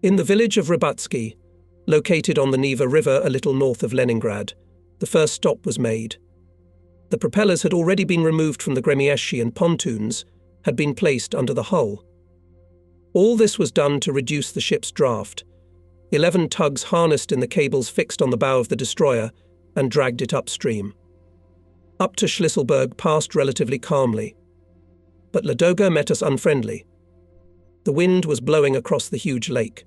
In the village of Rybatsky, located on the Neva River a little north of Leningrad, the first stop was made. The propellers had already been removed from the gremieshi and pontoons had been placed under the hull. All this was done to reduce the ship's draft. 11 tugs harnessed in the cables fixed on the bow of the destroyer and dragged it upstream. Up to Schlisselburg passed relatively calmly. But Ladoga met us unfriendly. The wind was blowing across the huge lake.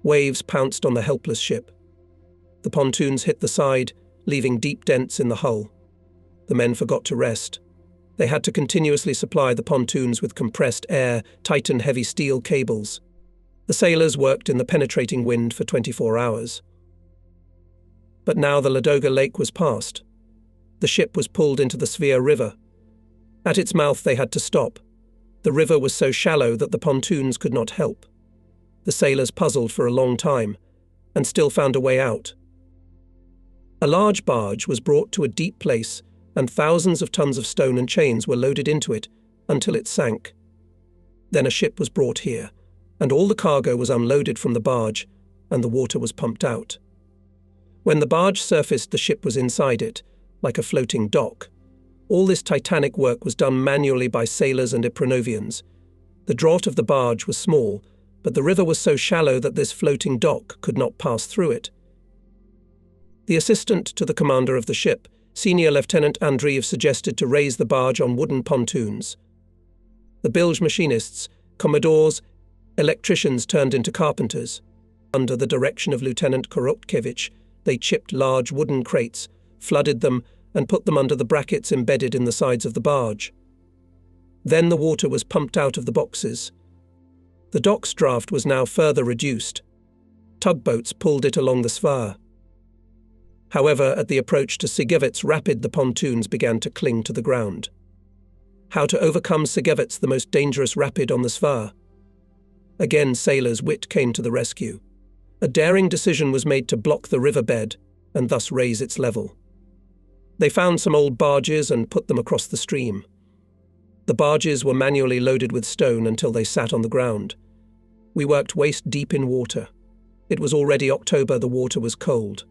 Waves pounced on the helpless ship. The pontoons hit the side, leaving deep dents in the hull. The men forgot to rest. They had to continuously supply the pontoons with compressed air, tighten heavy steel cables. The sailors worked in the penetrating wind for 24 hours. But now the Ladoga Lake was passed. The ship was pulled into the Svir River. At its mouth they had to stop. The river was so shallow that the pontoons could not help. The sailors puzzled for a long time, and still found a way out. A large barge was brought to a deep place, and thousands of tons of stone and chains were loaded into it until it sank. Then a ship was brought here, and all the cargo was unloaded from the barge, and the water was pumped out. When the barge surfaced, the ship was inside it, like a floating dock. All this titanic work was done manually by sailors and Ipranovians. The draught of the barge was small, but the river was so shallow that this floating dock could not pass through it. The assistant to the commander of the ship, Senior Lieutenant Andreev, suggested to raise the barge on wooden pontoons. The bilge machinists, commodores, electricians turned into carpenters. Under the direction of Lieutenant Korotkevich, they chipped large wooden crates, flooded them, and put them under the brackets embedded in the sides of the barge. Then the water was pumped out of the boxes. The dock's draft was now further reduced. Tugboats pulled it along the Svir. However, at the approach to Sigevets Rapid, the pontoons began to cling to the ground. How to overcome Sigevets, the most dangerous rapid on the Svir? Again, sailors' wit came to the rescue. A daring decision was made to block the riverbed and thus raise its level. They found some old barges and put them across the stream. The barges were manually loaded with stone until they sat on the ground. We worked waist deep in water. It was already October, the water was cold.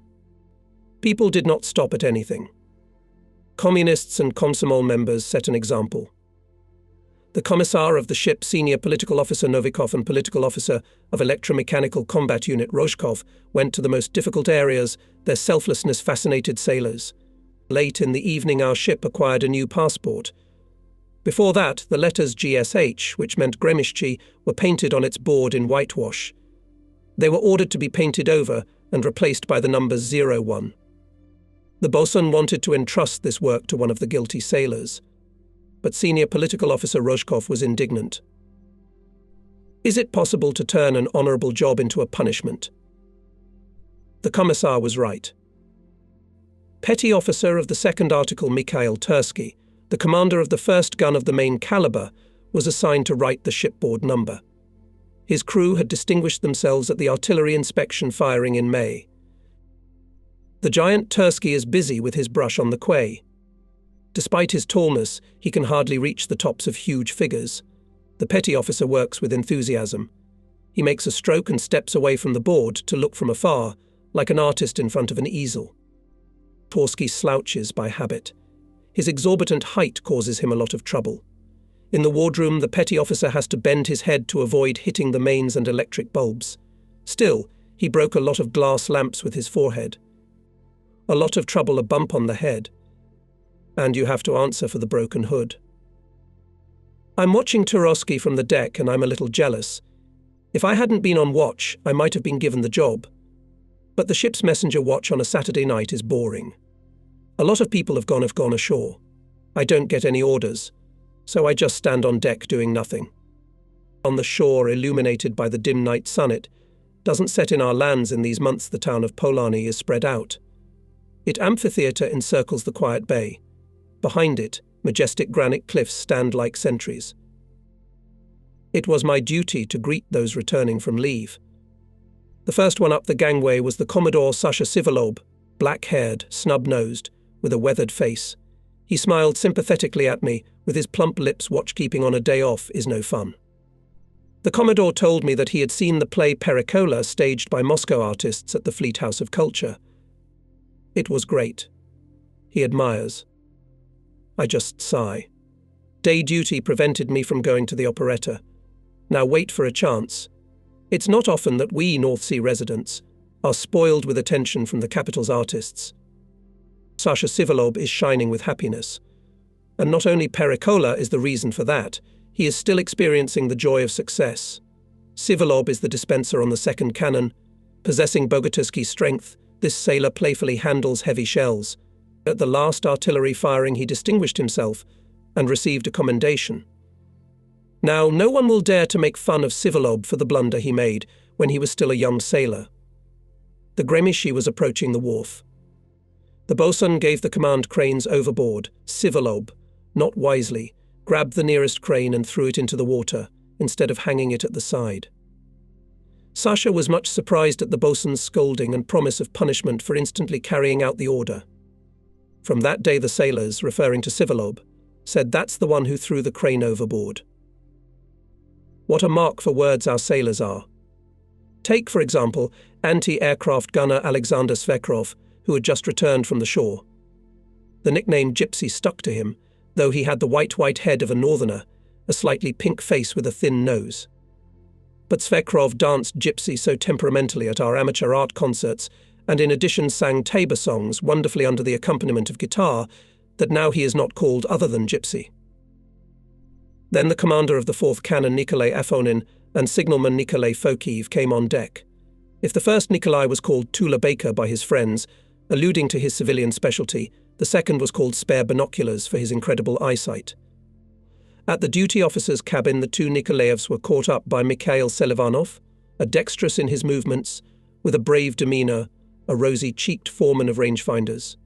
People did not stop at anything. Communists and Komsomol members set an example. The commissar of the ship, senior political officer Novikov, and political officer of electromechanical combat unit Rozhkov went to the most difficult areas. Their selflessness fascinated sailors. Late in the evening, our ship acquired a new passport. Before that, the letters GSH, which meant Gremishchi, were painted on its board in whitewash. They were ordered to be painted over and replaced by the numbers 01. The bosun wanted to entrust this work to one of the guilty sailors, but senior political officer Rozhkov was indignant. Is it possible to turn an honourable job into a punishment? The commissar was right. Petty officer of the second article Mikhail Tursky, the commander of the first gun of the main caliber, was assigned to write the shipboard number. His crew had distinguished themselves at the artillery inspection firing in May. The giant Tursky is busy with his brush on the quay. Despite his tallness, he can hardly reach the tops of huge figures. The petty officer works with enthusiasm. He makes a stroke and steps away from the board to look from afar, like an artist in front of an easel. Tursky slouches by habit. His exorbitant height causes him a lot of trouble. In the wardroom, the petty officer has to bend his head to avoid hitting the mains and electric bulbs. Still, he broke a lot of glass lamps with his forehead. A lot of trouble, a bump on the head. And you have to answer for the broken hood. I'm watching Turovsky from the deck and I'm a little jealous. If I hadn't been on watch, I might have been given the job. But the ship's messenger watch on a Saturday night is boring. A lot of people have gone ashore. I don't get any orders, so I just stand on deck doing nothing. On the shore, illuminated by the dim night sun, it doesn't set in our lands in these months. The town of Polani is spread out. Its amphitheatre encircles the quiet bay. Behind it, majestic granite cliffs stand like sentries. It was my duty to greet those returning from leave. The first one up the gangway was the Commodore Sasha Sivolob, black-haired, snub-nosed, with a weathered face. He smiled sympathetically at me, with his plump lips. Watchkeeping on a day off is no fun. The Commodore told me that he had seen the play Pericola staged by Moscow artists at the Fleet House of Culture. It was great. He admires. I just sigh. Day duty prevented me from going to the operetta. Now wait for a chance. It's not often that we North Sea residents are spoiled with attention from the capital's artists. Sasha Sivalov is shining with happiness. And not only Pericola is the reason for that, he is still experiencing the joy of success. Sivalov is the dispenser on the second cannon. Possessing Bogatyrsky strength, this sailor playfully handles heavy shells. At the last artillery firing he distinguished himself and received a commendation. Now, no one will dare to make fun of Sivalov for the blunder he made when he was still a young sailor. The Gremishi was approaching the wharf. The bosun gave the command cranes overboard. Sivalov, not wisely, grabbed the nearest crane and threw it into the water, instead of hanging it at the side. Sasha was much surprised at the bosun's scolding and promise of punishment for instantly carrying out the order. From that day the sailors, referring to Sivalov, said that's the one who threw the crane overboard. What a mark for words our sailors are. Take, for example, anti-aircraft gunner Alexander Svekrov, who had just returned from the shore. The nickname Gypsy stuck to him, though he had the white head of a northerner, a slightly pink face with a thin nose. But Svekrov danced Gypsy so temperamentally at our amateur art concerts, and in addition sang tabor songs wonderfully under the accompaniment of guitar, that now he is not called other than Gypsy. Then the commander of the 4th Cannon Nikolai Afonin and signalman Nikolai Fokiv came on deck. If the first Nikolai was called Tula Baker by his friends, alluding to his civilian specialty, the second was called Spare Binoculars for his incredible eyesight. At the duty officer's cabin, the two Nikolaevs were caught up by Mikhail Selivanov, a dexterous in his movements, with a brave demeanour, a rosy-cheeked foreman of rangefinders.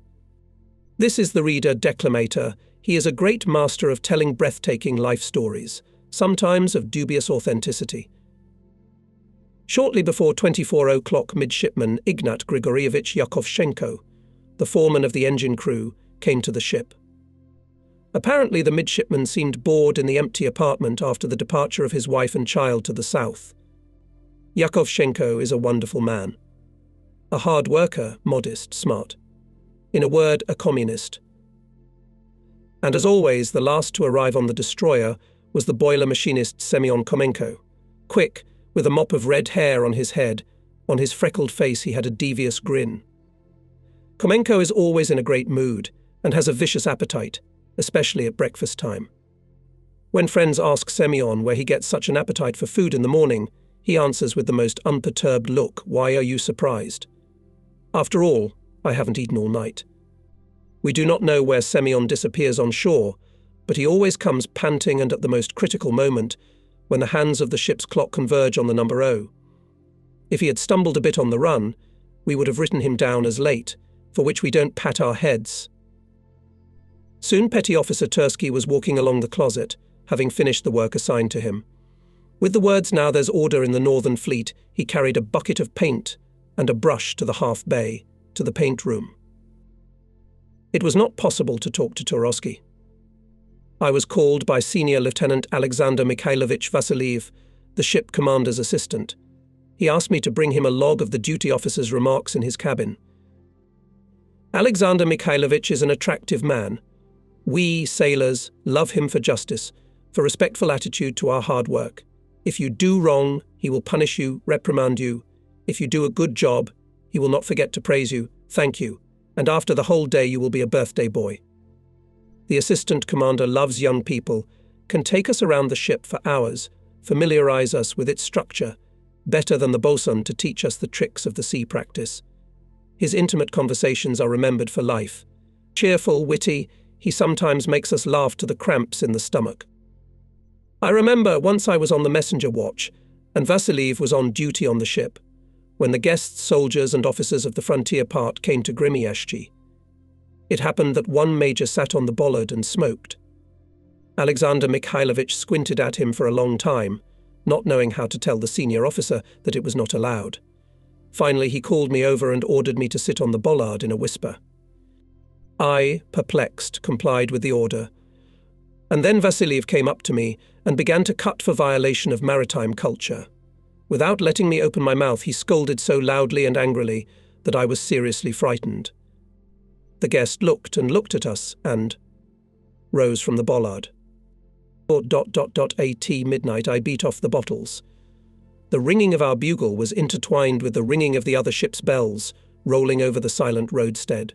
This is the reader declamator. He is a great master of telling breathtaking life stories, sometimes of dubious authenticity. Shortly before 24 o'clock, midshipman Ignat Grigorievich Yakovshenko, the foreman of the engine crew, came to the ship. Apparently the midshipman seemed bored in the empty apartment after the departure of his wife and child to the south. Yakovshenko is a wonderful man. A hard worker, modest, smart. In a word, a communist. And as always, the last to arrive on the destroyer was the boiler machinist Semyon Komenko. Quick, with a mop of red hair on his head, on his freckled face he had a devious grin. Komenko is always in a great mood and has a vicious appetite, especially at breakfast time. When friends ask Semyon where he gets such an appetite for food in the morning, he answers with the most unperturbed look, "Why are you surprised?" After all, I haven't eaten all night. We do not know where Semyon disappears on shore, but he always comes panting and at the most critical moment, when the hands of the ship's clock converge on the number O. If he had stumbled a bit on the run, we would have written him down as late, for which we don't pat our heads. Soon Petty Officer Tursky was walking along the closet, having finished the work assigned to him. With the words "Now there's order in the Northern Fleet," he carried a bucket of paint and a brush to the half bay, to the paint room. It was not possible to talk to Turovsky. I was called by Senior Lieutenant Alexander Mikhailovich Vasiliev, the ship commander's assistant. He asked me to bring him a log of the duty officer's remarks in his cabin. Alexander Mikhailovich is an attractive man. We, sailors, love him for justice, for respectful attitude to our hard work. If you do wrong, he will punish you, reprimand you. If you do a good job, he will not forget to praise you, thank you, and after the whole day you will be a birthday boy. The assistant commander loves young people, can take us around the ship for hours, familiarize us with its structure, better than the bosun to teach us the tricks of the sea practice. His intimate conversations are remembered for life. Cheerful, witty, he sometimes makes us laugh to the cramps in the stomach. I remember once I was on the messenger watch, and Vasiliev was on duty on the ship, when the guests, soldiers and officers of the frontier part came to Gremieshchi. It happened that one major sat on the bollard and smoked. Alexander Mikhailovich squinted at him for a long time, not knowing how to tell the senior officer that it was not allowed. Finally, he called me over and ordered me to sit on the bollard in a whisper. I, perplexed, complied with the order. And then Vasiliev came up to me and began to cut for violation of maritime culture. Without letting me open my mouth, he scolded so loudly and angrily that I was seriously frightened. The guest looked and looked at us and rose from the bollard. At midnight I beat off the bottles. The ringing of our bugle was intertwined with the ringing of the other ship's bells, rolling over the silent roadstead.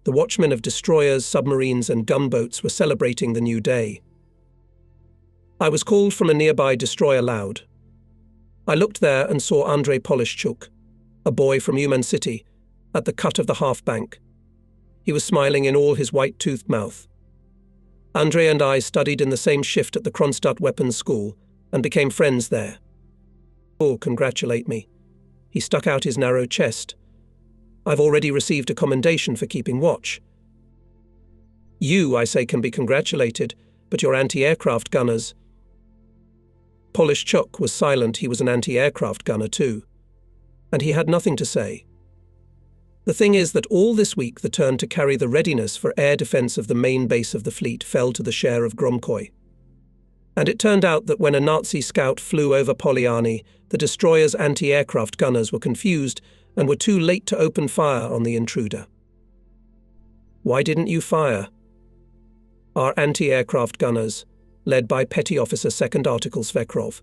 The watchmen of destroyers, submarines, and gunboats were celebrating the new day. I was called from a nearby destroyer loud. I looked there and saw Andrei Polishchuk, a boy from Uman City, at the cut of the half-bank. He was smiling in all his white-toothed mouth. Andrei and I studied in the same shift at the Kronstadt Weapons School and became friends there. Oh, congratulate me. He stuck out his narrow chest. I've already received a commendation for keeping watch. You, I say, can be congratulated, but your anti-aircraft gunners. Polishchuk was silent. He was an anti-aircraft gunner too. And he had nothing to say. The thing is that all this week the turn to carry the readiness for air defence of the main base of the fleet fell to the share of Gromkoi. And it turned out that when a Nazi scout flew over Polyarny, the destroyer's anti-aircraft gunners were confused and were too late to open fire on the intruder. Why didn't you fire? Our anti-aircraft gunners, led by Petty Officer 2nd Article Svekrov.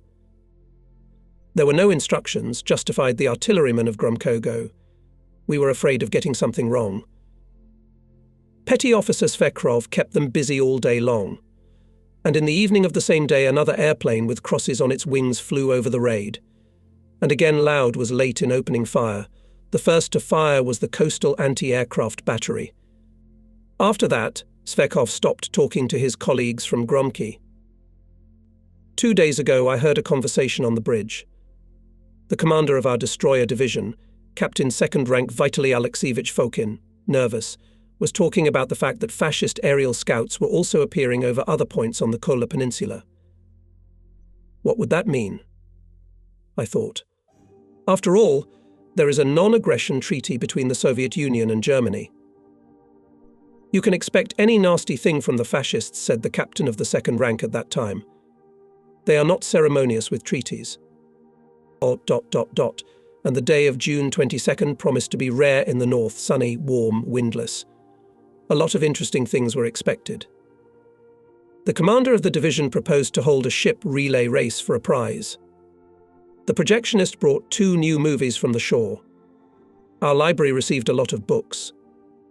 There were no instructions, justified the artilleryman of Gromkogo. We were afraid of getting something wrong. Petty Officer Svekrov kept them busy all day long, and in the evening of the same day another airplane with crosses on its wings flew over the raid. And again Loud was late in opening fire. The first to fire was the coastal anti-aircraft battery. After that, Svekov stopped talking to his colleagues from Gromky. 2 days ago I heard a conversation on the bridge. The commander of our destroyer division, Captain 2nd Rank Vitaly Alexeyevich Fokin, nervous, was talking about the fact that fascist aerial scouts were also appearing over other points on the Kola Peninsula. What would that mean? I thought. After all, there is a non-aggression treaty between the Soviet Union and Germany. You can expect any nasty thing from the fascists, said the captain of the 2nd Rank at that time. They are not ceremonious with treaties. And the day of June 22nd promised to be rare in the north, sunny, warm, windless. A lot of interesting things were expected. The commander of the division proposed to hold a ship relay race for a prize. The projectionist brought 2 new movies from the shore. Our library received a lot of books.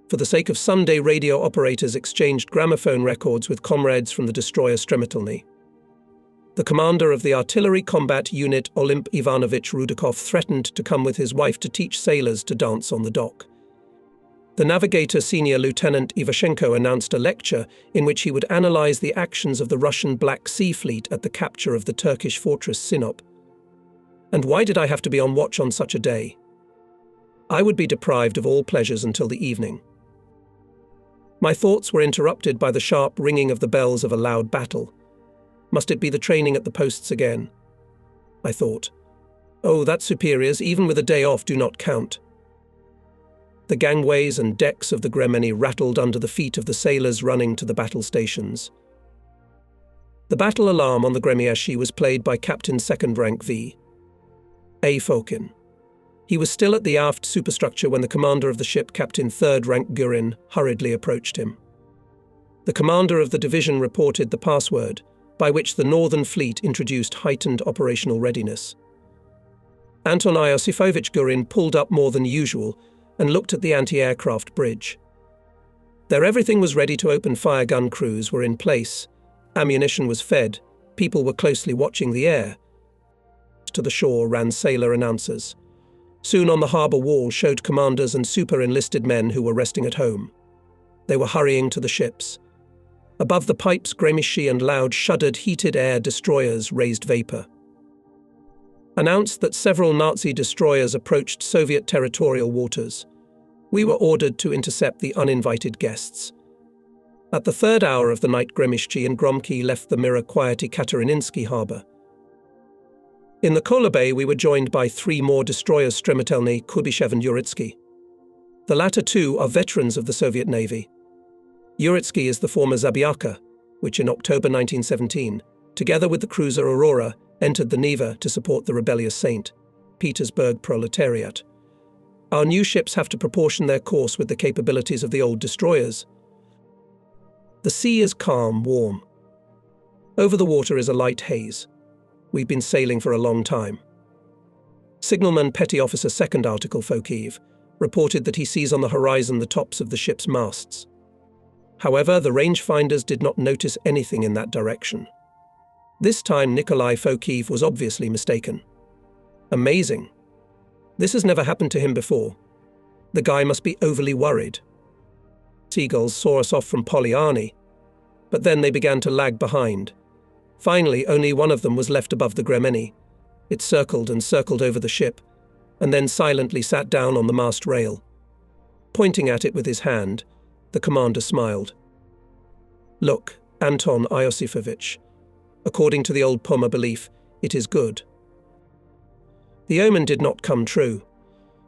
For the sake of Sunday, radio operators exchanged gramophone records with comrades from the destroyer Stremetelny. The commander of the artillery combat unit, Olymp Ivanovich Rudakov, threatened to come with his wife to teach sailors to dance on the dock. The navigator Senior Lieutenant Ivashenko announced a lecture in which he would analyze the actions of the Russian Black Sea Fleet at the capture of the Turkish fortress Sinop. And why did I have to be on watch on such a day? I would be deprived of all pleasures until the evening. My thoughts were interrupted by the sharp ringing of the bells of a loud battle. Must it be the training at the posts again? I thought. Oh, that superiors, even with a day off, do not count. The gangways and decks of the Gremeni rattled under the feet of the sailors running to the battle stations. The battle alarm on the Gremieshi was played by Captain 2nd Rank V. A. Fokin. He was still at the aft superstructure when the commander of the ship, Captain 3rd Rank Gurin, hurriedly approached him. The commander of the division reported the password, by which the Northern Fleet introduced heightened operational readiness. Anton Iosifovich Gurin pulled up more than usual and looked at the anti-aircraft bridge. There everything was ready to open fire. Gun crews were in place, ammunition was fed, people were closely watching the air. To the shore ran sailor announcers. Soon on the harbour wall showed commanders and super-enlisted men who were resting at home. They were hurrying to the ships. Above the pipes, Gremishi and Loud shuddered heated air destroyers raised vapour. Announced that several Nazi destroyers approached Soviet territorial waters. We were ordered to intercept the uninvited guests. At the 3rd hour of the night, Gremishchi and Gromky left the Mira-Quiety Katerinsky harbour. In the Kola Bay, we were joined by 3 more destroyers, Stremetelny, Kubyshev and Uritsky. The latter 2 are veterans of the Soviet Navy. Uritsky is the former Zabiaka, which in October 1917 together with the cruiser Aurora, entered the Neva to support the rebellious St. Petersburg proletariat. Our new ships have to proportion their course with the capabilities of the old destroyers. The sea is calm, warm. Over the water is a light haze. We've been sailing for a long time. Signalman Petty Officer Second Article Fokiv reported that he sees on the horizon the tops of the ship's masts. However, the rangefinders did not notice anything in that direction. This time Nikolai Fokiv was obviously mistaken. Amazing. This has never happened to him before. The guy must be overly worried. Seagulls saw us off from Polyarny, but then they began to lag behind. Finally, only one of them was left above the Gremeni. It circled and circled over the ship, and then silently sat down on the mast rail. Pointing at it with his hand, the commander smiled. Look, Anton Iosifovich, according to the old Poma belief, it is good. The omen did not come true.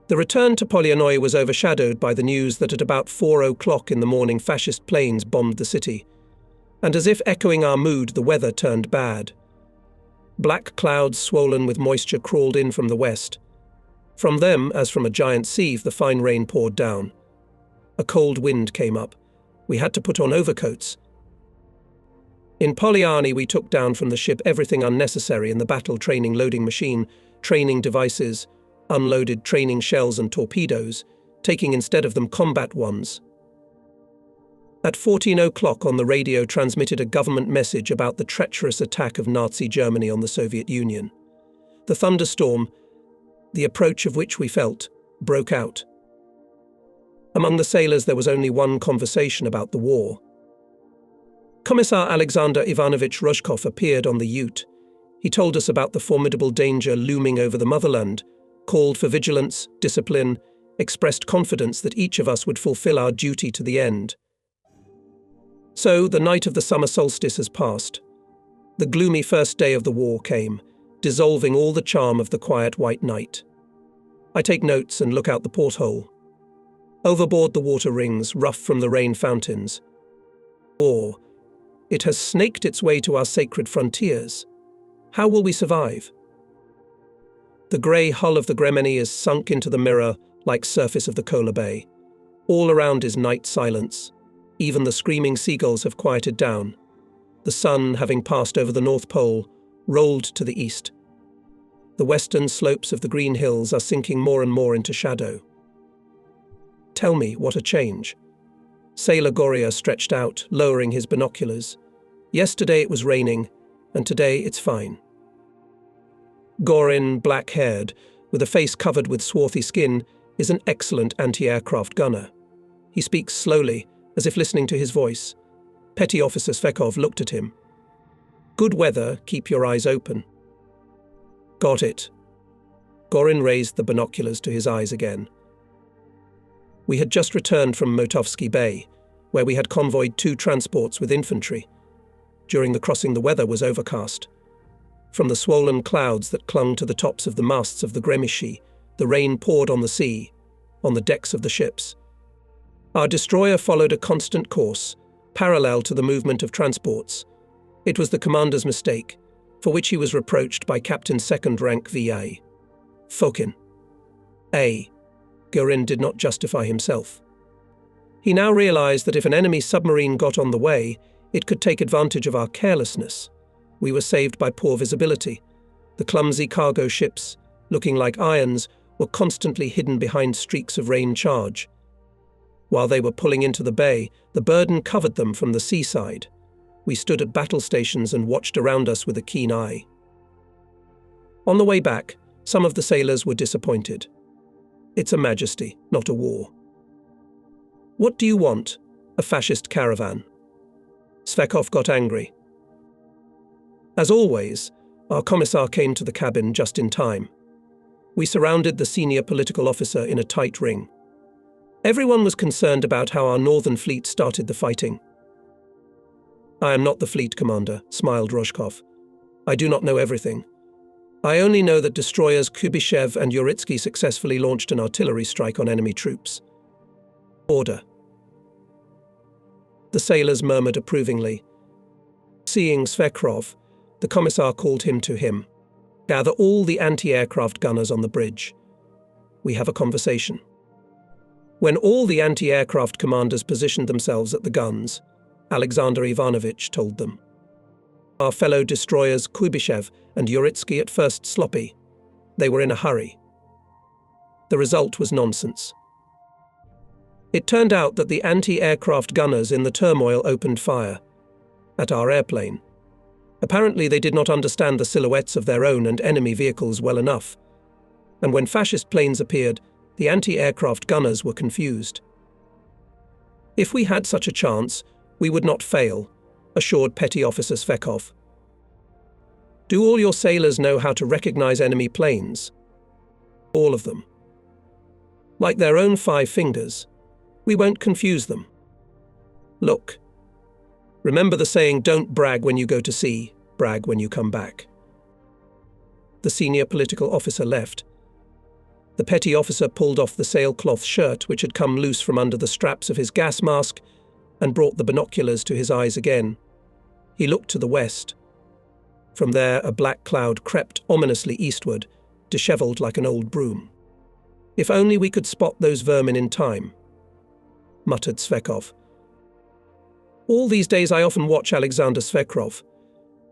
The return to Polyarny was overshadowed by the news that at about 4 o'clock in the morning fascist planes bombed the city, and as if echoing our mood, the weather turned bad. Black clouds swollen with moisture crawled in from the west. From them, as from a giant sieve, the fine rain poured down. A cold wind came up. We had to put on overcoats. In Polyarny, we took down from the ship everything unnecessary in the battle training loading machine, training devices, unloaded training shells and torpedoes, taking instead of them combat ones. At 14 o'clock on the radio transmitted a government message about the treacherous attack of Nazi Germany on the Soviet Union. The thunderstorm, the approach of which we felt, broke out. Among the sailors there was only one conversation about the war. Commissar Alexander Ivanovich Rozhkov appeared on the Ute. He told us about the formidable danger looming over the motherland, called for vigilance, discipline, expressed confidence that each of us would fulfill our duty to the end. So, the night of the summer solstice has passed. The gloomy first day of the war came, dissolving all the charm of the quiet white night. I take notes and look out the porthole. Overboard the water rings, rough from the rain fountains. Or, it has snaked its way to our sacred frontiers. How will we survive? The grey hull of the Gremeni is sunk into the mirror like surface of the Kola Bay. All around is night silence. Even the screaming seagulls have quieted down. The sun, having passed over the North Pole, rolled to the east. The western slopes of the green hills are sinking more and more into shadow. Tell me, what a change. Sailor Goria stretched out, lowering his binoculars. Yesterday it was raining, and today it's fine. Gorin, black-haired, with a face covered with swarthy skin, is an excellent anti-aircraft gunner. He speaks slowly, as if listening to his voice. Petty Officer Svekov looked at him. Good weather, keep your eyes open. Got it. Gorin raised the binoculars to his eyes again. We had just returned from Motovsky Bay, where we had convoyed 2 transports with infantry. During the crossing the weather was overcast. From the swollen clouds that clung to the tops of the masts of the Gremishi, the rain poured on the sea, on the decks of the ships. Our destroyer followed a constant course, parallel to the movement of transports. It was the commander's mistake, for which he was reproached by Captain Second Rank V.A. Fokin. A. Gorin did not justify himself. He now realized that if an enemy submarine got on the way, it could take advantage of our carelessness. We were saved by poor visibility. The clumsy cargo ships, looking like irons, were constantly hidden behind streaks of rain charge. While they were pulling into the bay, the burden covered them from the seaside. We stood at battle stations and watched around us with a keen eye. On the way back, some of the sailors were disappointed. It's a majesty, not a war. What do you want? A fascist caravan? Svekov got angry. As always, our commissar came to the cabin just in time. We surrounded the senior political officer in a tight ring. Everyone was concerned about how our northern fleet started the fighting. I am not the fleet commander, smiled Rozhkov. I do not know everything. I only know that destroyers Kubyshev and Uritsky successfully launched an artillery strike on enemy troops. Order. The sailors murmured approvingly. Seeing Svekrov, The commissar called him to him. "Gather all the anti-aircraft gunners on the bridge. We have a conversation." When all the anti-aircraft commanders positioned themselves at the guns, Alexander Ivanovich told them. Our fellow destroyers Kuibyshev and Uritsky at first sloppy. They were in a hurry. The result was nonsense. It turned out that the anti-aircraft gunners in the turmoil opened fire at our airplane. Apparently they did not understand the silhouettes of their own and enemy vehicles well enough, and when fascist planes appeared, the anti-aircraft gunners were confused. If we had such a chance, we would not fail, assured Petty Officer Svekov. Do all your sailors know how to recognize enemy planes? All of them. Like their own 5 fingers. We won't confuse them. Look. Remember the saying, don't brag when you go to sea, brag when you come back. The senior political officer left. The petty officer pulled off the sailcloth shirt which had come loose from under the straps of his gas mask and brought the binoculars to his eyes again. He looked to the west. From there a black cloud crept ominously eastward, dishevelled like an old broom. If only we could spot those vermin in time, muttered Svekov. All these days I often watch Alexander Svekov.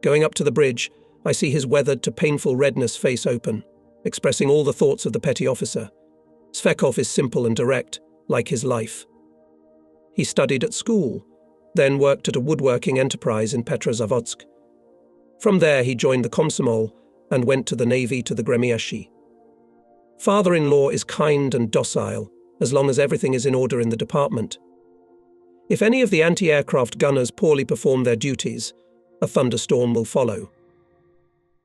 Going up to the bridge, I see his weathered to painful redness face open, expressing all the thoughts of the petty officer. Svekov is simple and direct, like his life. He studied at school, then worked at a woodworking enterprise in Petrozavodsk. From there he joined the Komsomol and went to the Navy to the Gremieshi. Father-in-law is kind and docile, as long as everything is in order in the department. If any of the anti-aircraft gunners poorly perform their duties, a thunderstorm will follow.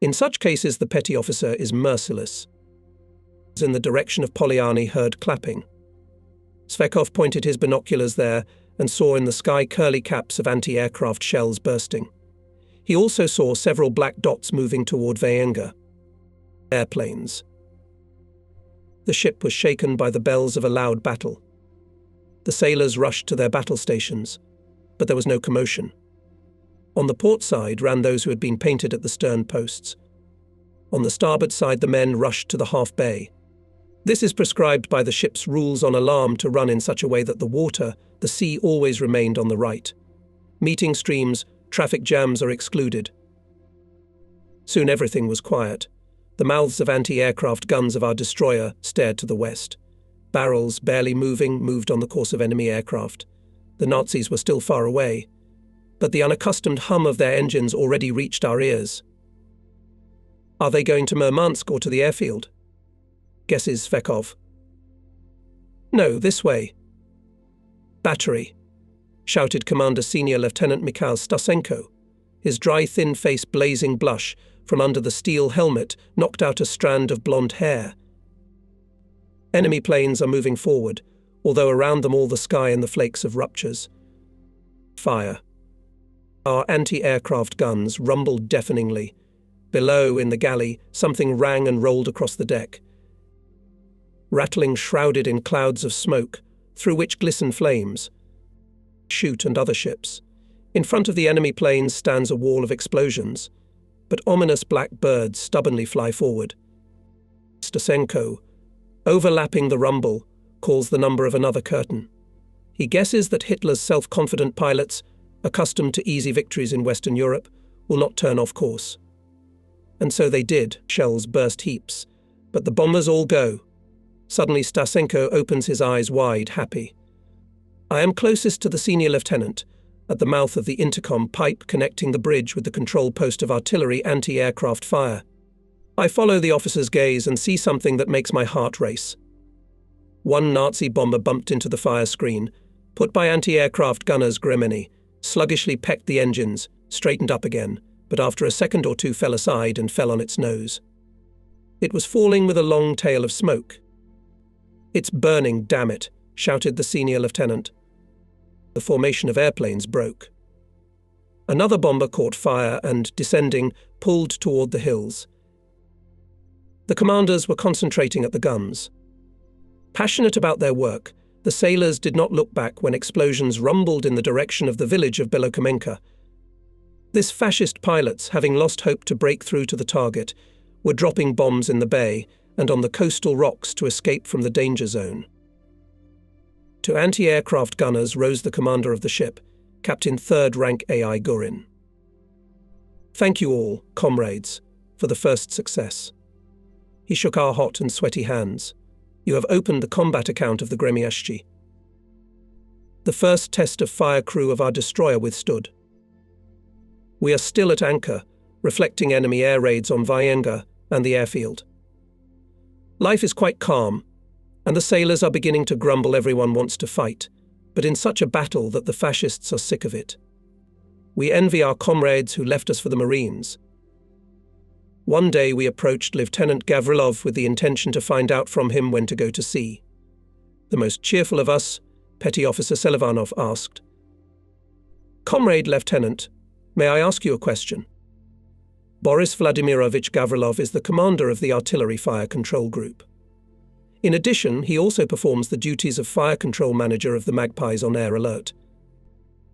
In such cases the petty officer is merciless. In the direction of Polyani heard clapping. Svekov pointed his binoculars there and saw in the sky curly caps of anti-aircraft shells bursting. He also saw several black dots moving toward Vayenga. Airplanes. The ship was shaken by the bells of a loud battle. The sailors rushed to their battle stations, but there was no commotion. On the port side ran those who had been painted at the stern posts. On the starboard side the men rushed to the half bay. This is prescribed by the ship's rules on alarm to run in such a way that the sea always remained on the right. Meeting streams, traffic jams are excluded. Soon everything was quiet. The mouths of anti-aircraft guns of our destroyer stared to the west. Barrels, barely moving, moved on the course of enemy aircraft. The Nazis were still far away, but the unaccustomed hum of their engines already reached our ears. Are they going to Murmansk or to the airfield? Guesses Svekov. No, this way. Battery, shouted Commander Senior Lieutenant Mikhail Stasenko. His dry, thin face blazing blush from under the steel helmet knocked out a strand of blonde hair. Enemy planes are moving forward, although around them all the sky in the flakes of ruptures. Fire. Our anti-aircraft guns rumbled deafeningly. Below, in the galley, something rang and rolled across the deck. Rattling shrouded in clouds of smoke, through which glistened flames. Chute and other ships. In front of the enemy planes stands a wall of explosions, but ominous black birds stubbornly fly forward. Stasenko, overlapping the rumble, calls the number of another curtain. He guesses that Hitler's self-confident pilots, accustomed to easy victories in Western Europe, will not turn off course. And so they did. Shells burst heaps, but the bombers all go. Suddenly Stasenko opens his eyes wide, happy. I am closest to the senior lieutenant, at the mouth of the intercom pipe connecting the bridge with the control post of artillery anti-aircraft fire. I follow the officer's gaze and see something that makes my heart race. One Nazi bomber bumped into the fire screen, put by anti-aircraft gunners Gremeny, sluggishly pecked the engines, straightened up again, but after a second or two fell aside and fell on its nose. It was falling with a long tail of smoke. It's burning, damn it, shouted the senior lieutenant. The formation of airplanes broke. Another bomber caught fire and, descending, pulled toward the hills. The commanders were concentrating at the guns. Passionate about their work, the sailors did not look back when explosions rumbled in the direction of the village of Belokamenka. This fascist pilots, having lost hope to break through to the target, were dropping bombs in the bay and on the coastal rocks to escape from the danger zone. To anti-aircraft gunners rose the commander of the ship, Captain 3rd Rank A.I. Gurin. "Thank you all, comrades, for the first success." He shook our hot and sweaty hands. "You have opened the combat account of the Gremieszki. The first test of fire crew of our destroyer withstood. We are still at anchor, reflecting enemy air raids on Wajęga and the airfield. Life is quite calm, and the sailors are beginning to grumble everyone wants to fight, but in such a battle that the fascists are sick of it. We envy our comrades who left us for the Marines. One day we approached Lieutenant Gavrilov with the intention to find out from him when to go to sea. The most cheerful of us, Petty Officer Selivanov, asked, 'Comrade Lieutenant, may I ask you a question?' Boris Vladimirovich Gavrilov is the commander of the Artillery Fire Control Group. In addition, he also performs the duties of fire control manager of the Magpies on air alert."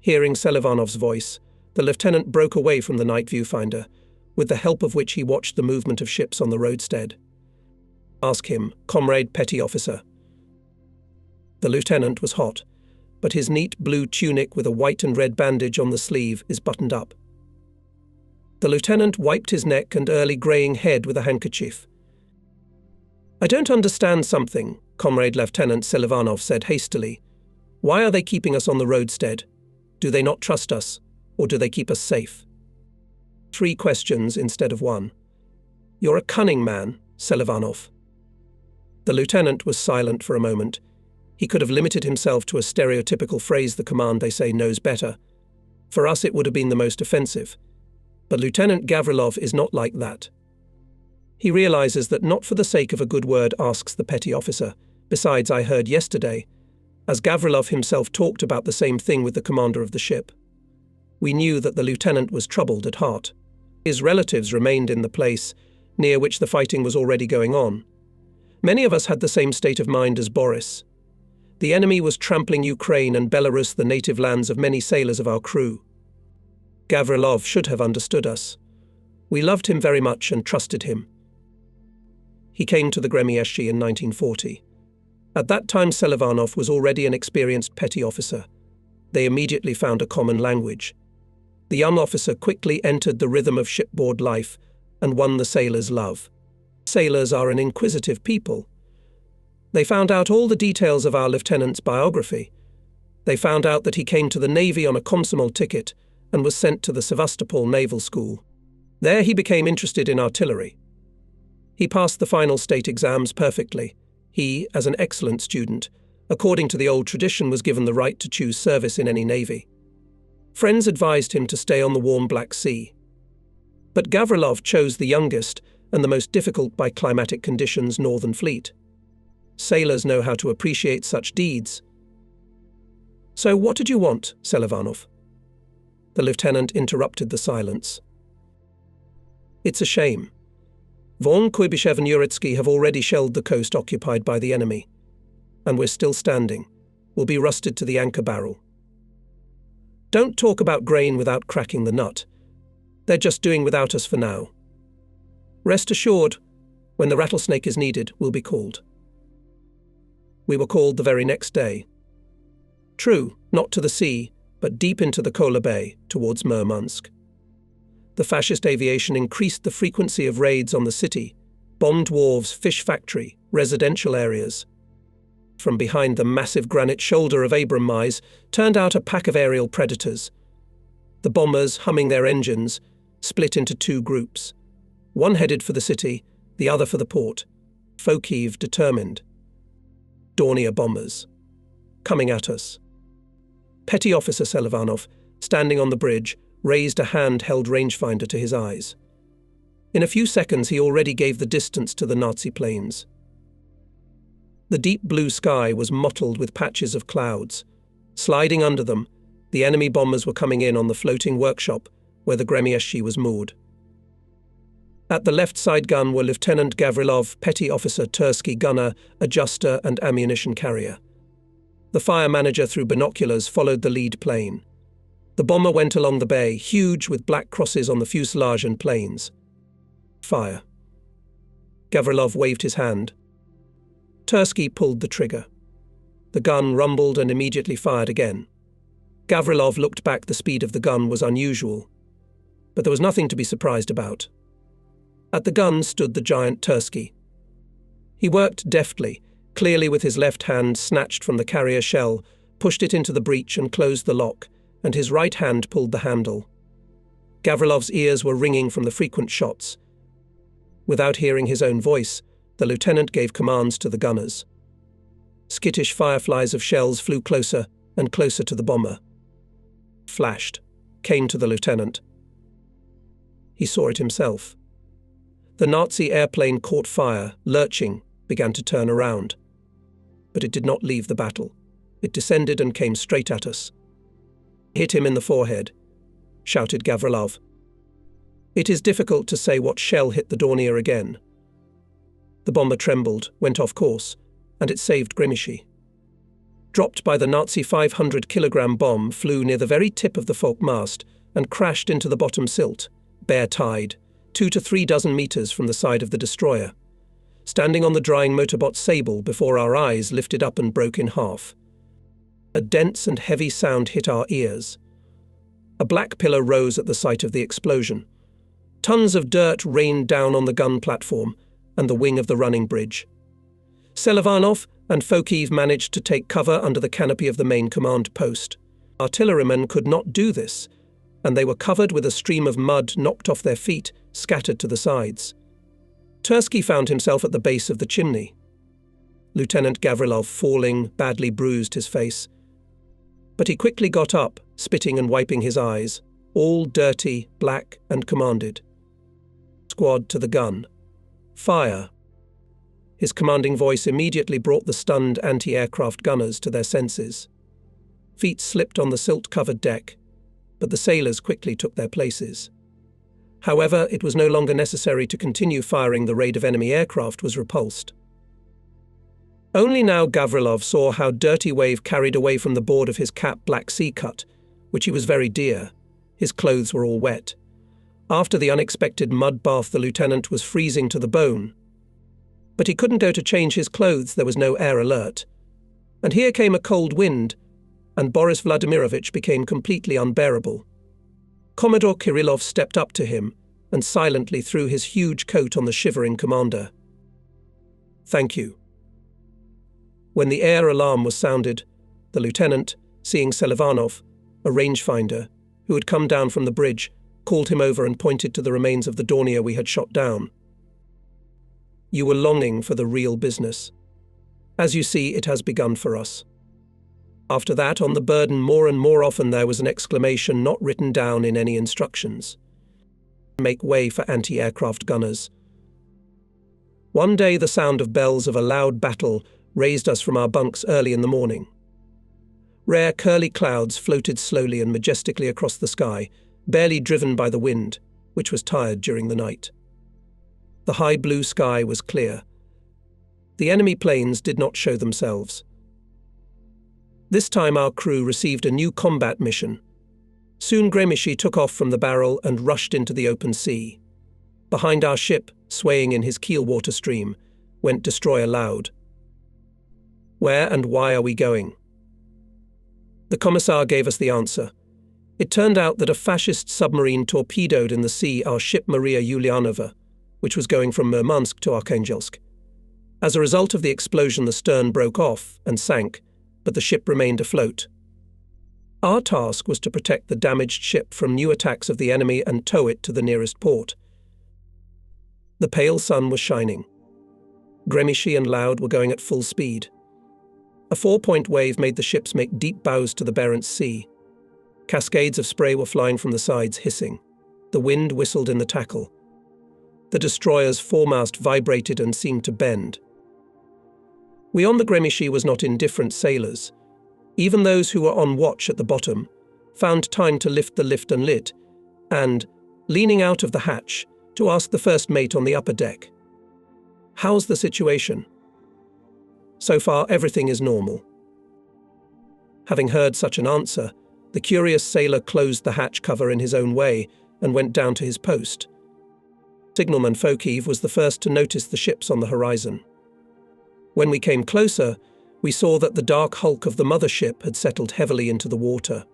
Hearing Selivanov's voice, the lieutenant broke away from the night viewfinder, with the help of which he watched the movement of ships on the roadstead. "Ask him, Comrade Petty Officer." The lieutenant was hot, but his neat blue tunic with a white and red bandage on the sleeve is buttoned up. The lieutenant wiped his neck and early greying head with a handkerchief. "I don't understand something," Comrade Lieutenant Selivanov said hastily. "Why are they keeping us on the roadstead? Do they not trust us, or do they keep us safe?" 3 questions instead of 1. "You're a cunning man, Selivanov." The lieutenant was silent for a moment. He could have limited himself to a stereotypical phrase the command they say knows better. For us it would have been the most offensive. But Lieutenant Gavrilov is not like that. He realizes that not for the sake of a good word asks the petty officer. Besides, I heard yesterday, as Gavrilov himself talked about the same thing with the commander of the ship. We knew that the lieutenant was troubled at heart. His relatives remained in the place, near which the fighting was already going on. Many of us had the same state of mind as Boris. The enemy was trampling Ukraine and Belarus, the native lands of many sailors of our crew. Gavrilov should have understood us. We loved him very much and trusted him. He came to the Gremieszki in 1940. At that time Selivanov was already an experienced petty officer. They immediately found a common language. The young officer quickly entered the rhythm of shipboard life and won the sailors' love. Sailors are an inquisitive people. They found out all the details of our lieutenant's biography. They found out that he came to the Navy on a Komsomol ticket and was sent to the Sevastopol Naval School. There he became interested in artillery. He passed the final state exams perfectly. He, as an excellent student, according to the old tradition, was given the right to choose service in any navy. Friends advised him to stay on the warm Black Sea. But Gavrilov chose the youngest and the most difficult by climatic conditions Northern Fleet. Sailors know how to appreciate such deeds. "So what did you want, Selivanov?" The lieutenant interrupted the silence. "It's a shame. Von Kuibyshev and Uritsky have already shelled the coast occupied by the enemy. And we're still standing. We'll be rusted to the anchor barrel. Don't talk about grain without cracking the nut. They're just doing without us for now. Rest assured, when the rattlesnake is needed, we'll be called." We were called the very next day. True, not to the sea, but deep into the Kola Bay, towards Murmansk. The fascist aviation increased the frequency of raids on the city, bombed wharves, fish factory, residential areas. From behind the massive granite shoulder of Abram turned out a pack of aerial predators. The bombers, humming their engines, split into 2 groups. One headed for the city, the other for the port. Fokiv determined. Dornier bombers. Coming at us. Petty Officer Selivanov, standing on the bridge, raised a hand-held rangefinder to his eyes. In a few seconds he already gave the distance to the Nazi planes. The deep blue sky was mottled with patches of clouds. Sliding under them, the enemy bombers were coming in on the floating workshop where the Gremieszki was moored. At the left side gun were Lieutenant Gavrilov, Petty Officer Tursky, gunner, adjuster and ammunition carrier. The fire manager through binoculars followed the lead plane. The bomber went along the bay, huge with black crosses on the fuselage and planes. Fire. Gavrilov waved his hand. Tursky pulled the trigger. The gun rumbled and immediately fired again. Gavrilov looked back. The speed of the gun was unusual, but there was nothing to be surprised about. At the gun stood the giant Tursky. He worked deftly, clearly with his left hand snatched from the carrier shell, pushed it into the breech and closed the lock, and his right hand pulled the handle. Gavrilov's ears were ringing from the frequent shots. Without hearing his own voice, the lieutenant gave commands to the gunners. Skittish fireflies of shells flew closer and closer to the bomber. Flashed, came to the lieutenant. He saw it himself. The Nazi airplane caught fire, lurching, began to turn around. But it did not leave the battle. It descended and came straight at us. Hit him in the forehead, shouted Gavrilov. It is difficult to say what shell hit the Dornier again. The bomber trembled, went off course, and it saved Grimsby. Dropped by the Nazi 500-kilogram bomb, flew near the very tip of the foremast and crashed into the bottom silt, bare tide, 2 to 3 dozen meters from the side of the destroyer, standing on the drying motorbot Sable before our eyes lifted up and broke in half. A dense and heavy sound hit our ears. A black pillar rose at the sight of the explosion. Tons of dirt rained down on the gun platform and the wing of the running bridge. Selivanov and Fokiv managed to take cover under the canopy of the main command post. Artillerymen could not do this, and they were covered with a stream of mud knocked off their feet, scattered to the sides. Tursky found himself at the base of the chimney. Lieutenant Gavrilov, falling, badly bruised his face. But he quickly got up, spitting and wiping his eyes, all dirty, black, and commanded. Squad to the gun. Fire. His commanding voice immediately brought the stunned anti-aircraft gunners to their senses. Feet slipped on the silt-covered deck, but the sailors quickly took their places. However, it was no longer necessary to continue firing. The raid of enemy aircraft was repulsed. Only now Gavrilov saw how Dirty Wave carried away from the board of his cap Black Sea cut, which he was very dear. His clothes were all wet. After the unexpected mud bath, the lieutenant was freezing to the bone. But he couldn't go to change his clothes, there was no air alert. And here came a cold wind, and Boris Vladimirovich became completely unbearable. Commodore Kirillov stepped up to him and silently threw his huge coat on the shivering commander. "Thank you." When the air alarm was sounded, the lieutenant, seeing Selivanov, a rangefinder, who had come down from the bridge, called him over and pointed to the remains of the Dornier we had shot down. "You were longing for the real business. As you see, it has begun for us." After that, on the burden, more and more often there was an exclamation not written down in any instructions. "Make way for anti-aircraft gunners." One day the sound of bells of a loud battle raised us from our bunks early in the morning. Rare curly clouds floated slowly and majestically across the sky, barely driven by the wind, which was tired during the night. The high blue sky was clear. The enemy planes did not show themselves. This time our crew received a new combat mission. Soon Grimsby took off from the barrel and rushed into the open sea. Behind our ship, swaying in his keelwater stream, went Destroyer Loud. Where and why are we going? The commissar gave us the answer. It turned out that a fascist submarine torpedoed in the sea our ship Maria Yulianova, which was going from Murmansk to Arkhangelsk. As a result of the explosion, the stern broke off and sank, but the ship remained afloat. Our task was to protect the damaged ship from new attacks of the enemy and tow it to the nearest port. The pale sun was shining. Grimsby and Loud were going at full speed. A 4-point wave made the ships make deep bows to the Barents Sea. Cascades of spray were flying from the sides, hissing. The wind whistled in the tackle. The destroyer's foremast vibrated and seemed to bend. We on the Grimsby was not indifferent sailors. Even those who were on watch at the bottom found time to lift the lift and lit and, leaning out of the hatch, to ask the first mate on the upper deck, "How's the situation?" "So far, everything is normal." Having heard such an answer, The curious sailor closed the hatch cover in his own way and went down to his post. Signalman Fokiv was the first to notice the ships on the horizon. When we came closer, we saw that the dark hulk of the mothership had settled heavily into the water.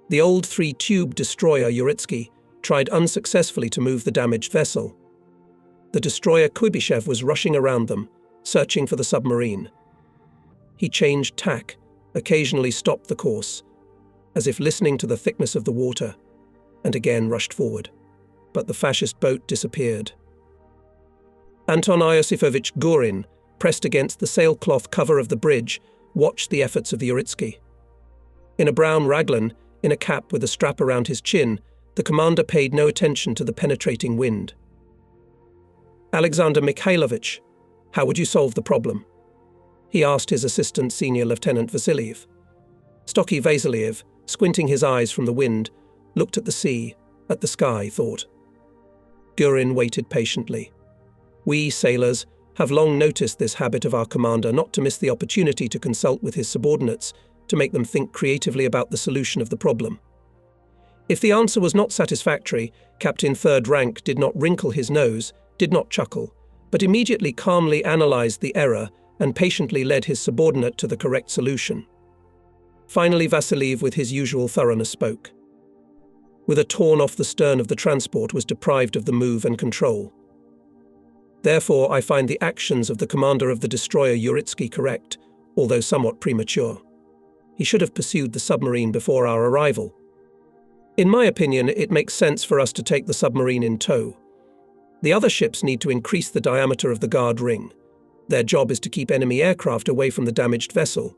The old three-tube destroyer Uritsky tried unsuccessfully to move the damaged vessel. The destroyer Kuibyshev was rushing around them, searching for the submarine. He changed tack, occasionally stopped the course, as if listening to the thickness of the water, and again rushed forward. But the fascist boat disappeared. Anton Iosifovich Gurin, pressed against the sailcloth cover of the bridge, watched the efforts of the Uritsky. In a brown raglan, in a cap with a strap around his chin, the commander paid no attention to the penetrating wind. Alexander Mikhailovich, how would you solve the problem? He asked his assistant senior Lieutenant Vasiliev. Stocky Vasiliev, squinting his eyes from the wind, looked at the sea, at the sky, thought. Gurin waited patiently. We, sailors, have long noticed this habit of our commander not to miss the opportunity to consult with his subordinates, to make them think creatively about the solution of the problem. If the answer was not satisfactory, Captain Third Rank did not wrinkle his nose, did not chuckle, but immediately calmly analysed the error and patiently led his subordinate to the correct solution. Finally, Vasiliev, with his usual thoroughness, spoke. With a torn off the stern of the transport was deprived of the move and control. Therefore, I find the actions of the commander of the destroyer Uritsky correct, although somewhat premature. He should have pursued the submarine before our arrival. In my opinion, it makes sense for us to take the submarine in tow. The other ships need to increase the diameter of the guard ring. Their job is to keep enemy aircraft away from the damaged vessel.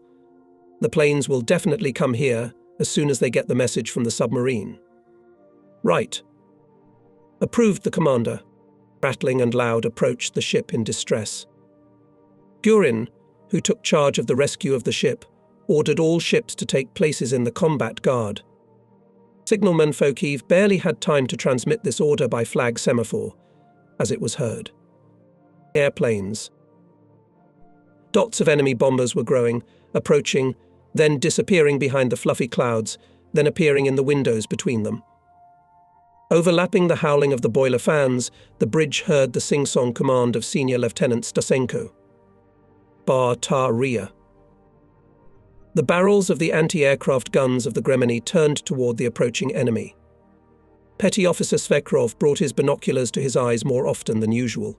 The planes will definitely come here as soon as they get the message from the submarine. Right. Approved the commander. Rattling and loud approached the ship in distress. Gurin, who took charge of the rescue of the ship, ordered all ships to take places in the combat guard. Signalman Fokiv barely had time to transmit this order by flag semaphore, as it was heard. Airplanes. Dots of enemy bombers were growing, approaching, then disappearing behind the fluffy clouds, then appearing in the windows between them. Overlapping the howling of the boiler fans, the bridge heard the sing-song command of Senior Lieutenant Stasenko. Bar ta ria. The barrels of the anti-aircraft guns of the Gremeny turned toward the approaching enemy. Petty Officer Svekrov brought his binoculars to his eyes more often than usual.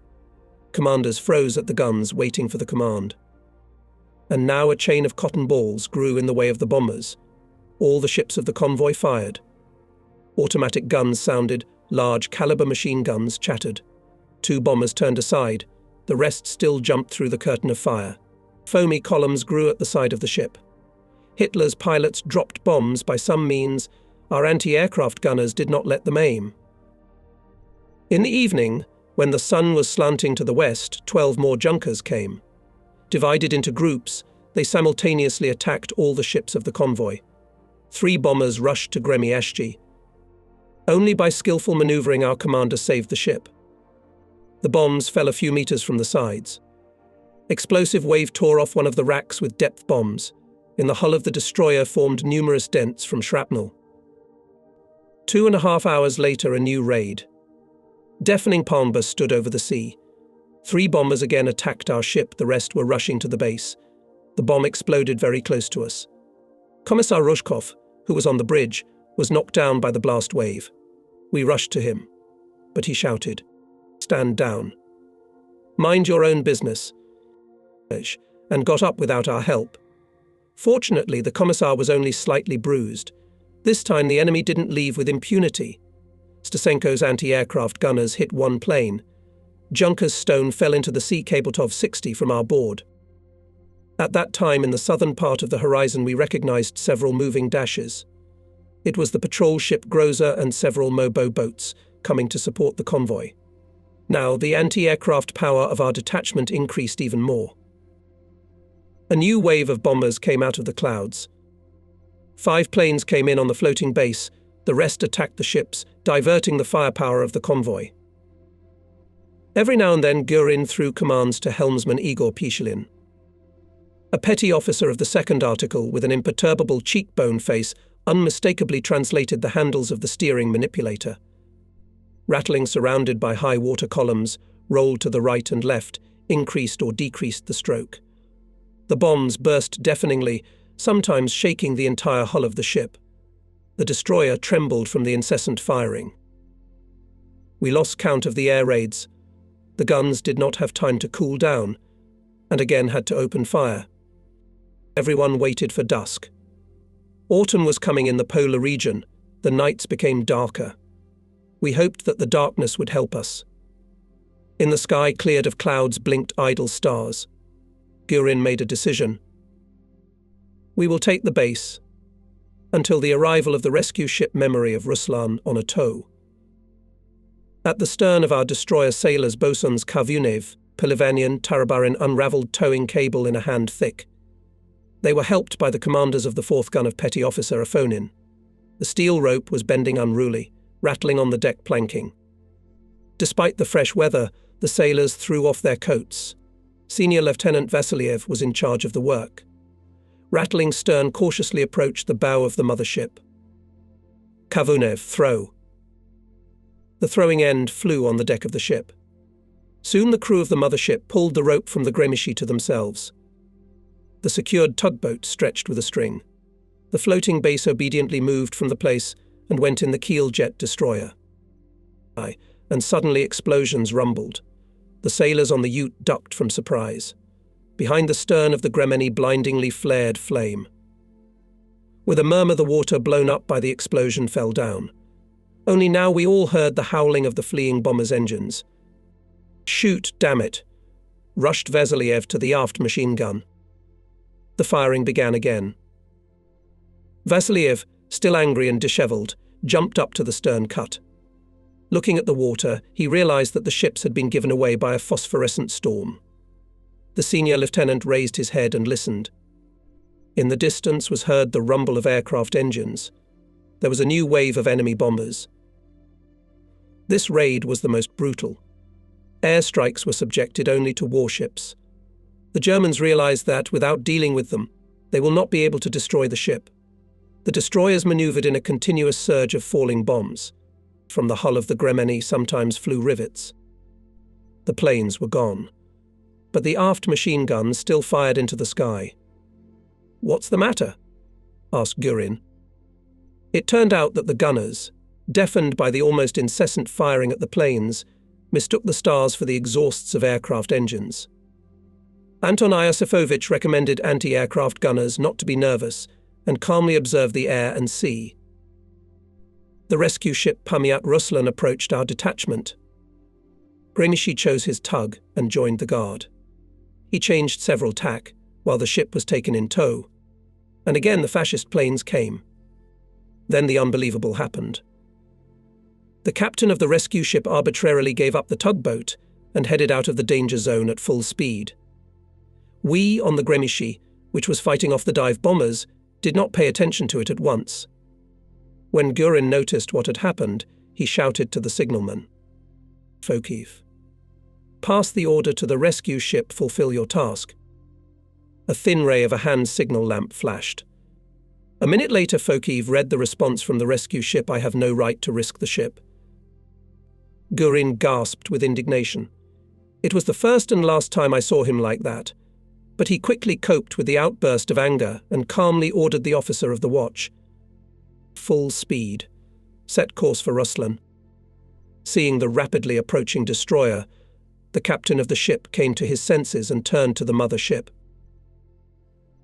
Commanders froze at the guns, waiting for the command. And now a chain of cotton balls grew in the way of the bombers. All the ships of the convoy fired. Automatic guns sounded, large caliber machine guns chattered. 2 bombers turned aside, the rest still jumped through the curtain of fire. Foamy columns grew at the side of the ship. Hitler's pilots dropped bombs by some means. Our anti-aircraft gunners did not let them aim. In the evening, when the sun was slanting to the west, 12 more Junkers came. Divided into groups, they simultaneously attacked all the ships of the convoy. 3 bombers rushed to Gremyashchi. Only by skillful maneuvering our commander saved the ship. The bombs fell a few meters from the sides. Explosive wave tore off one of the racks with depth bombs. In the hull of the destroyer formed numerous dents from shrapnel. 2.5 hours later, a new raid. Deafening palmbas stood over the sea. 3 bombers again attacked our ship, the rest were rushing to the base. The bomb exploded very close to us. Commissar Rozhkov, who was on the bridge, was knocked down by the blast wave. We rushed to him, but he shouted, "Stand down. Mind your own business," and got up without our help. Fortunately, the commissar was only slightly bruised. This time the enemy didn't leave with impunity. Stasenko's anti-aircraft gunners hit 1 plane. Junker's stone fell into the Sea Kabletov 60 from our board. At that time, in the southern part of the horizon, we recognized several moving dashes. It was the patrol ship Groza and several Mobo boats coming to support the convoy. Now, the anti-aircraft power of our detachment increased even more. A new wave of bombers came out of the clouds. 5 planes came in on the floating base, the rest attacked the ships, diverting the firepower of the convoy. Every now and then Gurin threw commands to helmsman Igor Pishilin. A petty officer of the second article with an imperturbable cheekbone face unmistakably translated the handles of the steering manipulator. Rattling surrounded by high water columns, rolled to the right and left, increased or decreased the stroke. The bombs burst deafeningly, sometimes shaking the entire hull of the ship. The destroyer trembled from the incessant firing. We lost count of the air raids. The guns did not have time to cool down, and again had to open fire. Everyone waited for dusk. Autumn was coming in the polar region. The nights became darker. We hoped that the darkness would help us. In the sky cleared of clouds blinked idle stars. Gurin made a decision. We will take the base until the arrival of the rescue ship Memory of Ruslan on a tow. At the stern of our destroyer sailors bosuns Kavunev, Pilivanian, Tarabarin unravelled towing cable in a hand thick. They were helped by the commanders of the fourth gun of Petty Officer Afonin. The steel rope was bending unruly, rattling on the deck planking. Despite the fresh weather, the sailors threw off their coats. Senior Lieutenant Vasiliev was in charge of the work. Rattling stern cautiously approached the bow of the mothership. Kavunev, throw. The throwing end flew on the deck of the ship. Soon the crew of the mothership pulled the rope from the Gremishi to themselves. The secured tugboat stretched with a string. The floating base obediently moved from the place and went in the keeljet destroyer. And suddenly explosions rumbled. The sailors on the ute ducked from surprise. Behind the stern of the Gremeni blindingly flared flame. With a murmur, the water blown up by the explosion fell down. Only now we all heard the howling of the fleeing bomber's engines. "Shoot, damn it!" rushed Vasiliev to the aft machine gun. The firing began again. Vasiliev, still angry and dishevelled, jumped up to the stern cut. Looking at the water, he realized that the ships had been given away by a phosphorescent storm. The senior lieutenant raised his head and listened. In the distance was heard the rumble of aircraft engines. There was a new wave of enemy bombers. This raid was the most brutal. Airstrikes were subjected only to warships. The Germans realized that, without dealing with them, they will not be able to destroy the ship. The destroyers maneuvered in a continuous surge of falling bombs. From the hull of the Gremeni sometimes flew rivets. The planes were gone, but the aft machine guns still fired into the sky. "What's the matter?" asked Gurin. It turned out that the gunners, deafened by the almost incessant firing at the planes, mistook the stars for the exhausts of aircraft engines. Anton Iosifovich recommended anti-aircraft gunners not to be nervous and calmly observe the air and sea. The rescue ship Pamiat Ruslan approached our detachment. Gremishi chose his tug and joined the guard. He changed several tack while the ship was taken in tow, and again the fascist planes came. Then the unbelievable happened. The captain of the rescue ship arbitrarily gave up the tugboat and headed out of the danger zone at full speed. We, on the Gremishi, which was fighting off the dive bombers, did not pay attention to it at once. When Gurin noticed what had happened, he shouted to the signalman. "Fokiv, pass the order to the rescue ship, fulfill your task." A thin ray of a hand signal lamp flashed. A minute later, Fokiv read the response from the rescue ship, "I have no right to risk the ship." Gurin gasped with indignation. It was the first and last time I saw him like that, but he quickly coped with the outburst of anger and calmly ordered the officer of the watch. Full speed. Set course for Ruslan. Seeing the rapidly approaching destroyer, the captain of the ship came to his senses and turned to the mother ship.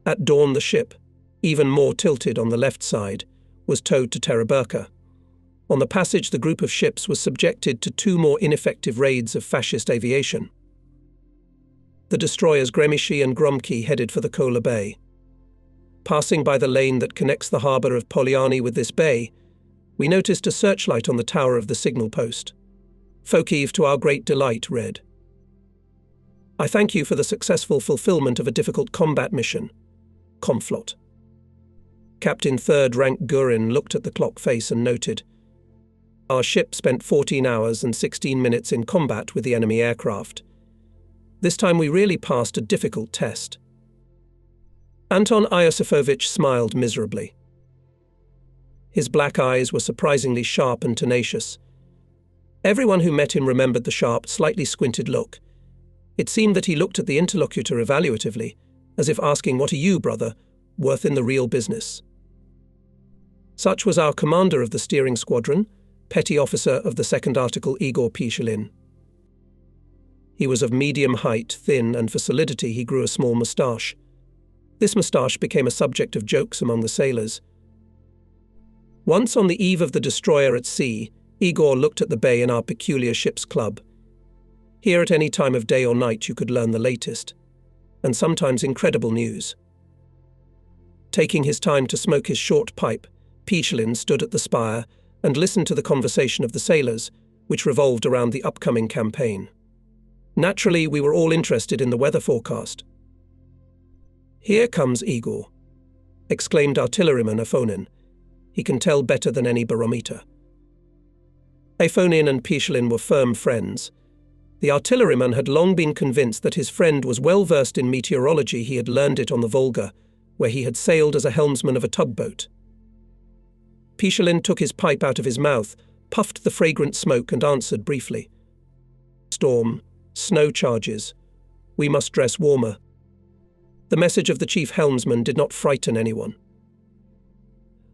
At dawn, the ship, even more tilted on the left side, was towed to Tereberka. On the passage, the group of ships was subjected to 2 more ineffective raids of fascist aviation. The destroyers Gremishi and Gromki headed for the Kola Bay. Passing by the lane that connects the harbour of Poliani with this bay, we noticed a searchlight on the tower of the signal post. Fokiv, to our great delight, read, "I thank you for the successful fulfillment of a difficult combat mission. Conflot." Captain 3rd Rank Gurin looked at the clock face and noted, "Our ship spent 14 hours and 16 minutes in combat with the enemy aircraft. This time we really passed a difficult test." Anton Iosifovich smiled miserably. His black eyes were surprisingly sharp and tenacious. Everyone who met him remembered the sharp, slightly squinted look. It seemed that he looked at the interlocutor evaluatively, as if asking, "What are you, brother, worth in the real business?" Such was our commander of the steering squadron, petty officer of the second article Igor Pishelin. He was of medium height, thin, and for solidity he grew a small moustache. This moustache became a subject of jokes among the sailors. Once on the eve of the destroyer at sea, Igor looked at the bay in our peculiar ship's club. Here at any time of day or night you could learn the latest, and sometimes incredible news. Taking his time to smoke his short pipe, Pishelin stood at the spire and listened to the conversation of the sailors, which revolved around the upcoming campaign. Naturally, we were all interested in the weather forecast. "Here comes Igor," exclaimed artilleryman Afonin. "He can tell better than any barometer." Afonin and Pishelin were firm friends. The artilleryman had long been convinced that his friend was well versed in meteorology. He had learned it on the Volga, where he had sailed as a helmsman of a tugboat. Pishelin took his pipe out of his mouth, puffed the fragrant smoke and answered briefly. "Storm, snow charges. We must dress warmer." The message of the chief helmsman did not frighten anyone.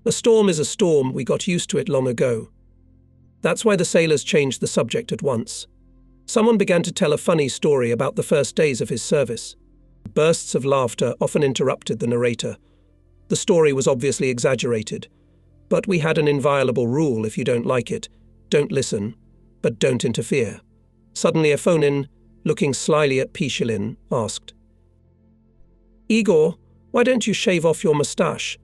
"A storm is a storm, we got used to it long ago." That's why the sailors changed the subject at once. Someone began to tell a funny story about the first days of his service. Bursts of laughter often interrupted the narrator. The story was obviously exaggerated, but we had an inviolable rule: if you don't like it, don't listen, but don't interfere. Suddenly Afonin, looking slyly at Pishelin, asked, "Igor, why don't you shave off your moustache?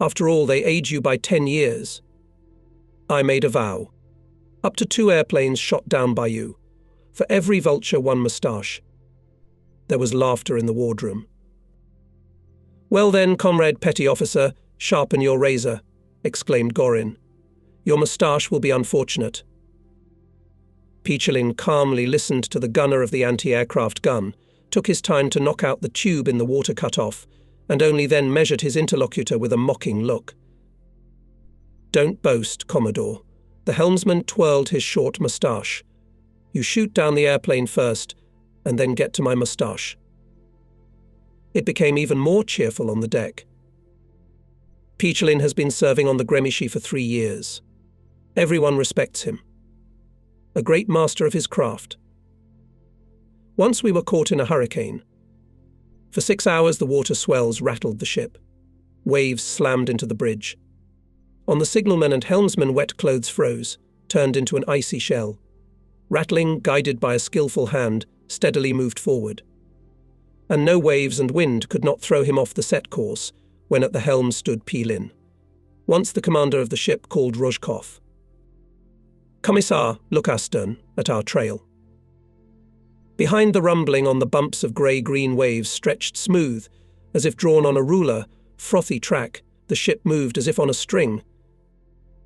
After all, they age you by 10 years. I made a vow. Up to 2 airplanes shot down by you. For every vulture, 1 moustache." There was laughter in the wardroom. "Well then, comrade petty officer, sharpen your razor," exclaimed Gorin. "Your moustache will be unfortunate." Pishelin calmly listened to the gunner of the anti-aircraft gun, took his time to knock out the tube in the water cut-off, and only then measured his interlocutor with a mocking look. "Don't boast, Commodore." The helmsman twirled his short moustache. "You shoot down the airplane first, and then get to my moustache." It became even more cheerful on the deck. Pishelin has been serving on the Gremishi for 3 years. Everyone respects him. A great master of his craft. Once we were caught in a hurricane. For 6 hours the water swells rattled the ship. Waves slammed into the bridge. On the signalman and helmsman wet clothes froze, turned into an icy shell. Rattling, guided by a skillful hand, steadily moved forward. And no waves and wind could not throw him off the set course when at the helm stood Pilin. Once the commander of the ship called Rozhkov. "Commissar, look astern, at our trail." Behind the rumbling on the bumps of grey-green waves stretched smooth, as if drawn on a ruler, frothy track, the ship moved as if on a string.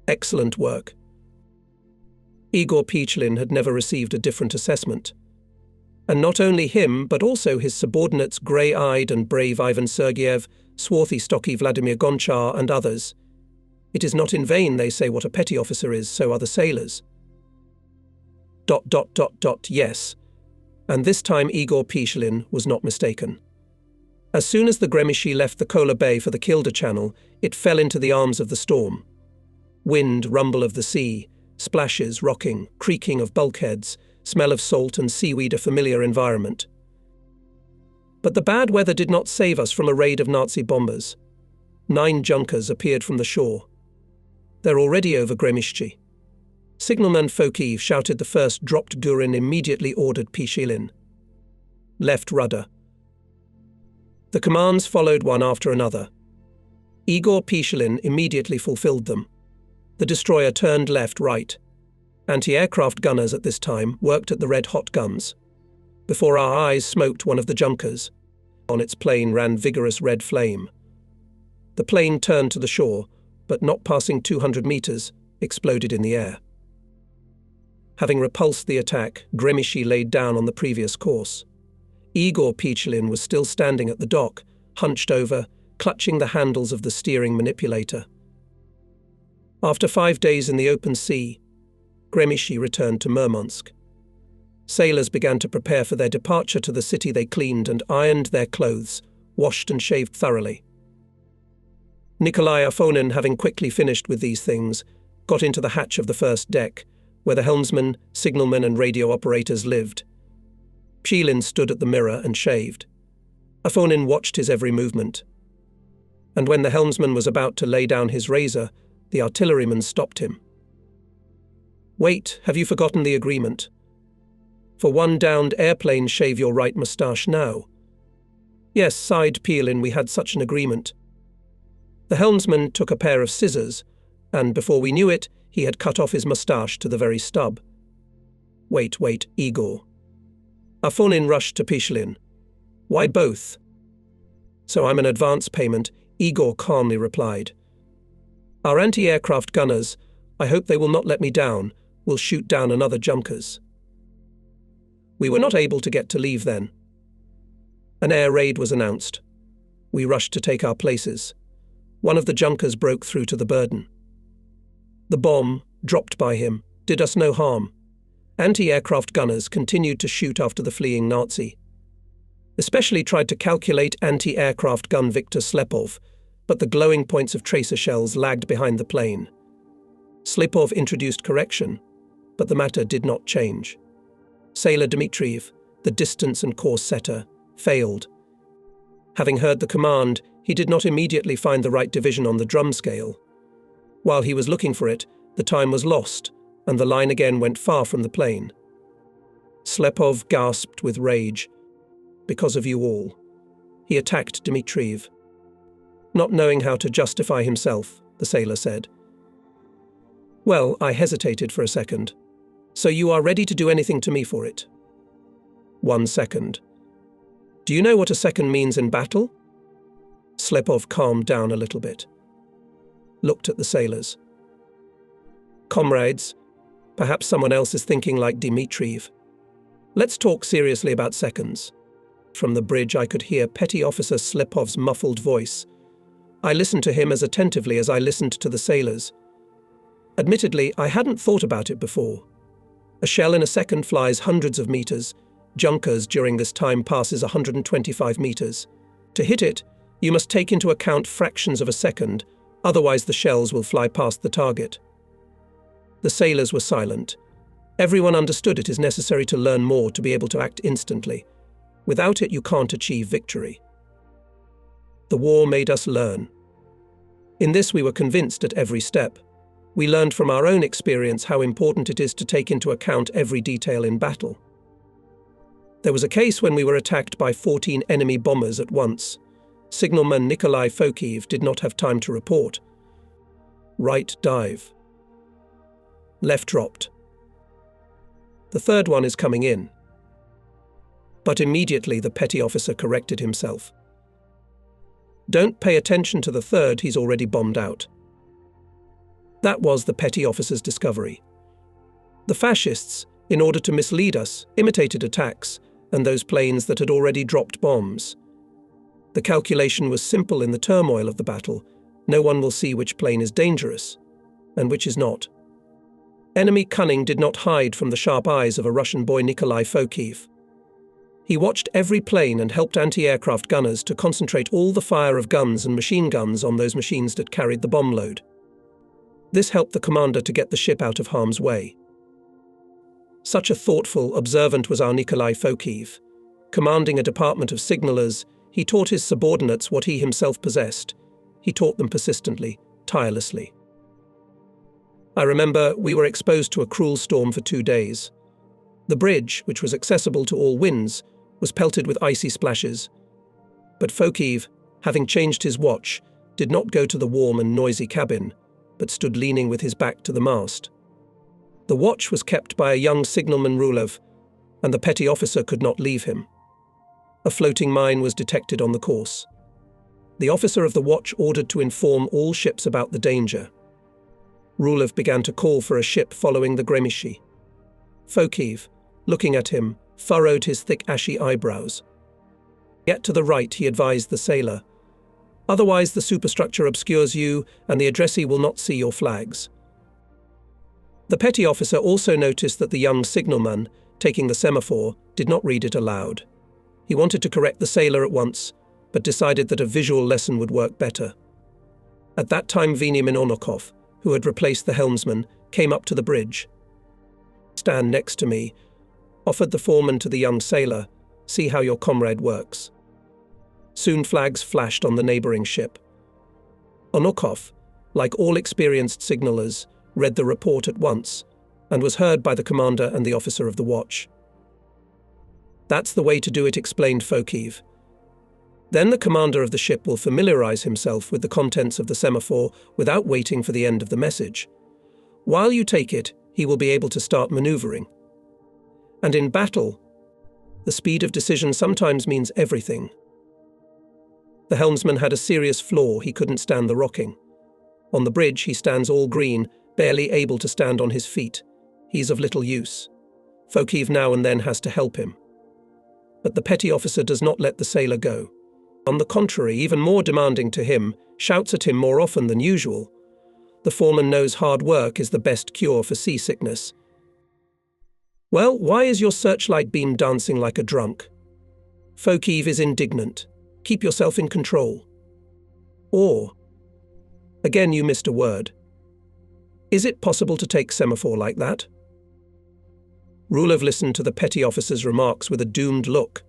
Excellent work. Igor Pishelin had never received a different assessment. And not only him, but also his subordinates, grey-eyed and brave Ivan Sergeyev, swarthy, stocky Vladimir Gonchar, and others. It is not in vain they say what a petty officer is, so are the sailors. ... Yes. And this time Igor Pishelin was not mistaken. As soon as the Gremishi left the Kola Bay for the Kilda Channel, it fell into the arms of the storm. Wind, rumble of the sea, splashes, rocking, creaking of bulkheads, smell of salt and seaweed, a familiar environment. But the bad weather did not save us from a raid of Nazi bombers. 9 junkers appeared from the shore. They're already over Gremishchi. Signalman Fokiv shouted the first dropped Gurin, immediately ordered Pishelin. Left rudder. The commands followed one after another. Igor Pishelin immediately fulfilled them. The destroyer turned left, right. Anti-aircraft gunners at this time worked at the red-hot guns. Before our eyes smoked one of the junkers. On its plane ran vigorous red flame. The plane turned to the shore, but not passing 200 meters, exploded in the air. Having repulsed the attack, Gremishi laid down on the previous course. Igor Pishelin was still standing at the dock, hunched over, clutching the handles of the steering manipulator. After 5 days in the open sea, Gremishi returned to Murmansk. Sailors began to prepare for their departure to the city. They cleaned and ironed their clothes, washed and shaved thoroughly. Nikolai Afonin, having quickly finished with these things, got into the hatch of the first deck, where the helmsman, signalmen and radio operators lived. Pshilin stood at the mirror and shaved. Afonin watched his every movement. And when the helmsman was about to lay down his razor, the artilleryman stopped him. "Wait, have you forgotten the agreement? For one downed airplane, shave your right moustache now." "Yes," sighed Pshilin, "we had such an agreement." The helmsman took a pair of scissors, and before we knew it, he had cut off his moustache to the very stub. Wait, Igor." Afonin rushed to Pshilin. "Why both?" "So I'm an advance payment," Igor calmly replied. "Our anti-aircraft gunners, I hope they will not let me down, will shoot down another Junkers." We were not able to get to leave then. An air raid was announced. We rushed to take our places. One of the Junkers broke through to the burden. The bomb, dropped by him, did us no harm. Anti-aircraft gunners continued to shoot after the fleeing Nazi. Especially tried to calculate anti-aircraft gun Viktor Slepov, but the glowing points of tracer shells lagged behind the plane. Slepov introduced correction, but the matter did not change. Sailor Dmitriev, the distance and course setter, failed. Having heard the command, he did not immediately find the right division on the drum scale. While he was looking for it, the time was lost, and the line again went far from the plane. Slepov gasped with rage. "Because of you all." He attacked Dmitriev. Not knowing how to justify himself, the sailor said. "Well, I hesitated for a second. So you are ready to do anything to me for it?" "1 second. Do you know what a second means in battle?" Slepov calmed down a little bit. Looked at the sailors. "Comrades, perhaps someone else is thinking like Dmitriev. Let's talk seriously about seconds." From the bridge I could hear Petty Officer Slepov's muffled voice. I listened to him as attentively as I listened to the sailors. Admittedly, I hadn't thought about it before. A shell in a second flies hundreds of meters. Junkers during this time passes 125 meters. To hit it, you must take into account fractions of a second, otherwise the shells will fly past the target. The sailors were silent. Everyone understood it is necessary to learn more to be able to act instantly. Without it, you can't achieve victory. The war made us learn. In this, we were convinced at every step. We learned from our own experience how important it is to take into account every detail in battle. There was a case when we were attacked by 14 enemy bombers at once. Signalman Nikolai Fokiev did not have time to report. Right dive. Left dropped. The third one is coming in. But immediately the petty officer corrected himself. Don't pay attention to the third, he's already bombed out. That was the petty officer's discovery. The fascists, in order to mislead us, imitated attacks and those planes that had already dropped bombs. The calculation was simple in the turmoil of the battle. No one will see which plane is dangerous and which is not. Enemy cunning did not hide from the sharp eyes of a Russian boy Nikolai Fokiev. He watched every plane and helped anti-aircraft gunners to concentrate all the fire of guns and machine guns on those machines that carried the bomb load. This helped the commander to get the ship out of harm's way. Such a thoughtful, observant was our Nikolai Fokiev. Commanding a department of signalers, he taught his subordinates what he himself possessed. He taught them persistently, tirelessly. I remember we were exposed to a cruel storm for 2 days. The bridge, which was accessible to all winds, was pelted with icy splashes. But Fokiev, having changed his watch, did not go to the warm and noisy cabin, but stood leaning with his back to the mast. The watch was kept by a young signalman Rulev, and the petty officer could not leave him. A floating mine was detected on the course. The officer of the watch ordered to inform all ships about the danger. Rulev began to call for a ship following the Gremishi. Fokiev, looking at him, furrowed his thick ashy eyebrows. Get to the right, he advised the sailor. Otherwise the superstructure obscures you and the addressee will not see your flags. The petty officer also noticed that the young signalman, taking the semaphore, did not read it aloud. He wanted to correct the sailor at once, but decided that a visual lesson would work better. At that time Veniamin, who had replaced the helmsman, came up to the bridge. "Stand next to me," offered the foreman to the young sailor. "See how your comrade works." Soon flags flashed on the neighbouring ship. Onukov, like all experienced signallers, read the report at once and was heard by the commander and the officer of the watch. "That's the way to do it," explained Fokiv. "Then the commander of the ship will familiarize himself with the contents of the semaphore without waiting for the end of the message. While you take it, he will be able to start maneuvering. And in battle, the speed of decision sometimes means everything." The helmsman had a serious flaw: he couldn't stand the rocking. On the bridge he stands all green, barely able to stand on his feet. He's of little use. Fokiv now and then has to help him. But the petty officer does not let the sailor go. On the contrary, even more demanding to him, shouts at him more often than usual. The foreman knows hard work is the best cure for seasickness. "Well, why is your searchlight beam dancing like a drunk?" Fokiv is indignant. "Keep yourself in control." Or, "Again you missed a word. Is it possible to take semaphore like that?" Rulov listened to the petty officer's remarks with a doomed look,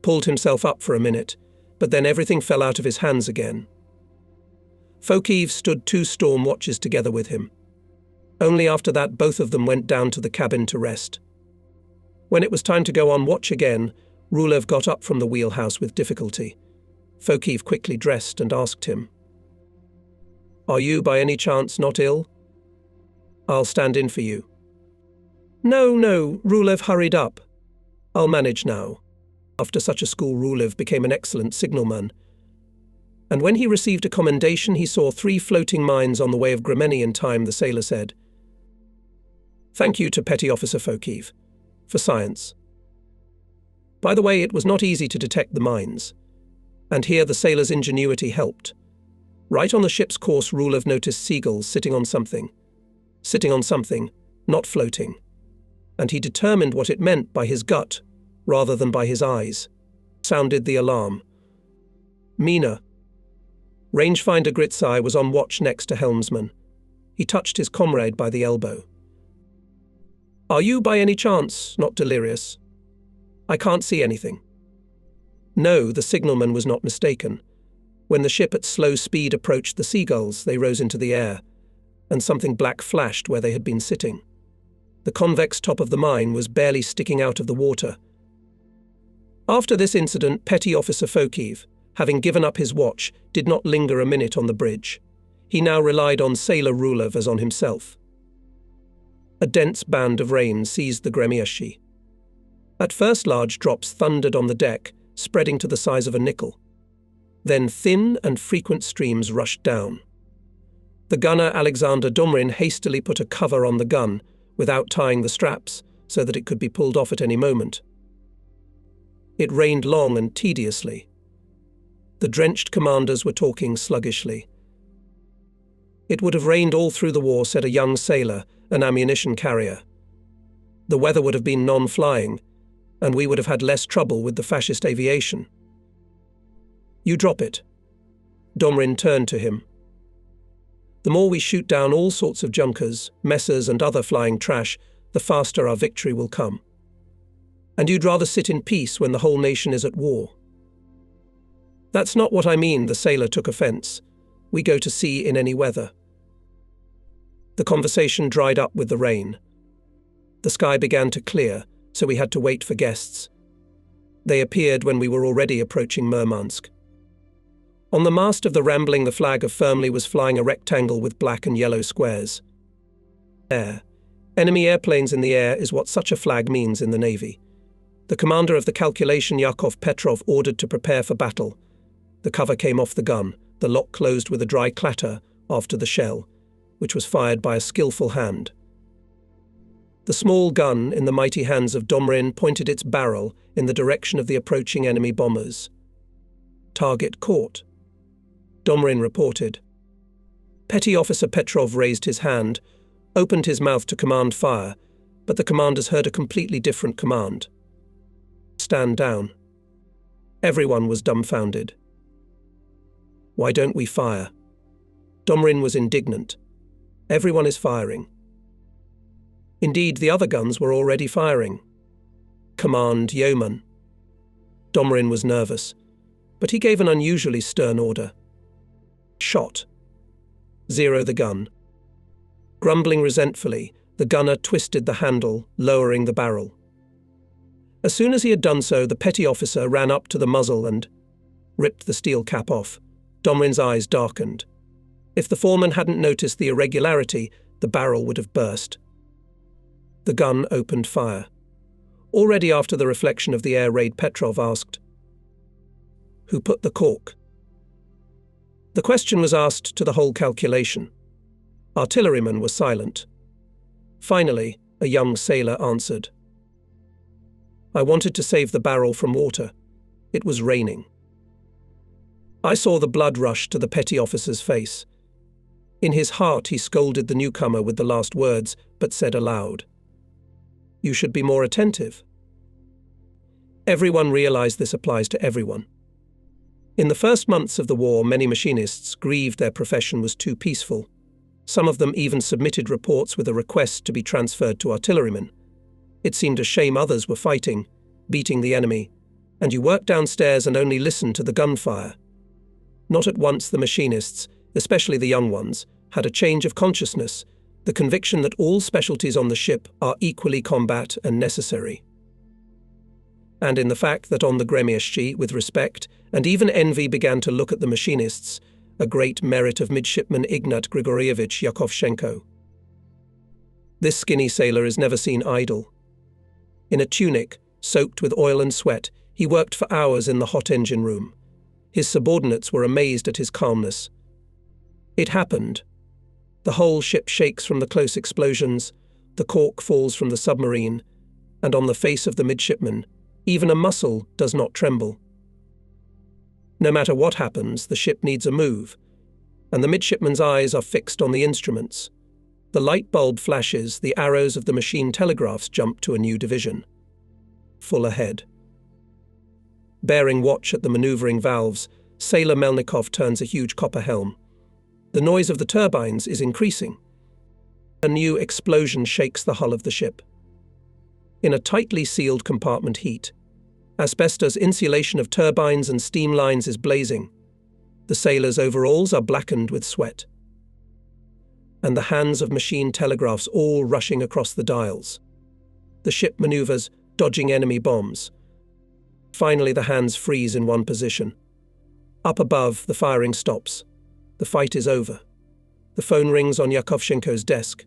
pulled himself up for a minute, but then everything fell out of his hands again. Fokiv stood 2 storm watches together with him. Only after that both of them went down to the cabin to rest. When it was time to go on watch again, Rulov got up from the wheelhouse with difficulty. Fokiv quickly dressed and asked him, "Are you by any chance not ill? I'll stand in for you." No, Rulov hurried up. "I'll manage now." After such a school, Rulov became an excellent signalman. And when he received a commendation, he saw 3 floating mines on the way of Gremeni in time, the sailor said. Thank you to Petty Officer Fokiv for science. By the way, it was not easy to detect the mines, and here the sailor's ingenuity helped. Right on the ship's course, Rulov noticed seagulls sitting on something, not floating, and he determined what it meant by his gut rather than by his eyes. Sounded the alarm. Mina. Rangefinder Gritsai was on watch next to helmsman. He touched his comrade by the elbow. Are you by any chance not delirious? I can't see anything. No, the signalman was not mistaken. When the ship at slow speed approached the seagulls, they rose into the air, and something black flashed where they had been sitting. The convex top of the mine was barely sticking out of the water. After this incident, Petty Officer Fokiv, having given up his watch, did not linger a minute on the bridge. He now relied on Sailor Rulov as on himself. A dense band of rain seized the Gremieshi. At first large drops thundered on the deck, spreading to the size of a nickel. Then thin and frequent streams rushed down. The gunner Alexander Domrin hastily put a cover on the gun, without tying the straps, so that it could be pulled off at any moment. It rained long and tediously. The drenched commanders were talking sluggishly. It would have rained all through the war, said a young sailor, an ammunition carrier. The weather would have been non-flying, and we would have had less trouble with the fascist aviation. You drop it. Domrin turned to him. The more we shoot down all sorts of junkers, messers and other flying trash, the faster our victory will come. And you'd rather sit in peace when the whole nation is at war. That's not what I mean, the sailor took offence. We go to sea in any weather. The conversation dried up with the rain. The sky began to clear, so we had to wait for guests. They appeared when we were already approaching Murmansk. On the mast of the Rambling, the flag of Firmly was flying a rectangle with black and yellow squares. Air. Enemy airplanes in the air is what such a flag means in the Navy. The commander of the calculation, Yakov Petrov, ordered to prepare for battle. The cover came off the gun, the lock closed with a dry clatter after the shell, which was fired by a skillful hand. The small gun in the mighty hands of Domrin pointed its barrel in the direction of the approaching enemy bombers. Target caught. Domrin reported. Petty Officer Petrov raised his hand. opened his mouth to command fire, but the commanders heard a completely different command. Stand down. Everyone was dumbfounded. Why don't we fire? Domrin was indignant. Everyone is firing. Indeed, the other guns were already firing. Command yeoman. Domrin was nervous, but he gave an unusually stern order. Shot. Zero the gun. Grumbling resentfully, the gunner twisted the handle, lowering the barrel. As soon as he had done so, the petty officer ran up to the muzzle and ripped the steel cap off. Domrin's eyes darkened. If the foreman hadn't noticed the irregularity, the barrel would have burst. The gun opened fire. Already after the reflection of the air raid, Petrov asked, "Who put the cork?" The question was asked to the whole calculation. Artillerymen were silent. Finally, a young sailor answered, "I wanted to save the barrel from water. It was raining." I saw the blood rush to the petty officer's face. In his heart he scolded the newcomer with the last words, but said aloud, "You should be more attentive." Everyone realized this applies to everyone. In the first months of the war, many machinists grieved their profession was too peaceful. Some of them even submitted reports with a request to be transferred to artillerymen. It seemed a shame others were fighting, beating the enemy, and you worked downstairs and only listened to the gunfire. Not at once the machinists, especially the young ones, had a change of consciousness, the conviction that all specialties on the ship are equally combat and necessary. And in the fact that on the Gremieści, with respect and even envy began to look at the machinists, a great merit of midshipman Ignat Grigorievich Yakovchenko. This skinny sailor is never seen idle. In a tunic, soaked with oil and sweat, he worked for hours in the hot engine room. His subordinates were amazed at his calmness. It happened. The whole ship shakes from the close explosions, the cork falls from the submarine, and on the face of the midshipman, even a muscle does not tremble. No matter what happens, the ship needs a move, and the midshipman's eyes are fixed on the instruments. The light bulb flashes, the arrows of the machine telegraphs jump to a new division. Full ahead. Bearing watch at the maneuvering valves, Sailor Melnikov turns a huge copper helm. The noise of the turbines is increasing. A new explosion shakes the hull of the ship. In a tightly sealed compartment heat, asbestos insulation of turbines and steam lines is blazing. The sailors' overalls are blackened with sweat. And the hands of machine telegraphs all rushing across the dials. The ship maneuvers, dodging enemy bombs. Finally, the hands freeze in one position. Up above, the firing stops. The fight is over. The phone rings on Yakovchenko's desk.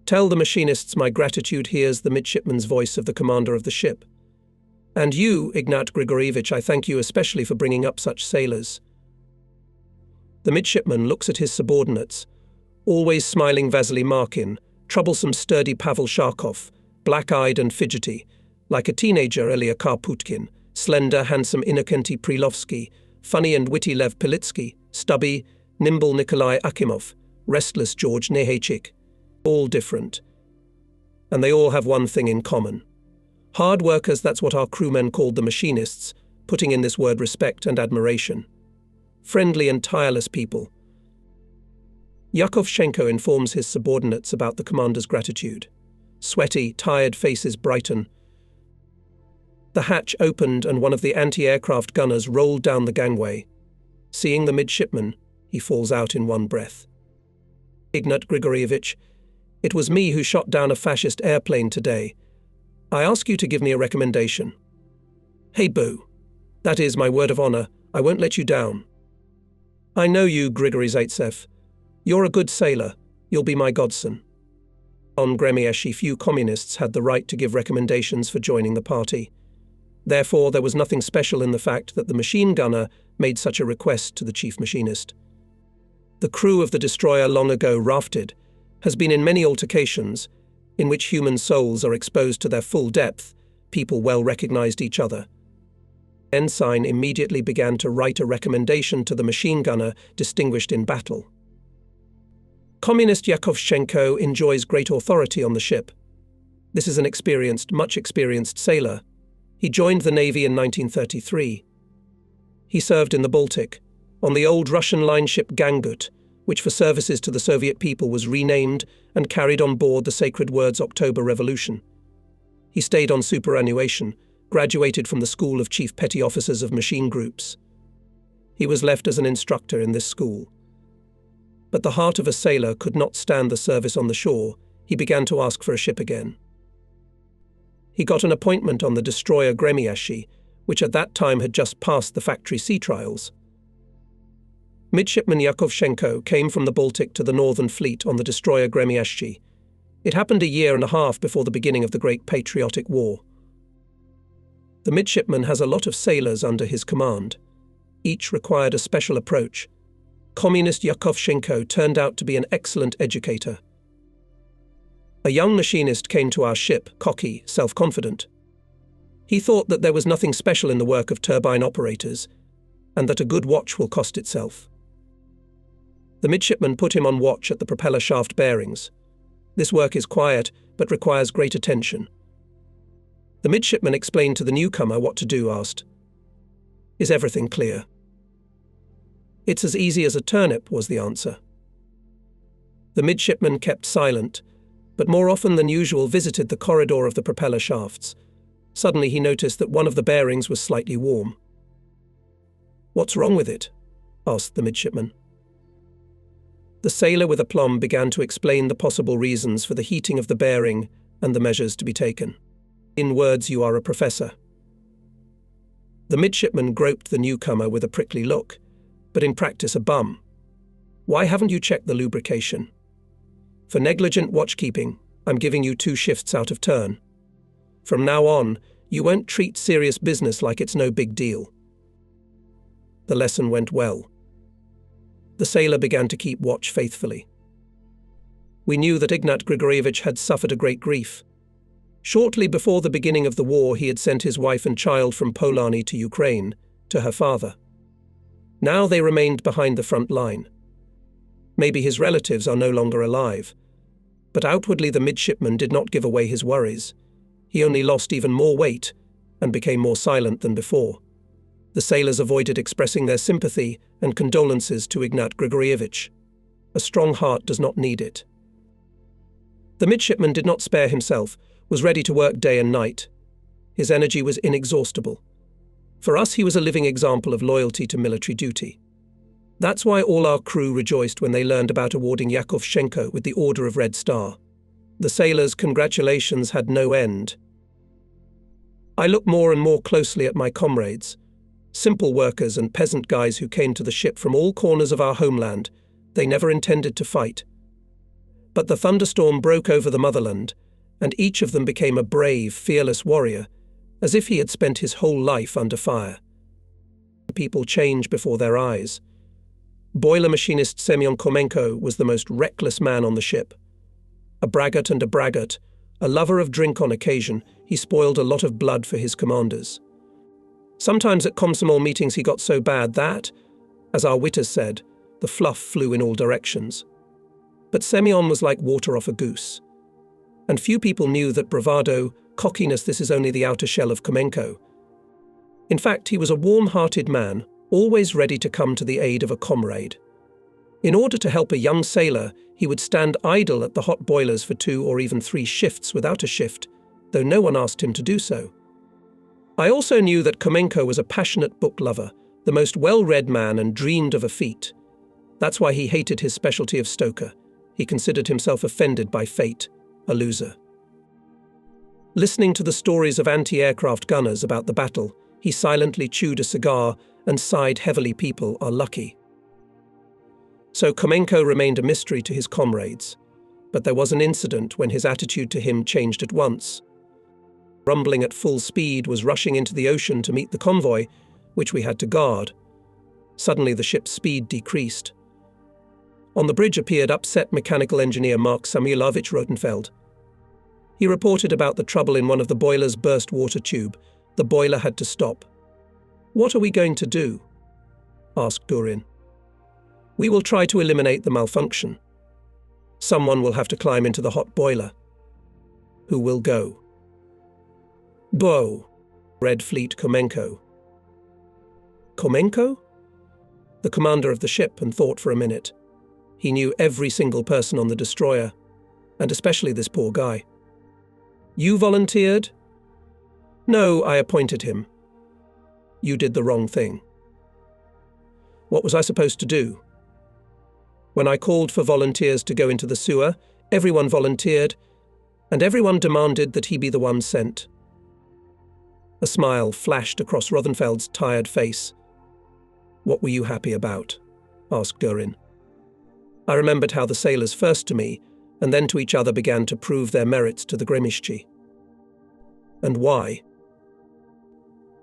"Tell the machinists my gratitude," hears the midshipman's voice of the commander of the ship. "And you, Ignat Grigorievich, I thank you especially for bringing up such sailors." The midshipman looks at his subordinates. Always smiling Vasily Markin, troublesome sturdy Pavel Sharkov, black-eyed and fidgety, like a teenager Elia Karputkin, slender, handsome Innokenty Prilovsky, funny and witty Lev Pilitsky, stubby, nimble Nikolai Akimov, restless George Nehaychik, all different. And they all have one thing in common. Hard workers, that's what our crewmen called the machinists, putting in this word respect and admiration. Friendly and tireless people. Yakovchenko informs his subordinates about the commander's gratitude. Sweaty, tired faces brighten. The hatch opened and one of the anti-aircraft gunners rolled down the gangway. Seeing the midshipman, he falls out in one breath. "Ignat Grigorievich, it was me who shot down a fascist airplane today. I ask you to give me a recommendation." "Hey, Boo. That is my word of honor. I won't let you down." "I know you, Grigory Zaitsev. You're a good sailor. You'll be my godson." On Gremieshi, few communists had the right to give recommendations for joining the party. Therefore, there was nothing special in the fact that the machine gunner made such a request to the chief machinist. The crew of the destroyer, long ago rafted, has been in many altercations in which human souls are exposed to their full depth. People well recognized each other. Ensign immediately began to write a recommendation to the machine gunner distinguished in battle. Communist Yakovchenko enjoys great authority on the ship. This is an much experienced sailor. He joined the Navy in 1933. He served in the Baltic, on the old Russian line ship Gangut, which for services to the Soviet people was renamed and carried on board the Sacred Word's October Revolution. He stayed on superannuation, graduated from the School of Chief Petty Officers of Machine Groups. He was left as an instructor in this school. But the heart of a sailor could not stand the service on the shore. He began to ask for a ship again. He got an appointment on the destroyer Gremyashi, which at that time had just passed the factory sea trials. Midshipman Yakovchenko came from the Baltic to the Northern Fleet on the destroyer Gremyashi. It happened a year and a half before the beginning of the Great Patriotic War. The midshipman has a lot of sailors under his command. Each required a special approach. Communist Yakovchenko turned out to be an excellent educator. A young machinist came to our ship, cocky, self-confident. He thought that there was nothing special in the work of turbine operators, and that a good watch will cost itself. The midshipman put him on watch at the propeller shaft bearings. This work is quiet, but requires great attention. The midshipman explained to the newcomer what to do, asked, "Is everything clear?" "It's as easy as a turnip," was the answer. The midshipman kept silent, but more often than usual visited the corridor of the propeller shafts. Suddenly he noticed that one of the bearings was slightly warm. "What's wrong with it?" asked the midshipman. The sailor with aplomb began to explain the possible reasons for the heating of the bearing and the measures to be taken. "In words, you are a professor." The midshipman groped the newcomer with a prickly look, but in practice a bum. "Why haven't you checked the lubrication? For negligent watchkeeping, I'm giving you 2 shifts out of turn. From now on, you won't treat serious business like it's no big deal." The lesson went well. The sailor began to keep watch faithfully. We knew that Ignat Grigorievich had suffered a great grief. Shortly before the beginning of the war, he had sent his wife and child from Polani to Ukraine, to her father. Now they remained behind the front line. Maybe his relatives are no longer alive. But outwardly the midshipman did not give away his worries. He only lost even more weight and became more silent than before. The sailors avoided expressing their sympathy and condolences to Ignat Grigorievich. A strong heart does not need it. The midshipman did not spare himself, was ready to work day and night. His energy was inexhaustible. For us, he was a living example of loyalty to military duty. That's why all our crew rejoiced when they learned about awarding Yakovchenko with the Order of Red Star. The sailors' congratulations had no end. I looked more and more closely at my comrades, simple workers and peasant guys who came to the ship from all corners of our homeland. They never intended to fight. But the thunderstorm broke over the motherland, and each of them became a brave, fearless warrior, as if he had spent his whole life under fire. People change before their eyes. Boiler machinist Semyon Komenko was the most reckless man on the ship. A braggart, a lover of drink on occasion, he spoiled a lot of blood for his commanders. Sometimes at Komsomol meetings he got so bad that, as our witters said, the fluff flew in all directions. But Semyon was like water off a goose. And few people knew that bravado, cockiness, this is only the outer shell of Komenko. In fact, he was a warm-hearted man, always ready to come to the aid of a comrade. In order to help a young sailor, he would stand idle at the hot boilers for 2 or even 3 shifts without a shift, though no one asked him to do so. I also knew that Komenko was a passionate book lover, the most well-read man, and dreamed of a feat. That's why he hated his specialty of stoker. He considered himself offended by fate, a loser. Listening to the stories of anti-aircraft gunners about the battle, he silently chewed a cigar and sighed heavily. People are lucky. So Komenko remained a mystery to his comrades, but there was an incident when his attitude to him changed at once. Rumbling at full speed was rushing into the ocean to meet the convoy, which we had to guard. Suddenly the ship's speed decreased. On the bridge appeared upset mechanical engineer Mark Samuilovich Rotenfeld. He reported about the trouble in one of the boiler's burst water tube. The boiler had to stop. "What are we going to do?" asked Gurin. "We will try to eliminate the malfunction." Someone will have to climb into the hot boiler. Who will go? Bo, Red Fleet Komenko. Komenko? The commander of the ship, and thought for a minute. He knew every single person on the destroyer, and especially this poor guy. You volunteered? No, I appointed him. You did the wrong thing. What was I supposed to do? When I called for volunteers to go into the sewer, everyone volunteered, and everyone demanded that he be the one sent. A smile flashed across Rothenfeld's tired face. What were you happy about? Asked Görin. I remembered how the sailors first to me, and then to each other began to prove their merits to the Gremishchi. And why?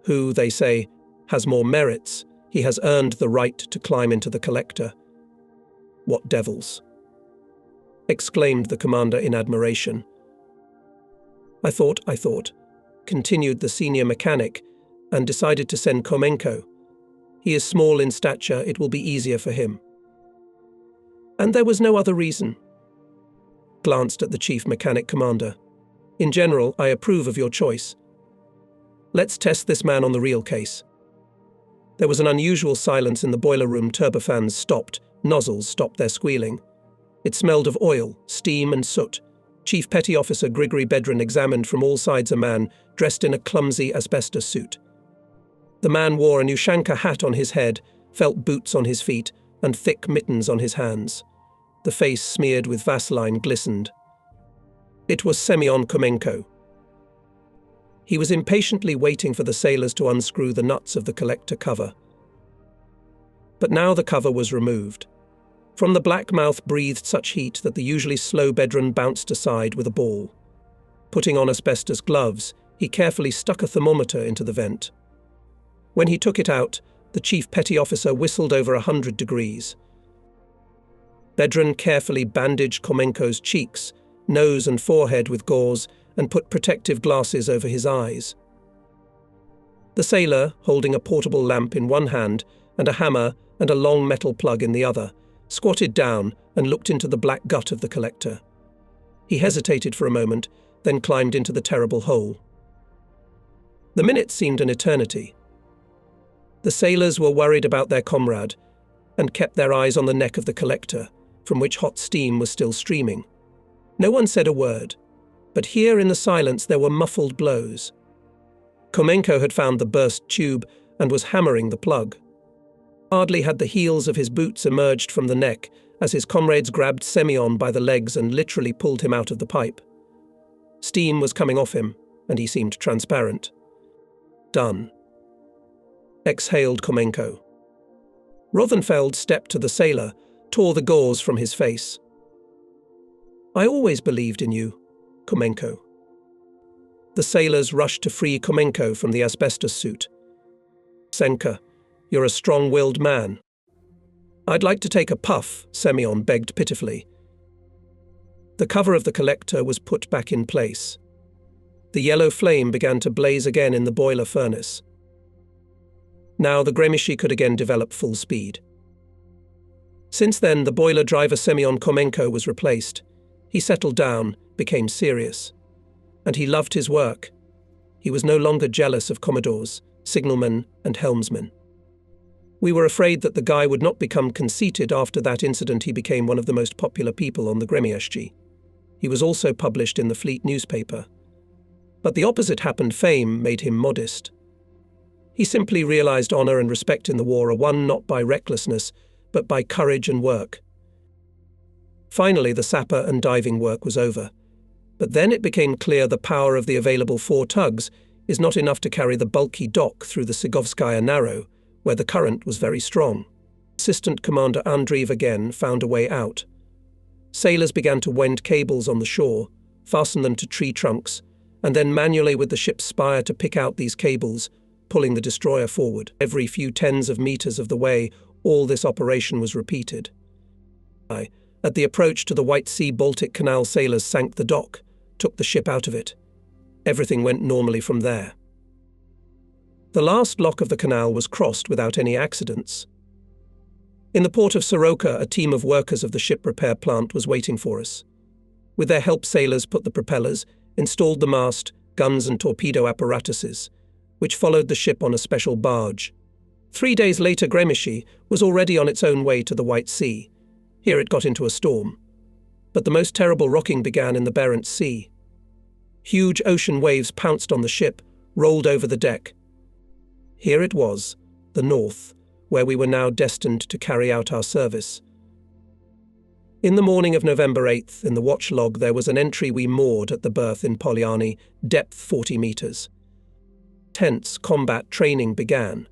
Who, they say, has more merits, he has earned the right to climb into the collector. What devils! Exclaimed the commander in admiration. I thought, continued the senior mechanic, and decided to send Komenko. He is small in stature, it will be easier for him. And there was no other reason. Glanced at the chief mechanic commander. In general, I approve of your choice. Let's test this man on the real case. There was an unusual silence in the boiler room. Turbofans stopped, nozzles stopped their squealing. It smelled of oil, steam and soot. Chief Petty Officer Grigory Bedran examined from all sides a man dressed in a clumsy asbestos suit. The man wore an Ushanka hat on his head, felt boots on his feet, and thick mittens on his hands. The face smeared with Vaseline glistened. It was Semyon Komenko. He was impatiently waiting for the sailors to unscrew the nuts of the collector cover. But now the cover was removed. From the black mouth breathed such heat that the usually slow Bedran bounced aside with a ball. Putting on asbestos gloves, he carefully stuck a thermometer into the vent. When he took it out, the chief petty officer whistled over 100 degrees. Bedran carefully bandaged Komenko's cheeks, nose and forehead with gauze, and put protective glasses over his eyes. The sailor, holding a portable lamp in one hand and a hammer and a long metal plug in the other, squatted down and looked into the black gut of the collector. He hesitated for a moment, then climbed into the terrible hole. The minutes seemed an eternity. The sailors were worried about their comrade and kept their eyes on the neck of the collector, from which hot steam was still streaming. No one said a word, but here in the silence there were muffled blows. Komenko had found the burst tube and was hammering the plug. Hardly had the heels of his boots emerged from the neck as his comrades grabbed Semyon by the legs and literally pulled him out of the pipe. Steam was coming off him, and he seemed transparent. Done. Exhaled Komenko. Rothenfeld stepped to the sailor, tore the gauze from his face. I always believed in you, Komenko. The sailors rushed to free Komenko from the asbestos suit. Senka, you're a strong-willed man. I'd like to take a puff, Semyon begged pitifully. The cover of the collector was put back in place. The yellow flame began to blaze again in the boiler furnace. Now the Gremishchi could again develop full speed. Since then, the boiler driver Semyon Komenko was replaced. He settled down, became serious. And he loved his work. He was no longer jealous of commodores, signalmen, and helmsmen. We were afraid that the guy would not become conceited. After that incident he became one of the most popular people on the Gremishchi. He was also published in the fleet newspaper. But the opposite happened. Fame made him modest. He simply realized honor and respect in the war are won not by recklessness, but by courage and work. Finally, the sapper and diving work was over. But then it became clear the power of the available 4 tugs is not enough to carry the bulky dock through the Sigovskaya Narrow, where the current was very strong. Assistant Commander Andreev again found a way out. Sailors began to wend cables on the shore, fasten them to tree trunks, and then manually with the ship's spire to pick out these cables, pulling the destroyer forward. Every few tens of meters of the way, all this operation was repeated. At the approach to the White Sea-Baltic Canal, sailors sank the dock, took the ship out of it. Everything went normally from there. The last lock of the canal was crossed without any accidents. In the port of Soroka, a team of workers of the ship repair plant was waiting for us. With their help, sailors put the propellers, installed the mast, guns and torpedo apparatuses, which followed the ship on a special barge. 3 days later, Gremishi was already on its own way to the White Sea. Here it got into a storm. But the most terrible rocking began in the Barents Sea. Huge ocean waves pounced on the ship, rolled over the deck. Here it was, the north, where we were now destined to carry out our service. In the morning of November 8th, in the watch log, there was an entry: we moored at the berth in Polyani, depth 40 meters. Tense combat training began.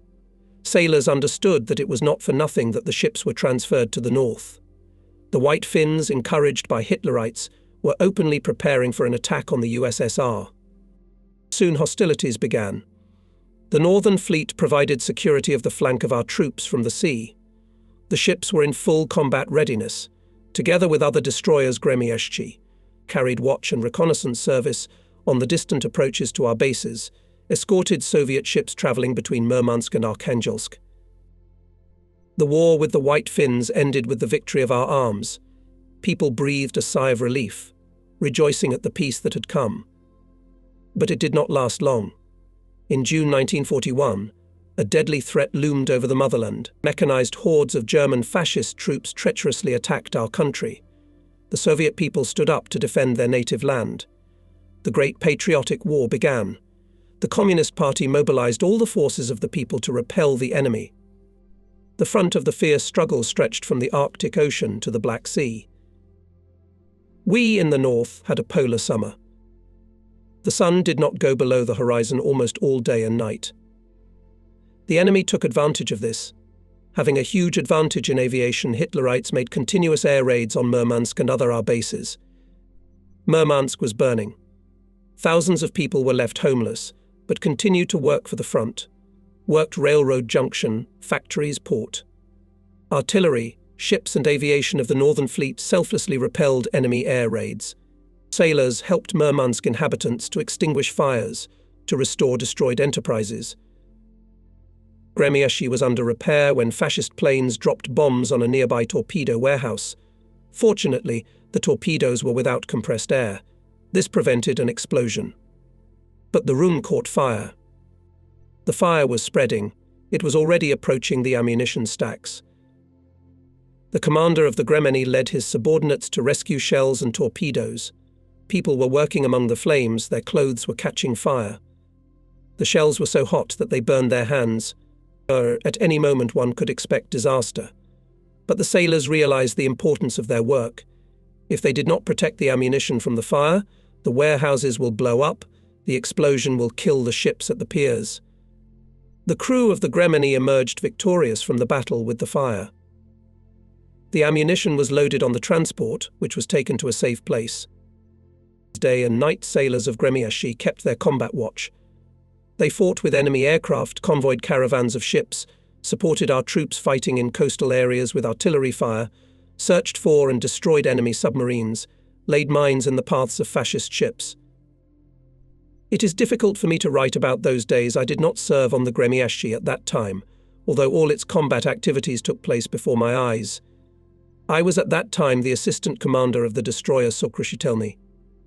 Sailors understood that it was not for nothing that the ships were transferred to the north. The White Finns, encouraged by Hitlerites, were openly preparing for an attack on the USSR. Soon hostilities began. The Northern Fleet provided security of the flank of our troops from the sea. The ships were in full combat readiness. Together with other destroyers, Gremieshchi carried watch and reconnaissance service on the distant approaches to our bases, escorted Soviet ships traveling between Murmansk and Arkhangelsk. The war with the White Finns ended with the victory of our arms. People breathed a sigh of relief, rejoicing at the peace that had come. But it did not last long. In June 1941, a deadly threat loomed over the motherland. Mechanized hordes of German fascist troops treacherously attacked our country. The Soviet people stood up to defend their native land. The Great Patriotic War began. The Communist Party mobilized all the forces of the people to repel the enemy. The front of the fierce struggle stretched from the Arctic Ocean to the Black Sea. We in the north had a polar summer. The sun did not go below the horizon almost all day and night. The enemy took advantage of this. Having a huge advantage in aviation, Hitlerites made continuous air raids on Murmansk and other our bases. Murmansk was burning. Thousands of people were left homeless, but continued to work for the front. Worked railroad junction, factories, port. Artillery, ships and aviation of the Northern Fleet selflessly repelled enemy air raids. Sailors helped Murmansk inhabitants to extinguish fires, to restore destroyed enterprises. Gremieshchi was under repair when fascist planes dropped bombs on a nearby torpedo warehouse. Fortunately, the torpedoes were without compressed air. This prevented an explosion. But the room caught fire. The fire was spreading. It was already approaching the ammunition stacks. The commander of the Gremeni led his subordinates to rescue shells and torpedoes. People were working among the flames, their clothes were catching fire. The shells were so hot that they burned their hands. At any moment one could expect disaster. But the sailors realized the importance of their work. If they did not protect the ammunition from the fire, the warehouses will blow up, the explosion will kill the ships at the piers. The crew of the Gremeni emerged victorious from the battle with the fire. The ammunition was loaded on the transport, which was taken to a safe place. Day and night, sailors of Gremieshchi kept their combat watch. They fought with enemy aircraft, convoyed caravans of ships, supported our troops fighting in coastal areas with artillery fire, searched for and destroyed enemy submarines, laid mines in the paths of fascist ships. It is difficult for me to write about those days. I did not serve on the Gremieshchi at that time, although all its combat activities took place before my eyes. I was at that time the assistant commander of the destroyer Sokrushitelny.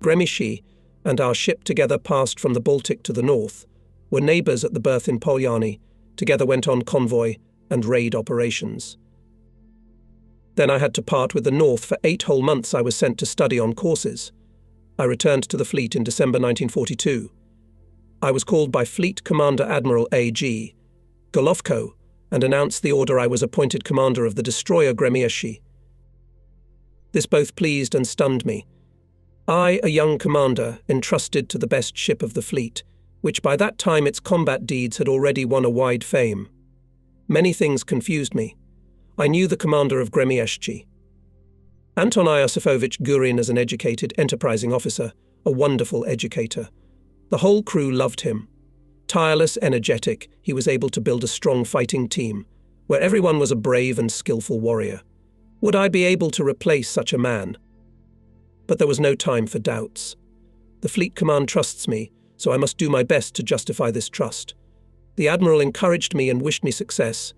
Gremieshchi and our ship together passed from the Baltic to the north, were neighbours at the berth in Polyani, together went on convoy and raid operations. Then I had to part with the north. For 8 whole months I was sent to study on courses. I returned to the fleet in December 1942. I was called by Fleet Commander Admiral A.G. Golovko and announced the order. I was appointed commander of the destroyer Gremieshchi. This both pleased and stunned me. I, a young commander, entrusted to the best ship of the fleet, which by that time its combat deeds had already won a wide fame. Many things confused me. I knew the commander of Gremieshchi. Anton Iosifovich Gurin as an educated, enterprising officer, a wonderful educator. The whole crew loved him. Tireless, energetic, he was able to build a strong fighting team, where everyone was a brave and skillful warrior. Would I be able to replace such a man? But there was no time for doubts. The fleet command trusts me, so I must do my best to justify this trust. The admiral encouraged me and wished me success.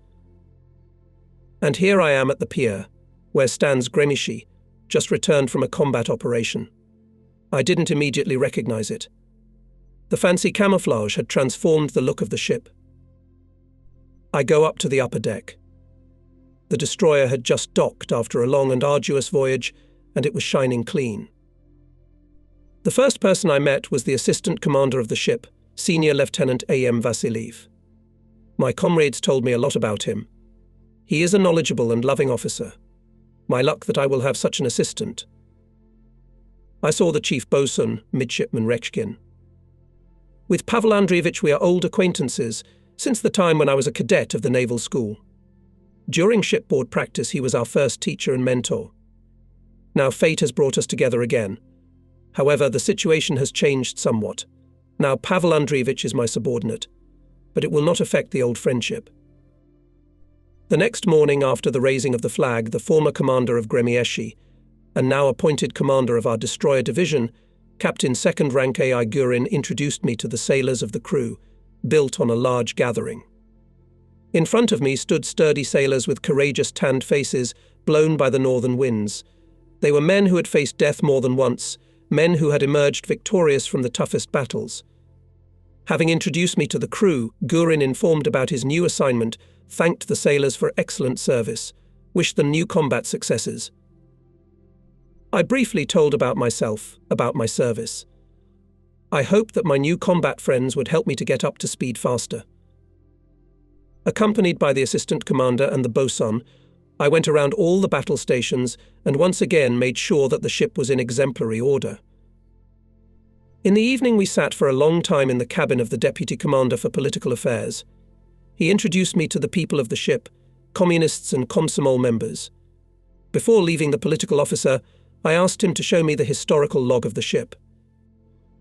And here I am at the pier, where stands Gremishi, just returned from a combat operation. I didn't immediately recognize it. The fancy camouflage had transformed the look of the ship. I go up to the upper deck. The destroyer had just docked after a long and arduous voyage, and it was shining clean. The first person I met was the assistant commander of the ship, Senior Lieutenant A.M. Vasiliev. My comrades told me a lot about him. He is a knowledgeable and loving officer. My luck that I will have such an assistant. I saw the chief bosun, Midshipman Rechkin. With Pavel Andreevich we are old acquaintances, since the time when I was a cadet of the naval school. During shipboard practice he was our first teacher and mentor. Now fate has brought us together again. However, the situation has changed somewhat. Now Pavel Andreevich is my subordinate, but it will not affect the old friendship. The next morning after the raising of the flag, the former commander of Gremieshi, and now appointed commander of our destroyer division, Captain 2nd Rank A.I. Gurin, introduced me to the sailors of the crew, built on a large gathering. In front of me stood sturdy sailors with courageous tanned faces blown by the northern winds. They were men who had faced death more than once, men who had emerged victorious from the toughest battles. Having introduced me to the crew, Gurin informed about his new assignment, thanked the sailors for excellent service, wished them new combat successes. I briefly told about myself, about my service. I hoped that my new combat friends would help me to get up to speed faster. Accompanied by the assistant commander and the bosun, I went around all the battle stations and once again made sure that the ship was in exemplary order. In the evening we sat for a long time in the cabin of the Deputy Commander for Political Affairs. He introduced me to the people of the ship, communists and Komsomol members. Before leaving the political officer, I asked him to show me the historical log of the ship.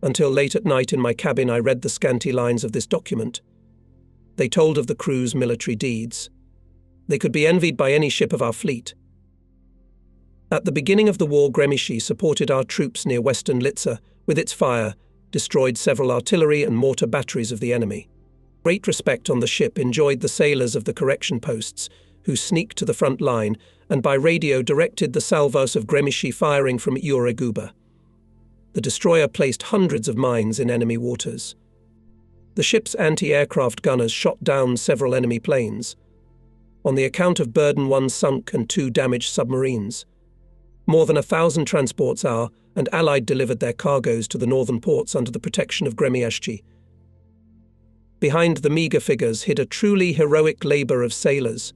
Until late at night in my cabin I read the scanty lines of this document. They told of the crew's military deeds. They could be envied by any ship of our fleet. At the beginning of the war, Gremishi supported our troops near western Litza with its fire, destroyed several artillery and mortar batteries of the enemy. Great respect on the ship enjoyed the sailors of the correction posts, who sneaked to the front line and by radio directed the salvos of Gremishi firing from Ureguba. The destroyer placed hundreds of mines in enemy waters. The ship's anti-aircraft gunners shot down several enemy planes. On the account of burden, 1 sunk and 2 damaged submarines. More than 1,000 transports are, and Allied delivered their cargoes to the northern ports under the protection of Gremieshchi. Behind the meagre figures hid a truly heroic labour of sailors.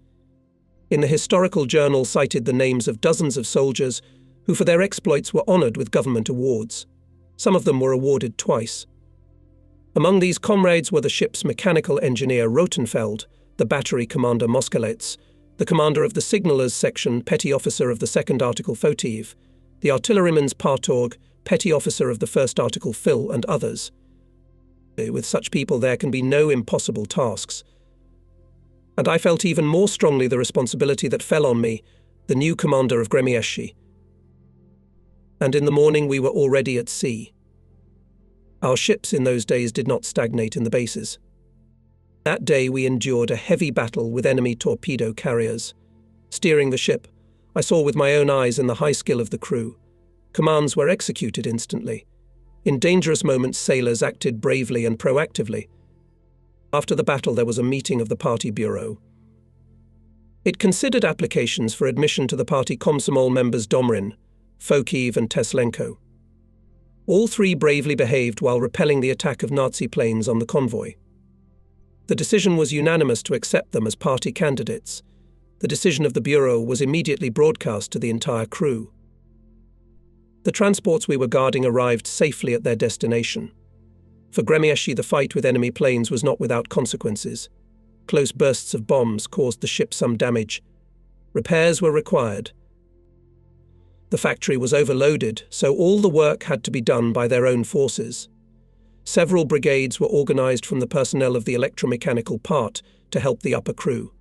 In the historical journal cited the names of dozens of soldiers who for their exploits were honoured with government awards. Some of them were awarded twice. Among these comrades were the ship's mechanical engineer Rotenfeld, the battery commander Moskalets, the commander of the signallers section, petty officer of the 2nd Article Fotiv, the artilleryman's Partorg, petty officer of the 1st Article Phil, and others. With such people there can be no impossible tasks. And I felt even more strongly the responsibility that fell on me, the new commander of Gremieshchi. And in the morning we were already at sea. Our ships in those days did not stagnate in the bases. That day we endured a heavy battle with enemy torpedo carriers. Steering the ship, I saw with my own eyes in the high skill of the crew. Commands were executed instantly. In dangerous moments sailors acted bravely and proactively. After the battle there was a meeting of the party bureau. It considered applications for admission to the party Komsomol members Domrin, Fokiv and Teslenko. All three bravely behaved while repelling the attack of Nazi planes on the convoy. The decision was unanimous to accept them as party candidates. The decision of the bureau was immediately broadcast to the entire crew. The transports we were guarding arrived safely at their destination. For Gremieshchi, the fight with enemy planes was not without consequences. Close bursts of bombs caused the ship some damage. Repairs were required. The factory was overloaded, so all the work had to be done by their own forces. Several brigades were organized from the personnel of the electromechanical part to help the upper crew.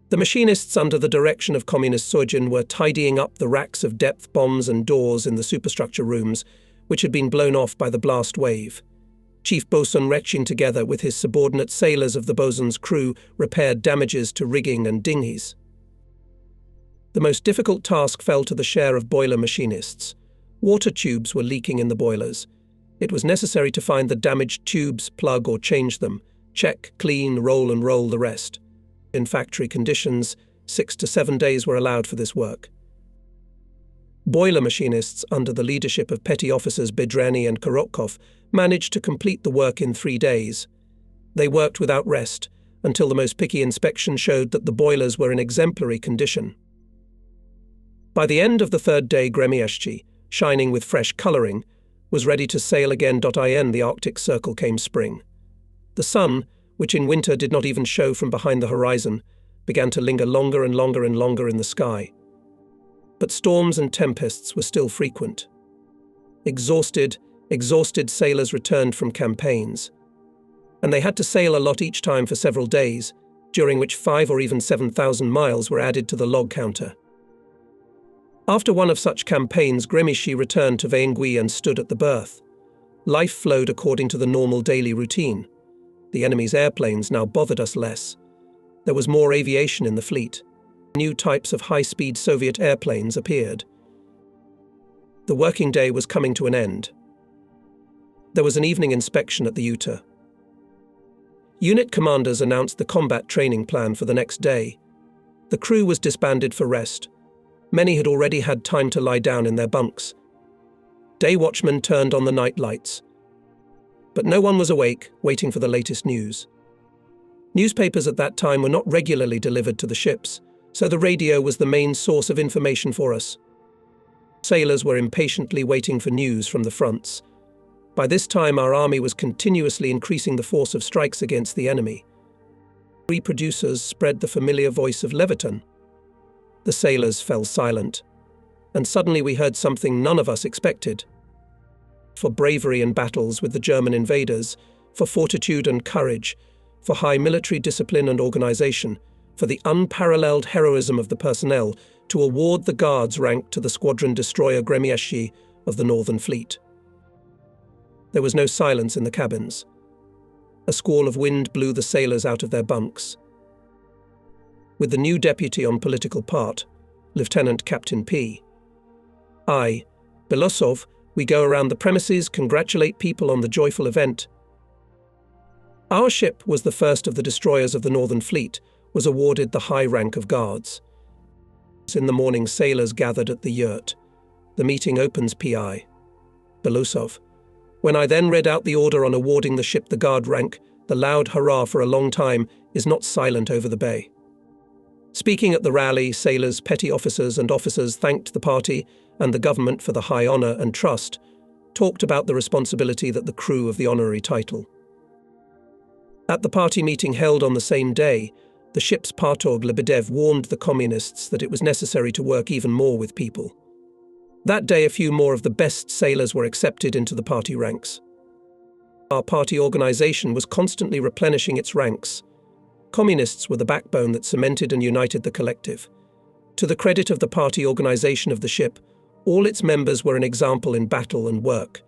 The machinists under the direction of Communist Sojin were tidying up the racks of depth bombs and doors in the superstructure rooms, which had been blown off by the blast wave. Chief Bosun Rechin, together with his subordinate sailors of the bosun's crew, repaired damages to rigging and dinghies. The most difficult task fell to the share of boiler machinists. Water tubes were leaking in the boilers. It was necessary to find the damaged tubes, plug or change them, check, clean, roll and roll the rest. In factory conditions, 6 to 7 days were allowed for this work. Boiler machinists, under the leadership of petty officers Bidreni and Korotkov, managed to complete the work in 3 days. They worked without rest, until the most picky inspection showed that the boilers were in exemplary condition. By the end of the 3rd day, Gremieszcz, shining with fresh colouring, was ready to sail again. In the Arctic Circle came spring. The sun, which in winter did not even show from behind the horizon, began to linger longer and longer and longer in the sky. But storms and tempests were still frequent. Exhausted sailors returned from campaigns, and they had to sail a lot each time for several days, during which 5 or even 7,000 miles were added to the log counter. After one of such campaigns, Gremieszcz returned to Węgry and stood at the berth. Life flowed according to the normal daily routine. The enemy's airplanes now bothered us less. There was more aviation in the fleet. New types of high-speed Soviet airplanes appeared. The working day was coming to an end. There was an evening inspection at the Uta. Unit commanders announced the combat training plan for the next day. The crew was disbanded for rest. Many had already had time to lie down in their bunks. Day watchmen turned on the night lights. But no one was awake, waiting for the latest news. Newspapers at that time were not regularly delivered to the ships, so the radio was the main source of information for us. Sailors were impatiently waiting for news from the fronts. By this time, our army was continuously increasing the force of strikes against the enemy. Reproducers spread the familiar voice of Leviton. The sailors fell silent, and suddenly we heard something none of us expected. For bravery in battles with the German invaders, for fortitude and courage, for high military discipline and organization, for the unparalleled heroism of the personnel, to award the Guards rank to the squadron destroyer Gremieszcz of the Northern Fleet. There was no silence in the cabins. A squall of wind blew the sailors out of their bunks. With the new deputy on political part, Lieutenant Captain P. I, Belosov, we go around the premises, congratulate people on the joyful event. Our ship was the first of the destroyers of the Northern Fleet, was awarded the high rank of Guards. In the morning, sailors gathered at the yurt. The meeting opens P.I. Belosov. When I then read out the order on awarding the ship the Guard rank, the loud hurrah for a long time is not silent over the bay. Speaking at the rally, sailors, petty officers and officers thanked the party and the government for the high honour and trust, talked about the responsibility that the crew of the honorary title. At the party meeting held on the same day, the ship's Partorg Lebedev warned the communists that it was necessary to work even more with people. That day, a few more of the best sailors were accepted into the party ranks. Our party organisation was constantly replenishing its ranks. Communists were the backbone that cemented and united the collective. To the credit of the party organisation of the ship, all its members were an example in battle and work.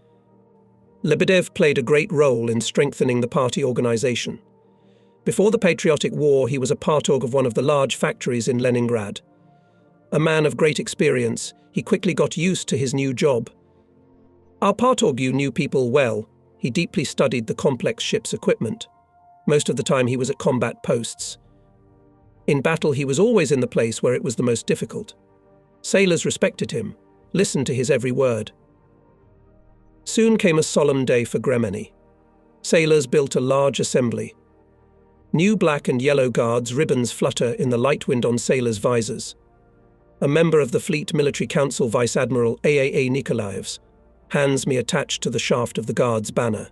Lebedev played a great role in strengthening the party organisation. Before the Patriotic War, he was a Partorg of one of the large factories in Leningrad. A man of great experience, he quickly got used to his new job. Our Partorgu knew people well. He deeply studied the complex ship's equipment. Most of the time he was at combat posts. In battle he was always in the place where it was the most difficult. Sailors respected him, listened to his every word. Soon came a solemn day for Gremeni. Sailors built a large assembly. New black and yellow Guards ribbons flutter in the light wind on sailors' visors. A member of the Fleet Military Council, Vice Admiral Aaa Nikolaevs, hands me attached to the shaft of the Guards' banner.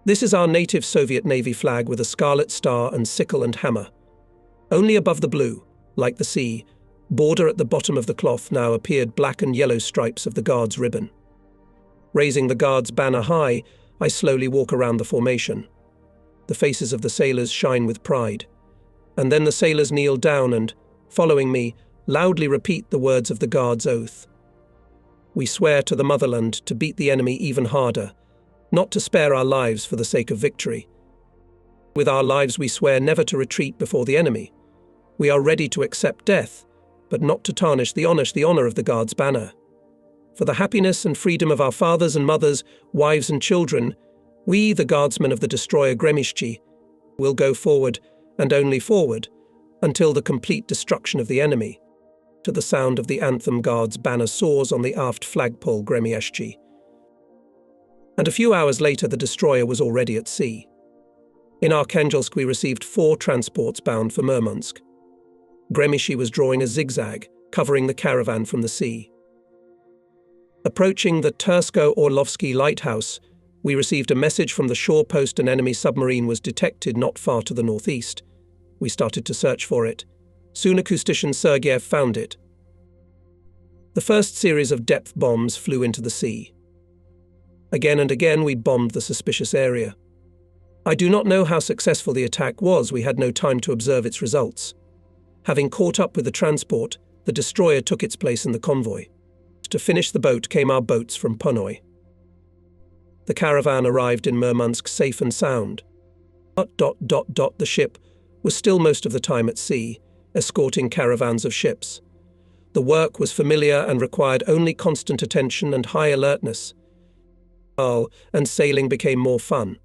This is our native Soviet Navy flag with a scarlet star and sickle and hammer. Only above the blue, like the sea, border at the bottom of the cloth now appeared black and yellow stripes of the Guards' ribbon. Raising the Guards' banner high, I slowly walk around the formation. The faces of the sailors shine with pride. And then the sailors kneel down and, following me, loudly repeat the words of the Guards' oath. We swear to the motherland to beat the enemy even harder, not to spare our lives for the sake of victory. With our lives we swear never to retreat before the enemy. We are ready to accept death, but not to tarnish the honor of the Guard's banner. For the happiness and freedom of our fathers and mothers, wives and children, we, the guardsmen of the destroyer Gremyshchi, will go forward, and only forward, until the complete destruction of the enemy. To the sound of the anthem, Guard's banner soars on the aft flagpole Gremyshchi. And a few hours later the destroyer was already at sea. In Arkhangelsk we received 4 transports bound for Murmansk. Gremyshchi was drawing a zigzag, covering the caravan from the sea. Approaching the Tursko-Orlovsky lighthouse, we received a message from the shore post an enemy submarine was detected not far to the northeast. We started to search for it. Soon acoustician Sergeyev found it. The first series of depth bombs flew into the sea. Again and again we bombed the suspicious area. I do not know how successful the attack was. We had no time to observe its results. Having caught up with the transport, the destroyer took its place in the convoy. To finish the boat came our boats from Punoy. The caravan arrived in Murmansk safe and sound. The ship was still most of the time at sea, escorting caravans of ships. The work was familiar and required only constant attention and high alertness. And sailing became more fun.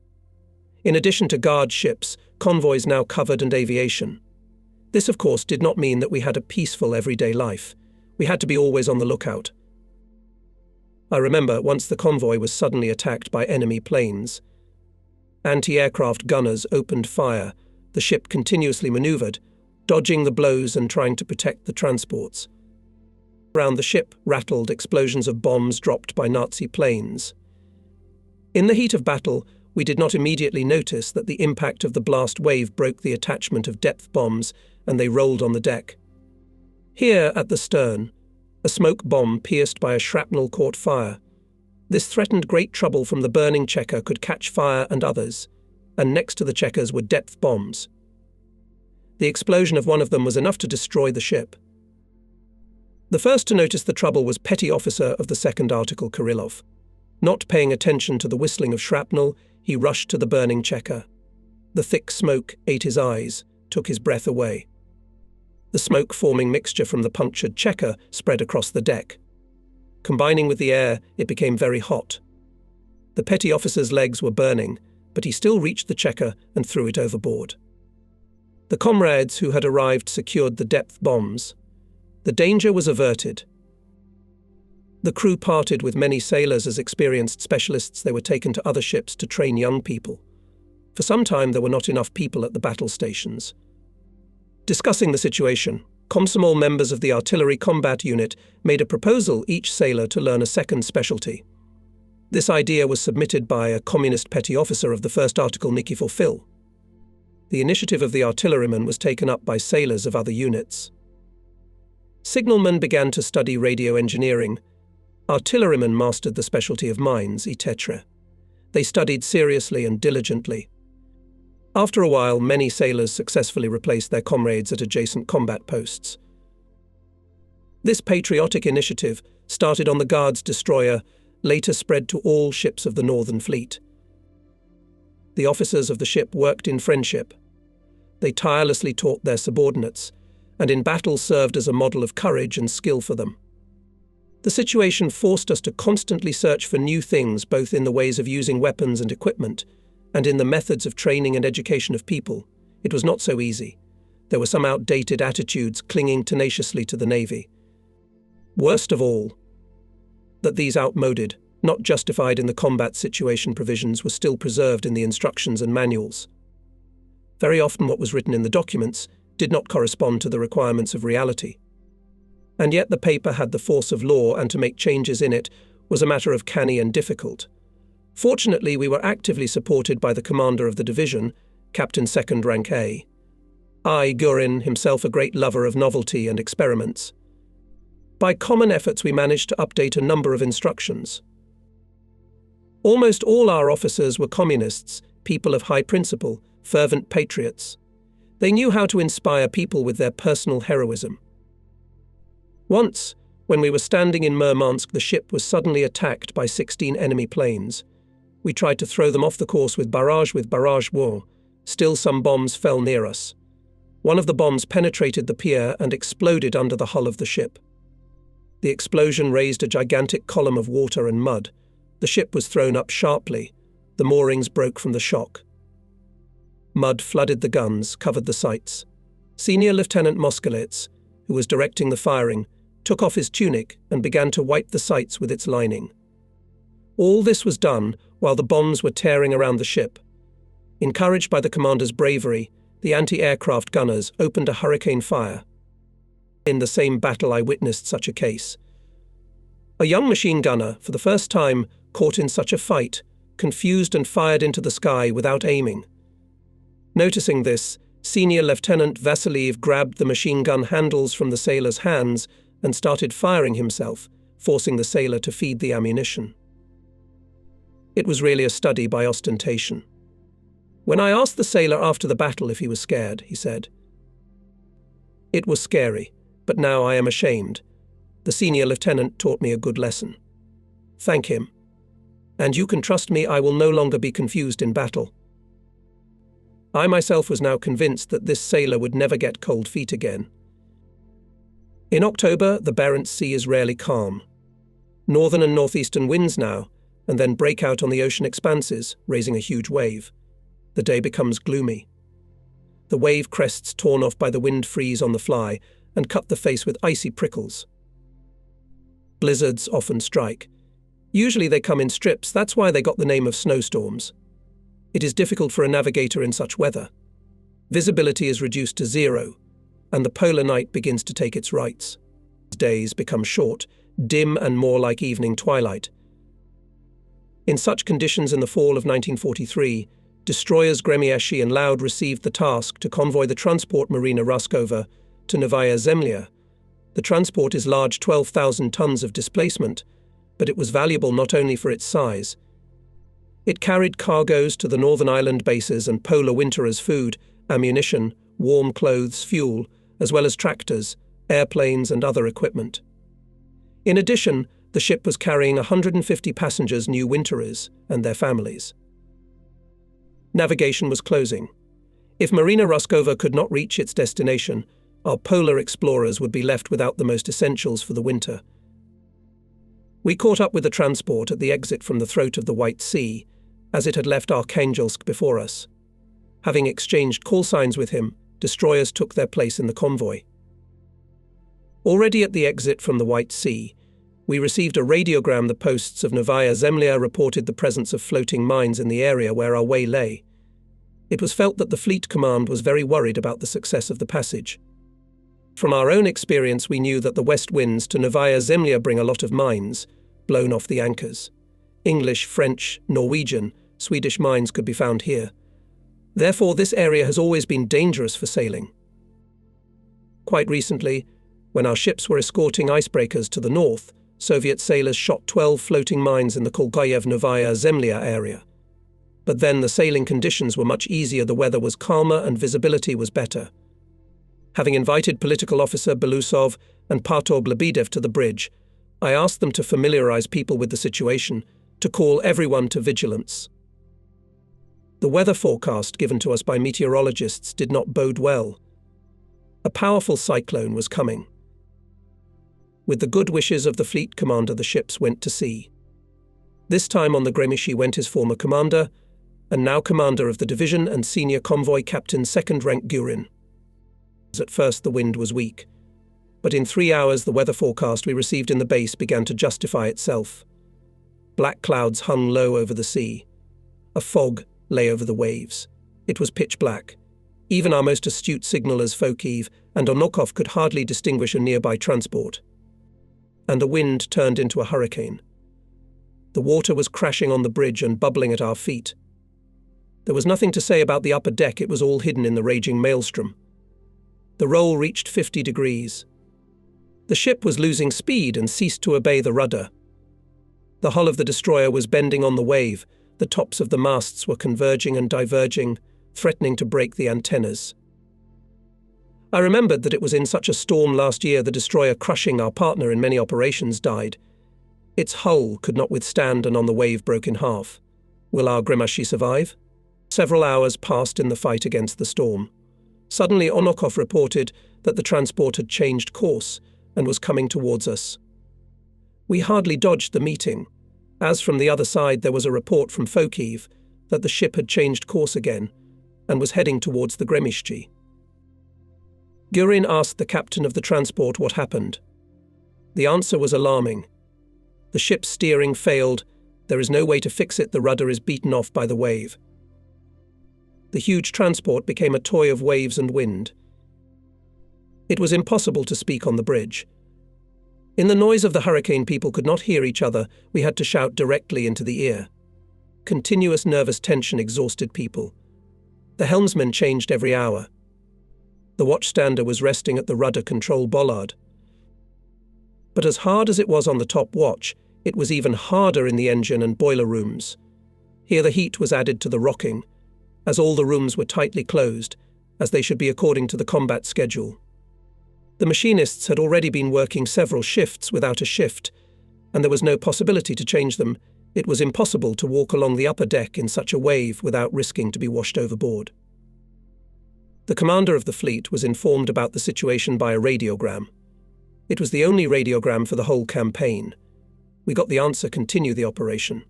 In addition to guard ships, convoys now covered and aviation. This, of course, did not mean that we had a peaceful everyday life. We had to be always on the lookout. I remember once the convoy was suddenly attacked by enemy planes. Anti-aircraft gunners opened fire. The ship continuously maneuvered, dodging the blows and trying to protect the transports. Around the ship rattled explosions of bombs dropped by Nazi planes. In the heat of battle, we did not immediately notice that the impact of the blast wave broke the attachment of depth bombs and they rolled on the deck. Here, at the stern, a smoke bomb pierced by a shrapnel caught fire. This threatened great trouble from the burning checker could catch fire and others, and next to the checkers were depth bombs. The explosion of one of them was enough to destroy the ship. The first to notice the trouble was Petty Officer of the 2nd Article Kirillov. Not paying attention to the whistling of shrapnel, he rushed to the burning checker. The thick smoke ate his eyes, took his breath away. The smoke-forming mixture from the punctured checker spread across the deck. Combining with the air, it became very hot. The petty officer's legs were burning, but he still reached the checker and threw it overboard. The comrades who had arrived secured the depth bombs. The danger was averted. The crew parted with many sailors as experienced specialists. They were taken to other ships to train young people. For some time there were not enough people at the battle stations. Discussing the situation, Komsomol members of the artillery combat unit made a proposal each sailor to learn a second specialty. This idea was submitted by a communist petty officer of the 1st Article Nikifor Phil. The initiative of the artilleryman was taken up by sailors of other units. Signalmen began to study radio engineering. Artillerymen mastered the specialty of mines, etc. They studied seriously and diligently. After a while, many sailors successfully replaced their comrades at adjacent combat posts. This patriotic initiative, started on the Guard's destroyer, later spread to all ships of the Northern Fleet. The officers of the ship worked in friendship. They tirelessly taught their subordinates, and in battle served as a model of courage and skill for them. The situation forced us to constantly search for new things, both in the ways of using weapons and equipment, and in the methods of training and education of people. It was not so easy. There were some outdated attitudes clinging tenaciously to the Navy. Worst of all, that these outmoded, not justified in the combat situation provisions were still preserved in the instructions and manuals. Very often what was written in the documents did not correspond to the requirements of reality. And yet the paper had the force of law, and to make changes in it was a matter of canny and difficult. Fortunately, we were actively supported by the commander of the division, Captain 2nd Rank A. I, Gurin, himself a great lover of novelty and experiments. By common efforts we managed to update a number of instructions. Almost all our officers were communists, people of high principle, fervent patriots. They knew how to inspire people with their personal heroism. Once, when we were standing in Murmansk, the ship was suddenly attacked by 16 enemy planes. We tried to throw them off the course with barrage war. Still some bombs fell near us. One of the bombs penetrated the pier and exploded under the hull of the ship. The explosion raised a gigantic column of water and mud. The ship was thrown up sharply. The moorings broke from the shock. Mud flooded the guns, covered the sights. Senior Lieutenant Moskowitz, who was directing the firing, took off his tunic and began to wipe the sights with its lining. All this was done while the bombs were tearing around the ship. Encouraged by the commander's bravery, the anti-aircraft gunners opened a hurricane fire. In the same battle I witnessed such a case. A young machine gunner, for the first time caught in such a fight, confused and fired into the sky without aiming. Noticing this, Senior Lieutenant Vasiliev grabbed the machine gun handles from the sailor's hands and started firing himself, forcing the sailor to feed the ammunition. It was really a study by ostentation. When I asked the sailor after the battle if he was scared, he said, "It was scary, but now I am ashamed. The senior lieutenant taught me a good lesson. Thank him. And you can trust me, I will no longer be confused in battle." I myself was now convinced that this sailor would never get cold feet again. In October, the Barents Sea is rarely calm. Northern and northeastern winds now, and then break out on the ocean expanses, raising a huge wave. The day becomes gloomy. The wave crests torn off by the wind freeze on the fly and cut the face with icy prickles. Blizzards often strike. Usually they come in strips, that's why they got the name of snowstorms. It is difficult for a navigator in such weather. Visibility is reduced to zero, and the polar night begins to take its rights. Days become short, dim and more like evening twilight. In such conditions in the fall of 1943, destroyers Gremieshi and Loud received the task to convoy the transport Marina Ruskova to Novaya Zemlya. The transport is large, 12,000 tons of displacement, but it was valuable not only for its size. It carried cargoes to the Northern Island bases and polar winterers' food, ammunition, warm clothes, fuel, as well as tractors, airplanes and other equipment. In addition, the ship was carrying 150 passengers, new winterers, and their families. Navigation was closing. If Marina Ruskova could not reach its destination, our polar explorers would be left without the most essentials for the winter. We caught up with the transport at the exit from the throat of the White Sea, as it had left Arkhangelsk before us. Having exchanged call signs with him, destroyers took their place in the convoy. Already at the exit from the White Sea, we received a radiogram. The posts of Novaya Zemlya reported the presence of floating mines in the area where our way lay. It was felt that the fleet command was very worried about the success of the passage. From our own experience, we knew that the west winds to Novaya Zemlya bring a lot of mines, blown off the anchors. English, French, Norwegian, Swedish mines could be found here. Therefore, this area has always been dangerous for sailing. Quite recently, when our ships were escorting icebreakers to the north, Soviet sailors shot 12 floating mines in the Kolgayev-Novaya Zemlya area. But then the sailing conditions were much easier, the weather was calmer and visibility was better. Having invited political officer Belousov and Partorg Lebedev to the bridge, I asked them to familiarize people with the situation, to call everyone to vigilance. The weather forecast given to us by meteorologists did not bode well. A powerful cyclone was coming. With the good wishes of the fleet commander, the ships went to sea. This time on the Gremieshi went his former commander, and now commander of the division and senior convoy captain, second rank Gurin. At first the wind was weak, but in 3 hours the weather forecast we received in the base began to justify itself. Black clouds hung low over the sea. A fog lay over the waves. It was pitch black. Even our most astute signallers Fokiv and Onokov could hardly distinguish a nearby transport. And the wind turned into a hurricane. The water was crashing on the bridge and bubbling at our feet. There was nothing to say about the upper deck, it was all hidden in the raging maelstrom. The roll reached 50 degrees. The ship was losing speed and ceased to obey the rudder. The hull of the destroyer was bending on the wave, the tops of the masts were converging and diverging, threatening to break the antennas. I remembered that it was in such a storm last year the destroyer crushing our partner in many operations died. Its hull could not withstand and on the wave broke in half. Will our Gremieshi survive? Several hours passed in the fight against the storm. Suddenly, Onokov reported that the transport had changed course and was coming towards us. We hardly dodged the meeting, as from the other side there was a report from Fokiv that the ship had changed course again and was heading towards the Gremishchi. Gurin asked the captain of the transport what happened. The answer was alarming. The ship's steering failed. There is no way to fix it. The rudder is beaten off by the wave. The huge transport became a toy of waves and wind. It was impossible to speak on the bridge. In the noise of the hurricane, people could not hear each other. We had to shout directly into the ear. Continuous nervous tension exhausted people. The helmsman changed every hour. The watchstander was resting at the rudder control bollard. But as hard as it was on the top watch, it was even harder in the engine and boiler rooms. Here the heat was added to the rocking, as all the rooms were tightly closed, as they should be according to the combat schedule. The machinists had already been working several shifts without a shift, and there was no possibility to change them. It was impossible to walk along the upper deck in such a wave without risking to be washed overboard. The commander of the fleet was informed about the situation by a radiogram. It was the only radiogram for the whole campaign. We got the answer: continue the operation.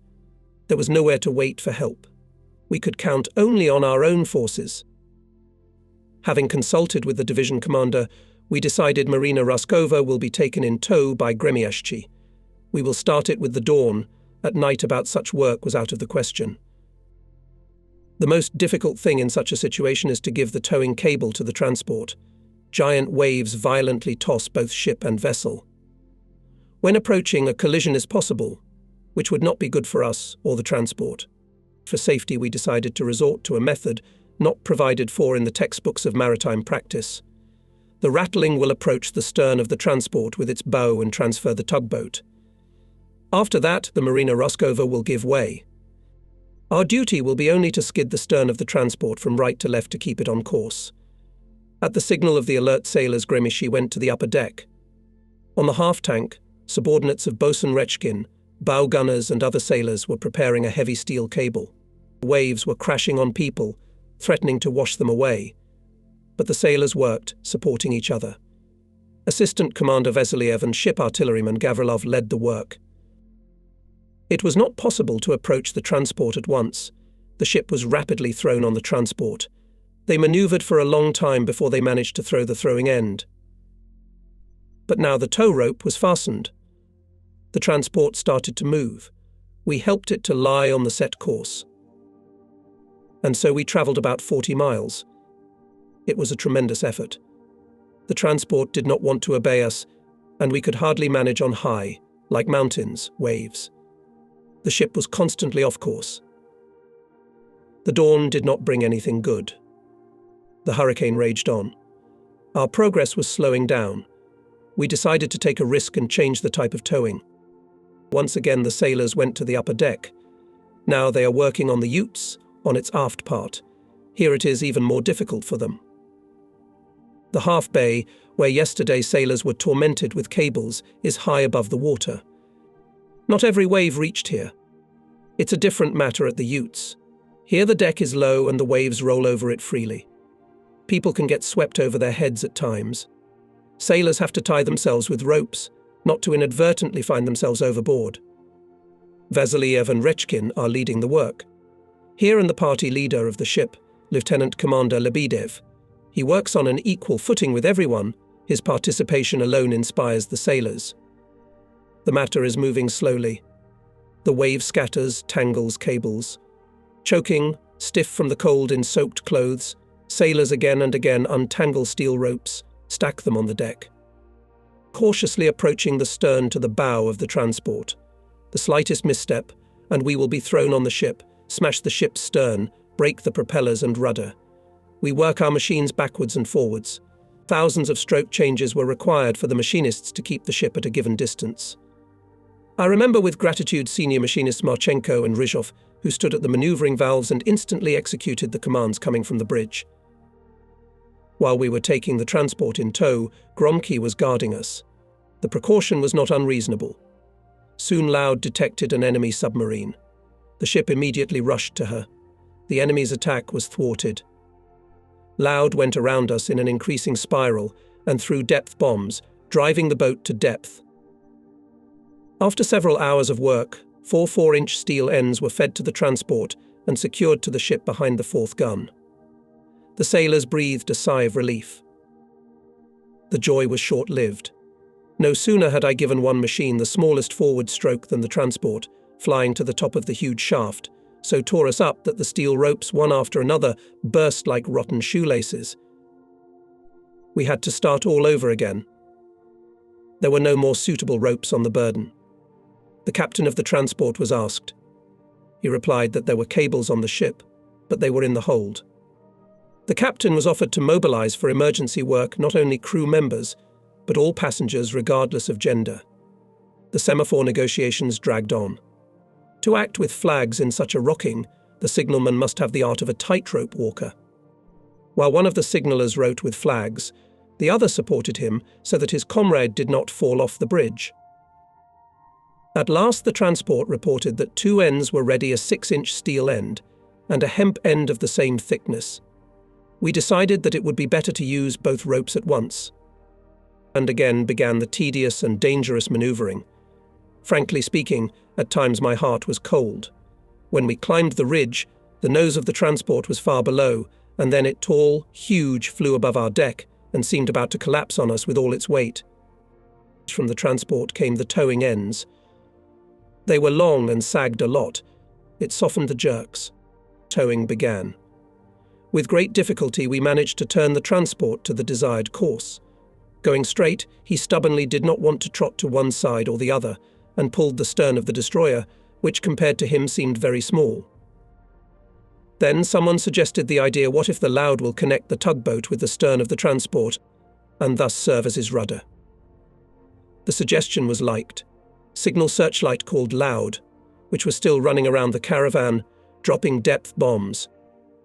There was nowhere to wait for help. We could count only on our own forces. Having consulted with the division commander, we decided Marina Raskova will be taken in tow by Gremyashchi. We will start it with the dawn. At night about such work was out of the question. The most difficult thing in such a situation is to give the towing cable to the transport. Giant waves violently toss both ship and vessel. When approaching, a collision is possible, which would not be good for us or the transport. For safety, we decided to resort to a method not provided for in the textbooks of maritime practice. The rattling will approach the stern of the transport with its bow and transfer the tugboat. After that, the Marina Raskova will give way. Our duty will be only to skid the stern of the transport from right to left to keep it on course. At the signal of the alert sailors, Gremishi went to the upper deck. On the half-tank, subordinates of Bosun Rechkin, bow gunners and other sailors were preparing a heavy steel cable. Waves were crashing on people, threatening to wash them away. But the sailors worked, supporting each other. Assistant Commander Veseliev and ship artilleryman Gavrilov led the work. It was not possible to approach the transport at once. The ship was rapidly thrown on the transport. They maneuvered for a long time before they managed to throw the throwing end. But now the tow rope was fastened. The transport started to move. We helped it to lie on the set course. And so we travelled about 40 miles. It was a tremendous effort. The transport did not want to obey us, and we could hardly manage on high, like mountains, waves. The ship was constantly off course. The dawn did not bring anything good. The hurricane raged on. Our progress was slowing down. We decided to take a risk and change the type of towing. Once again, the sailors went to the upper deck. Now they are working on the Utes, on its aft part. Here it is even more difficult for them. The half bay, where yesterday sailors were tormented with cables, is high above the water. Not every wave reached here. It's a different matter at the Utes. Here the deck is low and the waves roll over it freely. People can get swept over their heads at times. Sailors have to tie themselves with ropes, not to inadvertently find themselves overboard. Vasiliev and Rechkin are leading the work. Here, and the party leader of the ship, Lieutenant Commander Lebedev. He works on an equal footing with everyone. His participation alone inspires the sailors. The matter is moving slowly. The wave scatters, tangles cables. Choking, stiff from the cold in soaked clothes, sailors again and again untangle steel ropes, stack them on the deck. Cautiously approaching the stern to the bow of the transport. The slightest misstep, and we will be thrown on the ship, smash the ship's stern, break the propellers and rudder. We work our machines backwards and forwards. Thousands of stroke changes were required for the machinists to keep the ship at a given distance. I remember with gratitude senior machinists Marchenko and Rizhov, who stood at the maneuvering valves and instantly executed the commands coming from the bridge. While we were taking the transport in tow, Gromky was guarding us. The precaution was not unreasonable. Soon Loud detected an enemy submarine. The ship immediately rushed to her. The enemy's attack was thwarted. Loud went around us in an increasing spiral and threw depth bombs, driving the boat to depth. After several hours of work, 4 4-inch steel ends were fed to the transport and secured to the ship behind the 4th gun. The sailors breathed a sigh of relief. The joy was short-lived. No sooner had I given one machine the smallest forward stroke than the transport, flying to the top of the huge shaft, so tore us up that the steel ropes, one after another, burst like rotten shoelaces. We had to start all over again. There were no more suitable ropes on the burden. The captain of the transport was asked. He replied that there were cables on the ship, but they were in the hold. The captain was offered to mobilize for emergency work not only crew members, but all passengers regardless of gender. The semaphore negotiations dragged on. To act with flags in such a rocking, the signalman must have the art of a tightrope walker. While one of the signallers wrote with flags, the other supported him so that his comrade did not fall off the bridge. At last the transport reported that 2 ends were ready, a 6-inch steel end and a hemp end of the same thickness. We decided that it would be better to use both ropes at once. And again began the tedious and dangerous manoeuvring. Frankly speaking, at times my heart was cold. When we climbed the ridge, the nose of the transport was far below, and then it, tall, huge, flew above our deck and seemed about to collapse on us with all its weight. From the transport came the towing ends. They were long and sagged a lot. It softened the jerks. Towing began. With great difficulty we managed to turn the transport to the desired course. Going straight, he stubbornly did not want to trot to one side or the other, and pulled the stern of the destroyer, which compared to him seemed very small. Then someone suggested the idea, what if the Loud will connect the tugboat with the stern of the transport, and thus serve as his rudder? The suggestion was liked. Signal searchlight called Loud, which was still running around the caravan, dropping depth bombs.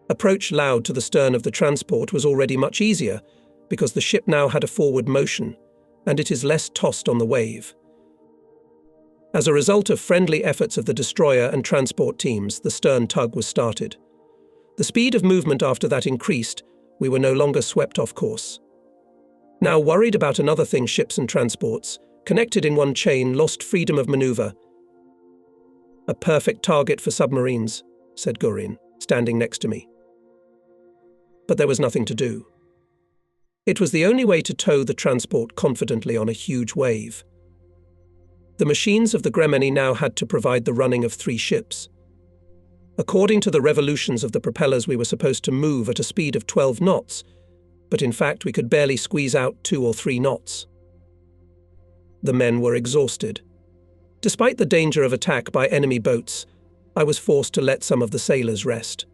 Approach Loud to the stern of the transport was already much easier, because the ship now had a forward motion, and it is less tossed on the wave. As a result of friendly efforts of the destroyer and transport teams, the stern tug was started. The speed of movement after that increased. We were no longer swept off course. Now worried about another thing, ships and transports, connected in one chain, lost freedom of maneuver. A perfect target for submarines, said Gurin, standing next to me. But there was nothing to do. It was the only way to tow the transport confidently on a huge wave. The machines of the Gremeni now had to provide the running of 3 ships. According to the revolutions of the propellers, we were supposed to move at a speed of 12 knots, but in fact we could barely squeeze out 2 or 3 knots. The men were exhausted. Despite the danger of attack by enemy boats, I was forced to let some of the sailors rest.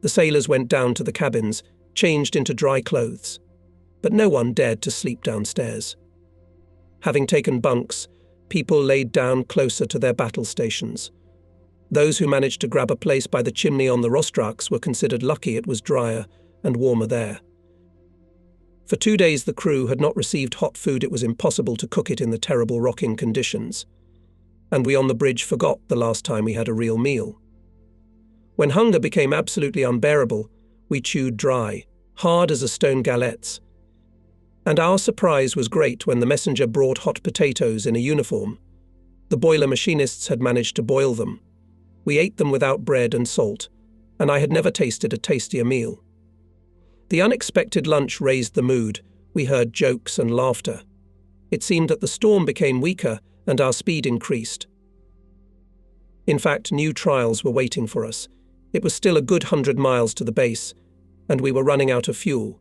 The sailors went down to the cabins, changed into dry clothes, but no one dared to sleep downstairs. Having taken bunks, people laid down closer to their battle stations. Those who managed to grab a place by the chimney on the rostraks were considered lucky. It was drier and warmer there. For 2 days the crew had not received hot food. It was impossible to cook it in the terrible rocking conditions. And we on the bridge forgot the last time we had a real meal. When hunger became absolutely unbearable, we chewed dry, hard as a stone galettes. And our surprise was great when the messenger brought hot potatoes in a uniform. The boiler machinists had managed to boil them. We ate them without bread and salt, and I had never tasted a tastier meal. The unexpected lunch raised the mood. We heard jokes and laughter. It seemed that the storm became weaker and our speed increased. In fact, new trials were waiting for us. It was still a good 100 miles to the base, and we were running out of fuel.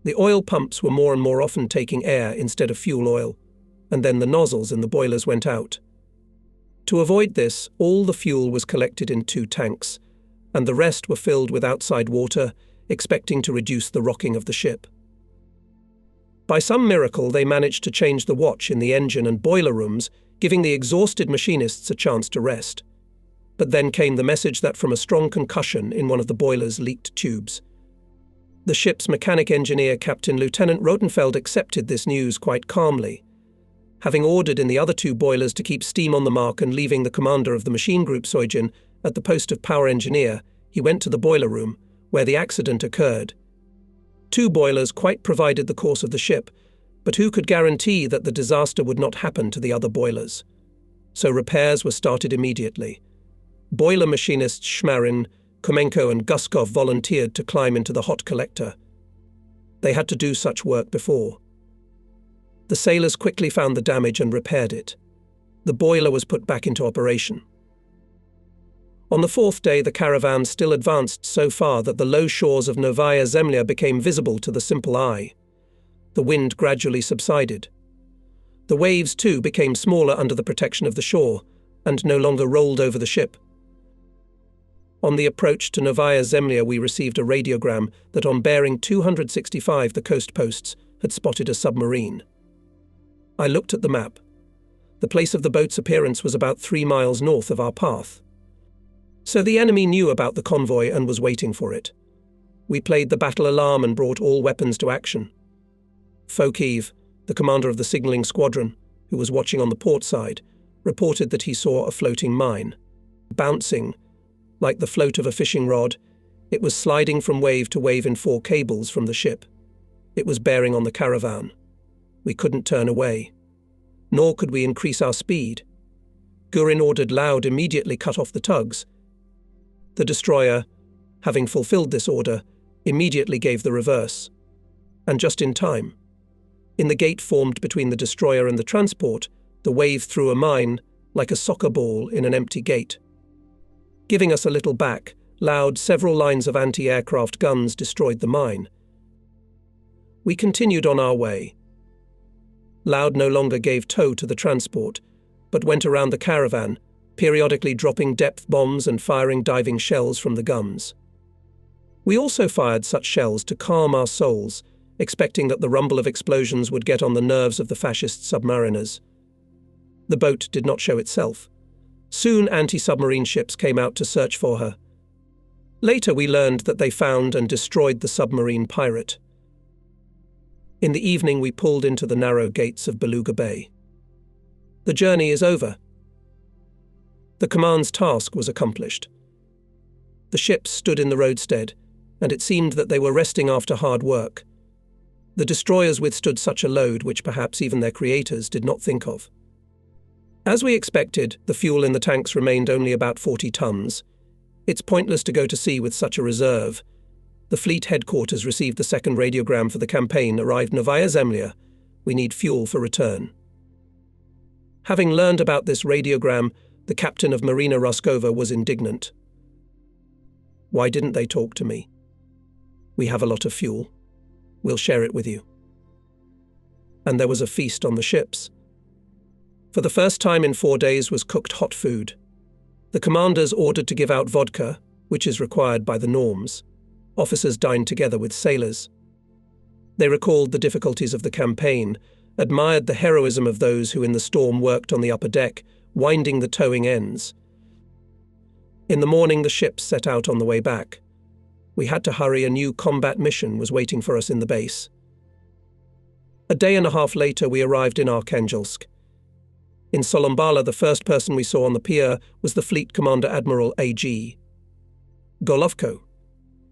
The oil pumps were more and more often taking air instead of fuel oil, and then the nozzles in the boilers went out. To avoid this, all the fuel was collected in 2 tanks, and the rest were filled with outside water, expecting to reduce the rocking of the ship. By some miracle, they managed to change the watch in the engine and boiler rooms, giving the exhausted machinists a chance to rest. But then came the message that from a strong concussion in one of the boilers leaked tubes. The ship's mechanic engineer, Captain Lieutenant Rotenfeld, accepted this news quite calmly. Having ordered in the other 2 boilers to keep steam on the mark and leaving the commander of the machine group, Soijin, at the post of power engineer, he went to the boiler room, where the accident occurred. 2 boilers quite provided the course of the ship, but who could guarantee that the disaster would not happen to the other boilers? So repairs were started immediately. Boiler machinists Shmarin, Komenko and Guskov volunteered to climb into the hot collector. They had to do such work before. The sailors quickly found the damage and repaired it. The boiler was put back into operation. On the 4th day, the caravan still advanced so far that the low shores of Novaya Zemlya became visible to the simple eye. The wind gradually subsided. The waves, too, became smaller under the protection of the shore, and no longer rolled over the ship. On the approach to Novaya Zemlya, we received a radiogram that on bearing 265 the coast posts had spotted a submarine. I looked at the map. The place of the boat's appearance was about 3 miles north of our path. So the enemy knew about the convoy and was waiting for it. We played the battle alarm and brought all weapons to action. Fokiv, the commander of the signalling squadron, who was watching on the port side, reported that he saw a floating mine. Bouncing, like the float of a fishing rod, it was sliding from wave to wave in 4 cables from the ship. It was bearing on the caravan. We couldn't turn away. Nor could we increase our speed. Gurin ordered Laud immediately cut off the tugs. The destroyer, having fulfilled this order, immediately gave the reverse. And just in time. In the gate formed between the destroyer and the transport, the wave threw a mine, like a soccer ball in an empty gate. Giving us a little back, Laud, several lines of anti-aircraft guns destroyed the mine. We continued on our way. Laud no longer gave tow to the transport, but went around the caravan, periodically dropping depth bombs and firing diving shells from the guns. We also fired such shells to calm our souls, expecting that the rumble of explosions would get on the nerves of the fascist submariners. The boat did not show itself. Soon anti-submarine ships came out to search for her. Later we learned that they found and destroyed the submarine pirate. In the evening we pulled into the narrow gates of Beluga Bay. The journey is over. The command's task was accomplished. The ships stood in the roadstead, and it seemed that they were resting after hard work. The destroyers withstood such a load which perhaps even their creators did not think of. As we expected, the fuel in the tanks remained only about 40 tons. It's pointless to go to sea with such a reserve. The fleet headquarters received the second radiogram for the campaign, arrived Novaya Zemlya. We need fuel for return. Having learned about this radiogram, the captain of Marina Roskova was indignant. Why didn't they talk to me? We have a lot of fuel. We'll share it with you. And there was a feast on the ships. For the first time in 4 days was cooked hot food. The commanders ordered to give out vodka, which is required by the norms. Officers dined together with sailors. They recalled the difficulties of the campaign, admired the heroism of those who in the storm worked on the upper deck, winding the towing ends. In the morning the ships set out on the way back. We had to hurry. A new combat mission was waiting for us in the base. A day and a half later we arrived in Arkhangelsk. In Solombala, the first person we saw on the pier was the Fleet Commander Admiral A.G. Golovko.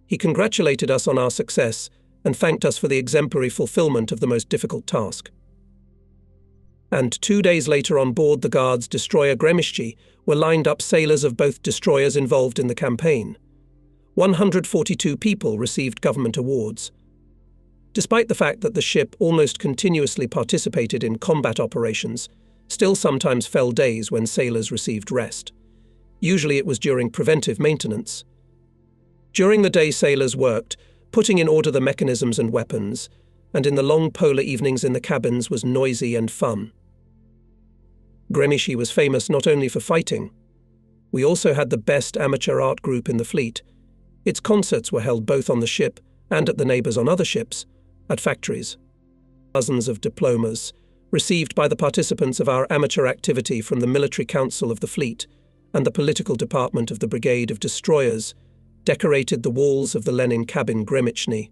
He congratulated us on our success and thanked us for the exemplary fulfillment of the most difficult task. And 2 days later on board the Guards destroyer Gremishchi were lined up sailors of both destroyers involved in the campaign. 142 people received government awards. Despite the fact that the ship almost continuously participated in combat operations, still sometimes fell days when sailors received rest. Usually it was during preventive maintenance. During the day sailors worked, putting in order the mechanisms and weapons, and in the long polar evenings in the cabins was noisy and fun. Gremishchi was famous not only for fighting. We also had the best amateur art group in the fleet. Its concerts were held both on the ship and at the neighbours on other ships, at factories. Dozens of diplomas, received by the participants of our amateur activity from the Military Council of the Fleet and the Political Department of the Brigade of Destroyers, decorated the walls of the Lenin cabin Gremichny.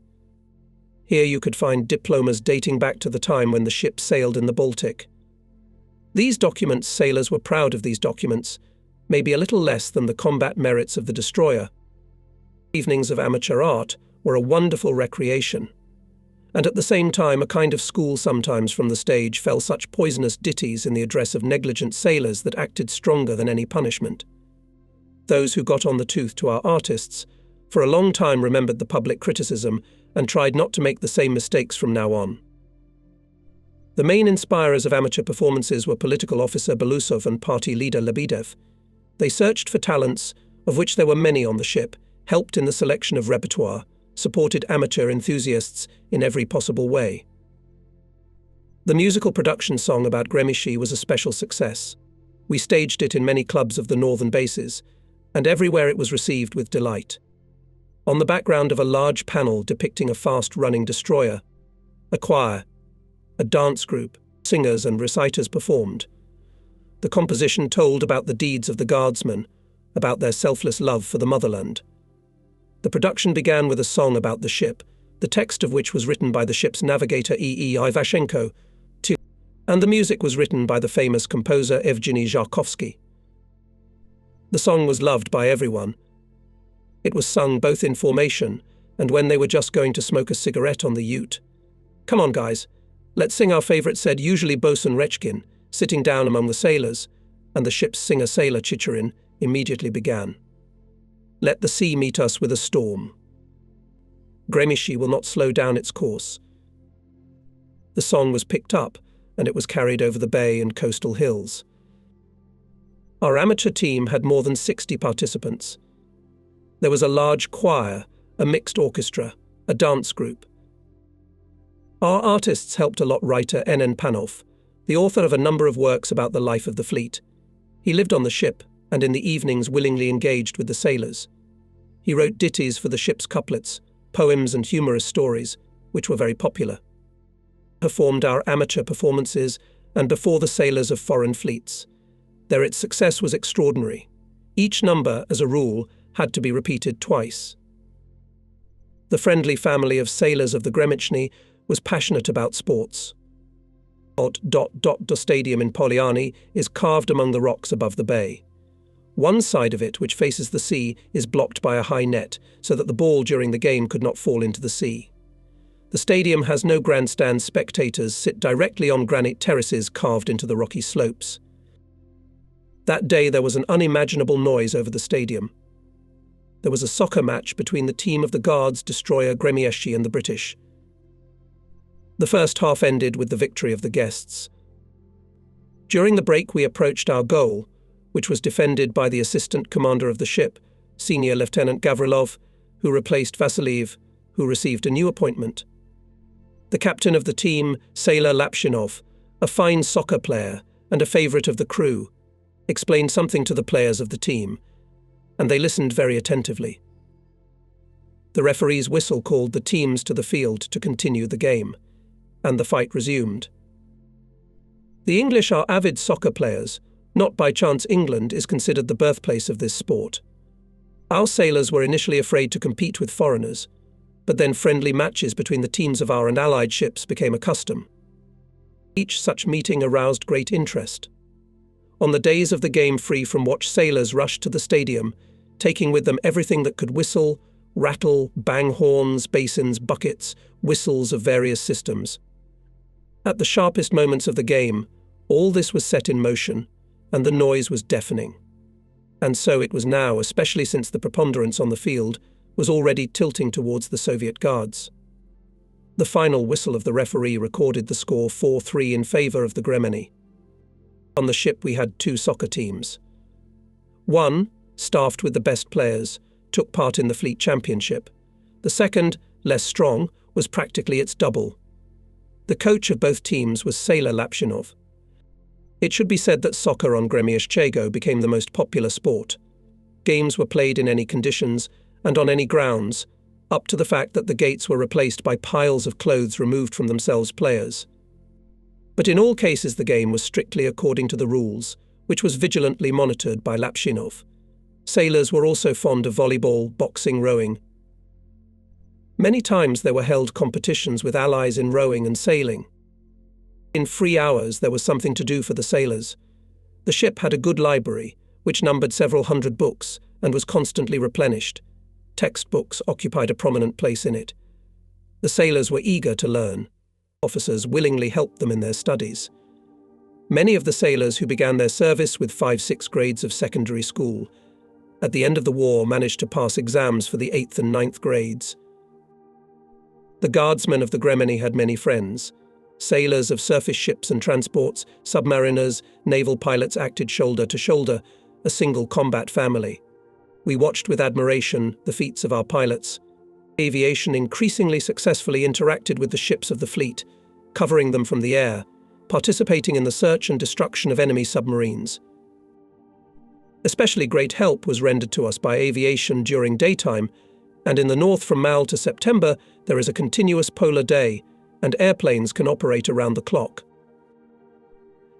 Here you could find diplomas dating back to the time when the ship sailed in the Baltic. These documents, sailors were proud of these documents, maybe a little less than the combat merits of the destroyer. Evenings of amateur art were a wonderful recreation. and at the same time a kind of school sometimes from the stage fell such poisonous ditties in the address of negligent sailors that acted stronger than any punishment. Those who got on the tooth to our artists for a long time remembered the public criticism and tried not to make the same mistakes from now on. The main inspirers of amateur performances were political officer Belousov and party leader Lebedev. They searched for talents, of which there were many on the ship, helped in the selection of repertoire, supported amateur enthusiasts in every possible way. The musical production song about Gremyshche was a special success. We staged it in many clubs of the northern bases, and everywhere it was received with delight. On the background of a large panel depicting a fast-running destroyer, a choir, a dance group, singers and reciters performed. The composition told about the deeds of the guardsmen, about their selfless love for the motherland. The production began with a song about the ship, the text of which was written by the ship's navigator E. Ivashenko, and the music was written by the famous composer Evgeny Zharkovsky. The song was loved by everyone. It was sung both in formation and when they were just going to smoke a cigarette on the ute. "Come on, guys, let's sing our favourite," said usually Bosun Rechkin, sitting down among the sailors, and the ship's singer-sailor Chicherin immediately began. "Let the sea meet us with a storm. Gremyshche will not slow down its course." The song was picked up, and it was carried over the bay and coastal hills. Our amateur team had more than 60 participants. There was a large choir, a mixed orchestra, a dance group. Our artists helped a lot writer N. Panov, the author of a number of works about the life of the fleet. He lived on the ship, and in the evenings willingly engaged with the sailors. He wrote ditties for the ship's couplets, poems and humorous stories, which were very popular. Performed our amateur performances and before the sailors of foreign fleets. Their success was extraordinary. Each number, as a rule, had to be repeated twice. The friendly family of sailors of the Gremyshche was passionate about sports. The stadium in Poliani is carved among the rocks above the bay. One side of it, which faces the sea, is blocked by a high net, so that the ball during the game could not fall into the sea. The stadium has no grandstand. Spectators sit directly on granite terraces carved into the rocky slopes. That day there was an unimaginable noise over the stadium. There was a soccer match between the team of the Guards destroyer Gremyshche and the British. The first half ended with the victory of the guests. During the break we approached our goal, which was defended by the assistant commander of the ship, Senior Lieutenant Gavrilov, who replaced Vasiliev, who received a new appointment. The captain of the team, Sailor Lapshinov, a fine soccer player and a favourite of the crew, explained something to the players of the team, and they listened very attentively. The referee's whistle called the teams to the field to continue the game, and the fight resumed. The English are avid soccer players. Not by chance England is considered the birthplace of this sport. Our sailors were initially afraid to compete with foreigners, but then friendly matches between the teams of our and allied ships became a custom. Each such meeting aroused great interest. On the days of the game, free from watch sailors rushed to the stadium, taking with them everything that could whistle, rattle, bang horns, basins, buckets, whistles of various systems. At the sharpest moments of the game, all this was set in motion, and the noise was deafening. And so it was now, especially since the preponderance on the field was already tilting towards the Soviet Guards. The final whistle of the referee recorded the score 4-3 in favour of the Gremyshche. On the ship we had 2 soccer teams. One, staffed with the best players, took part in the fleet championship. The second, less strong, was practically its double. The coach of both teams was Sailor Lapshinov. It should be said that soccer on Gremyshche became the most popular sport. Games were played in any conditions and on any grounds, up to the fact that the gates were replaced by piles of clothes removed from themselves players. But in all cases the game was strictly according to the rules, which was vigilantly monitored by Lapshinov. Sailors were also fond of volleyball, boxing, rowing. Many times there were held competitions with allies in rowing and sailing. In free hours there was something to do for the sailors. The ship had a good library, which numbered several hundred books and was constantly replenished. Textbooks occupied a prominent place in it. The sailors were eager to learn. Officers willingly helped them in their studies. Many of the sailors who began their service with 5-6 grades of secondary school, at the end of the war managed to pass exams for the 8th and 9th grades. The guardsmen of the Gremini had many friends. Sailors of surface ships and transports, submariners, naval pilots acted shoulder to shoulder, a single combat family. We watched with admiration the feats of our pilots. Aviation increasingly successfully interacted with the ships of the fleet, covering them from the air, participating in the search and destruction of enemy submarines. Especially great help was rendered to us by aviation during daytime, and in the north from Mal to September there is a continuous polar day, and airplanes can operate around the clock.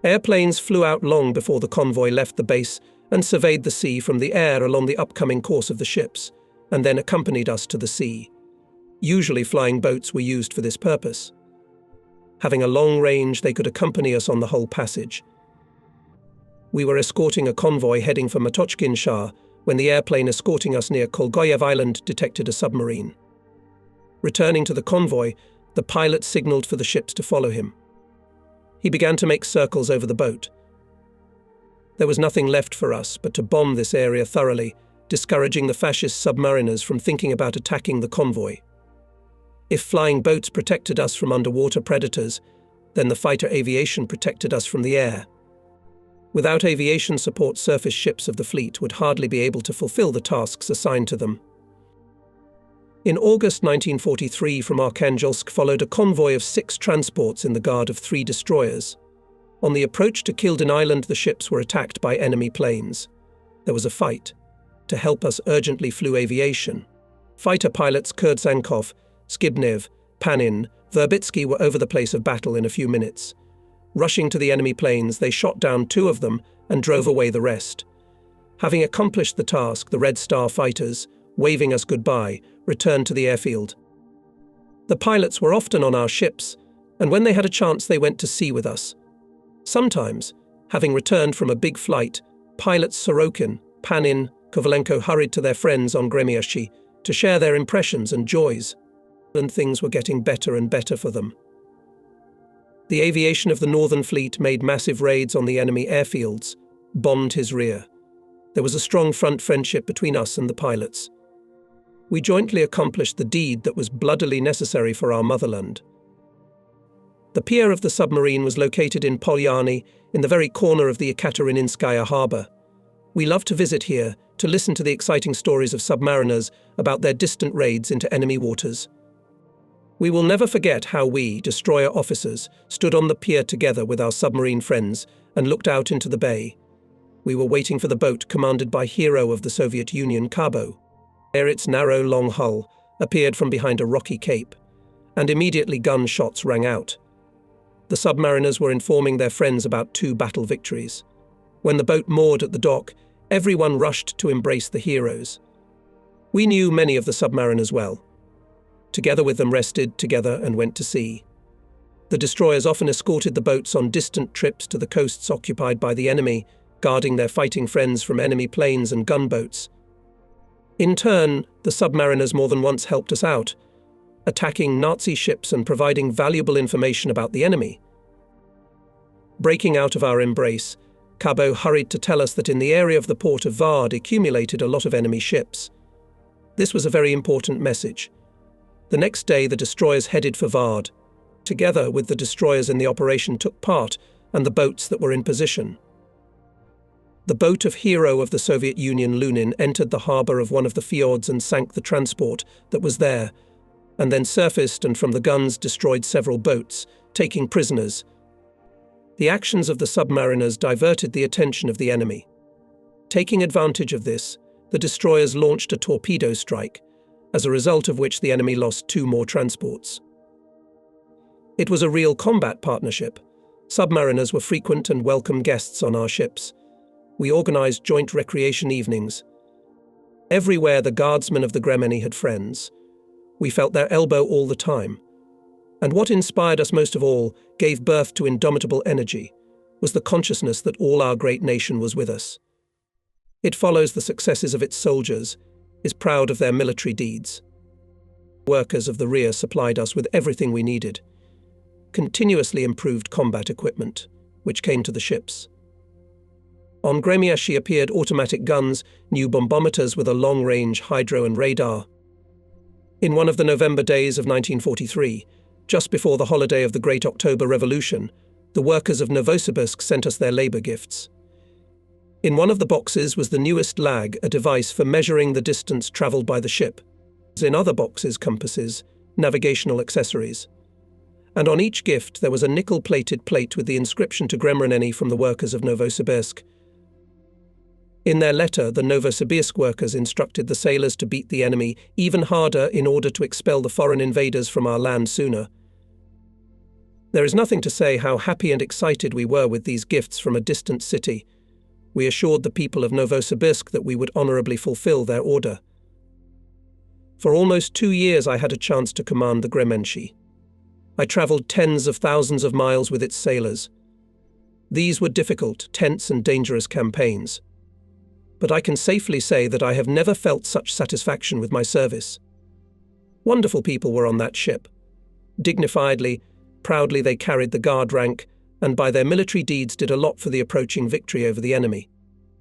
Airplanes flew out long before the convoy left the base and surveyed the sea from the air along the upcoming course of the ships, and then accompanied us to the sea. Usually flying boats were used for this purpose. Having a long range, they could accompany us on the whole passage. We were escorting a convoy heading for Matochkin Shah when the airplane escorting us near Kolgoyev Island detected a submarine. Returning to the convoy, the pilot signaled for the ships to follow him. He began to make circles over the boat. There was nothing left for us but to bomb this area thoroughly, discouraging the fascist submariners from thinking about attacking the convoy. If flying boats protected us from underwater predators, then the fighter aviation protected us from the air. Without aviation support, surface ships of the fleet would hardly be able to fulfill the tasks assigned to them. In August 1943, from Arkhangelsk followed a convoy of 6 transports in the guard of 3 destroyers. On the approach to Kildin Island, the ships were attacked by enemy planes. There was a fight. To help us urgently flew aviation. Fighter pilots Kurtsankov, Skibnev, Panin, Verbitsky were over the place of battle in a few minutes. Rushing to the enemy planes, they shot down 2 of them and drove away the rest. Having accomplished the task, the Red Star fighters, waving us goodbye, returned to the airfield. The pilots were often on our ships, and when they had a chance they went to sea with us. Sometimes, having returned from a big flight, pilots Sorokin, Panin, Kovalenko hurried to their friends on Gremyashi to share their impressions and joys, and things were getting better and better for them. The aviation of the Northern Fleet made massive raids on the enemy airfields, bombed his rear. There was a strong front friendship between us and the pilots. We jointly accomplished the deed that was bloodily necessary for our motherland. The pier of the submarine was located in Polyarny, in the very corner of the Ekaterinskaya harbour. We loved to visit here, to listen to the exciting stories of submariners about their distant raids into enemy waters. We will never forget how we, destroyer officers, stood on the pier together with our submarine friends and looked out into the bay. We were waiting for the boat commanded by hero of the Soviet Union, Kabo. There its narrow, long hull appeared from behind a rocky cape, and immediately gun shots rang out. The submariners were informing their friends about 2 battle victories. When the boat moored at the dock, everyone rushed to embrace the heroes. We knew many of the submariners well. Together with them rested together and went to sea. The destroyers often escorted the boats on distant trips to the coasts occupied by the enemy, guarding their fighting friends from enemy planes and gunboats. In turn, the submariners more than once helped us out, attacking Nazi ships and providing valuable information about the enemy. Breaking out of our embrace, Kabo hurried to tell us that in the area of the port of Vard accumulated a lot of enemy ships. This was a very important message. The next day, the destroyers headed for Vard. Together with the destroyers in the operation took part and the boats that were in position. The boat of hero of the Soviet Union, Lunin, entered the harbour of one of the fjords and sank the transport that was there, and then surfaced and from the guns destroyed several boats, taking prisoners. The actions of the submariners diverted the attention of the enemy. Taking advantage of this, the destroyers launched a torpedo strike, as a result of which the enemy lost 2 more transports. It was a real combat partnership. Submariners were frequent and welcome guests on our ships. We organised joint recreation evenings. Everywhere the guardsmen of the Gremeni had friends. We felt their elbow all the time. And what inspired us most of all, gave birth to indomitable energy, was the consciousness that all our great nation was with us. It follows the successes of its soldiers, is proud of their military deeds. workers of the rear supplied us with everything we needed. Continuously improved combat equipment, which came to the ships. On Gremieshi appeared automatic guns, new bombometers with a long-range hydro and radar. In one of the November days of 1943, just before the holiday of the Great October Revolution, the workers of Novosibirsk sent us their labor gifts. In one of the boxes was the newest lag, a device for measuring the distance traveled by the ship. In other boxes, compasses, navigational accessories. And on each gift there was a nickel-plated plate with the inscription to Gremreneni from the workers of Novosibirsk. In their letter, the Novosibirsk workers instructed the sailors to beat the enemy even harder in order to expel the foreign invaders from our land sooner. There is nothing to say how happy and excited we were with these gifts from a distant city. We assured the people of Novosibirsk that we would honorably fulfill their order. For almost 2 years I had a chance to command the Gremieshi. I travelled tens of thousands of miles with its sailors. These were difficult, tense and dangerous campaigns. But I can safely say that I have never felt such satisfaction with my service. Wonderful people were on that ship. Dignifiedly, proudly they carried the guard rank, and by their military deeds did a lot for the approaching victory over the enemy.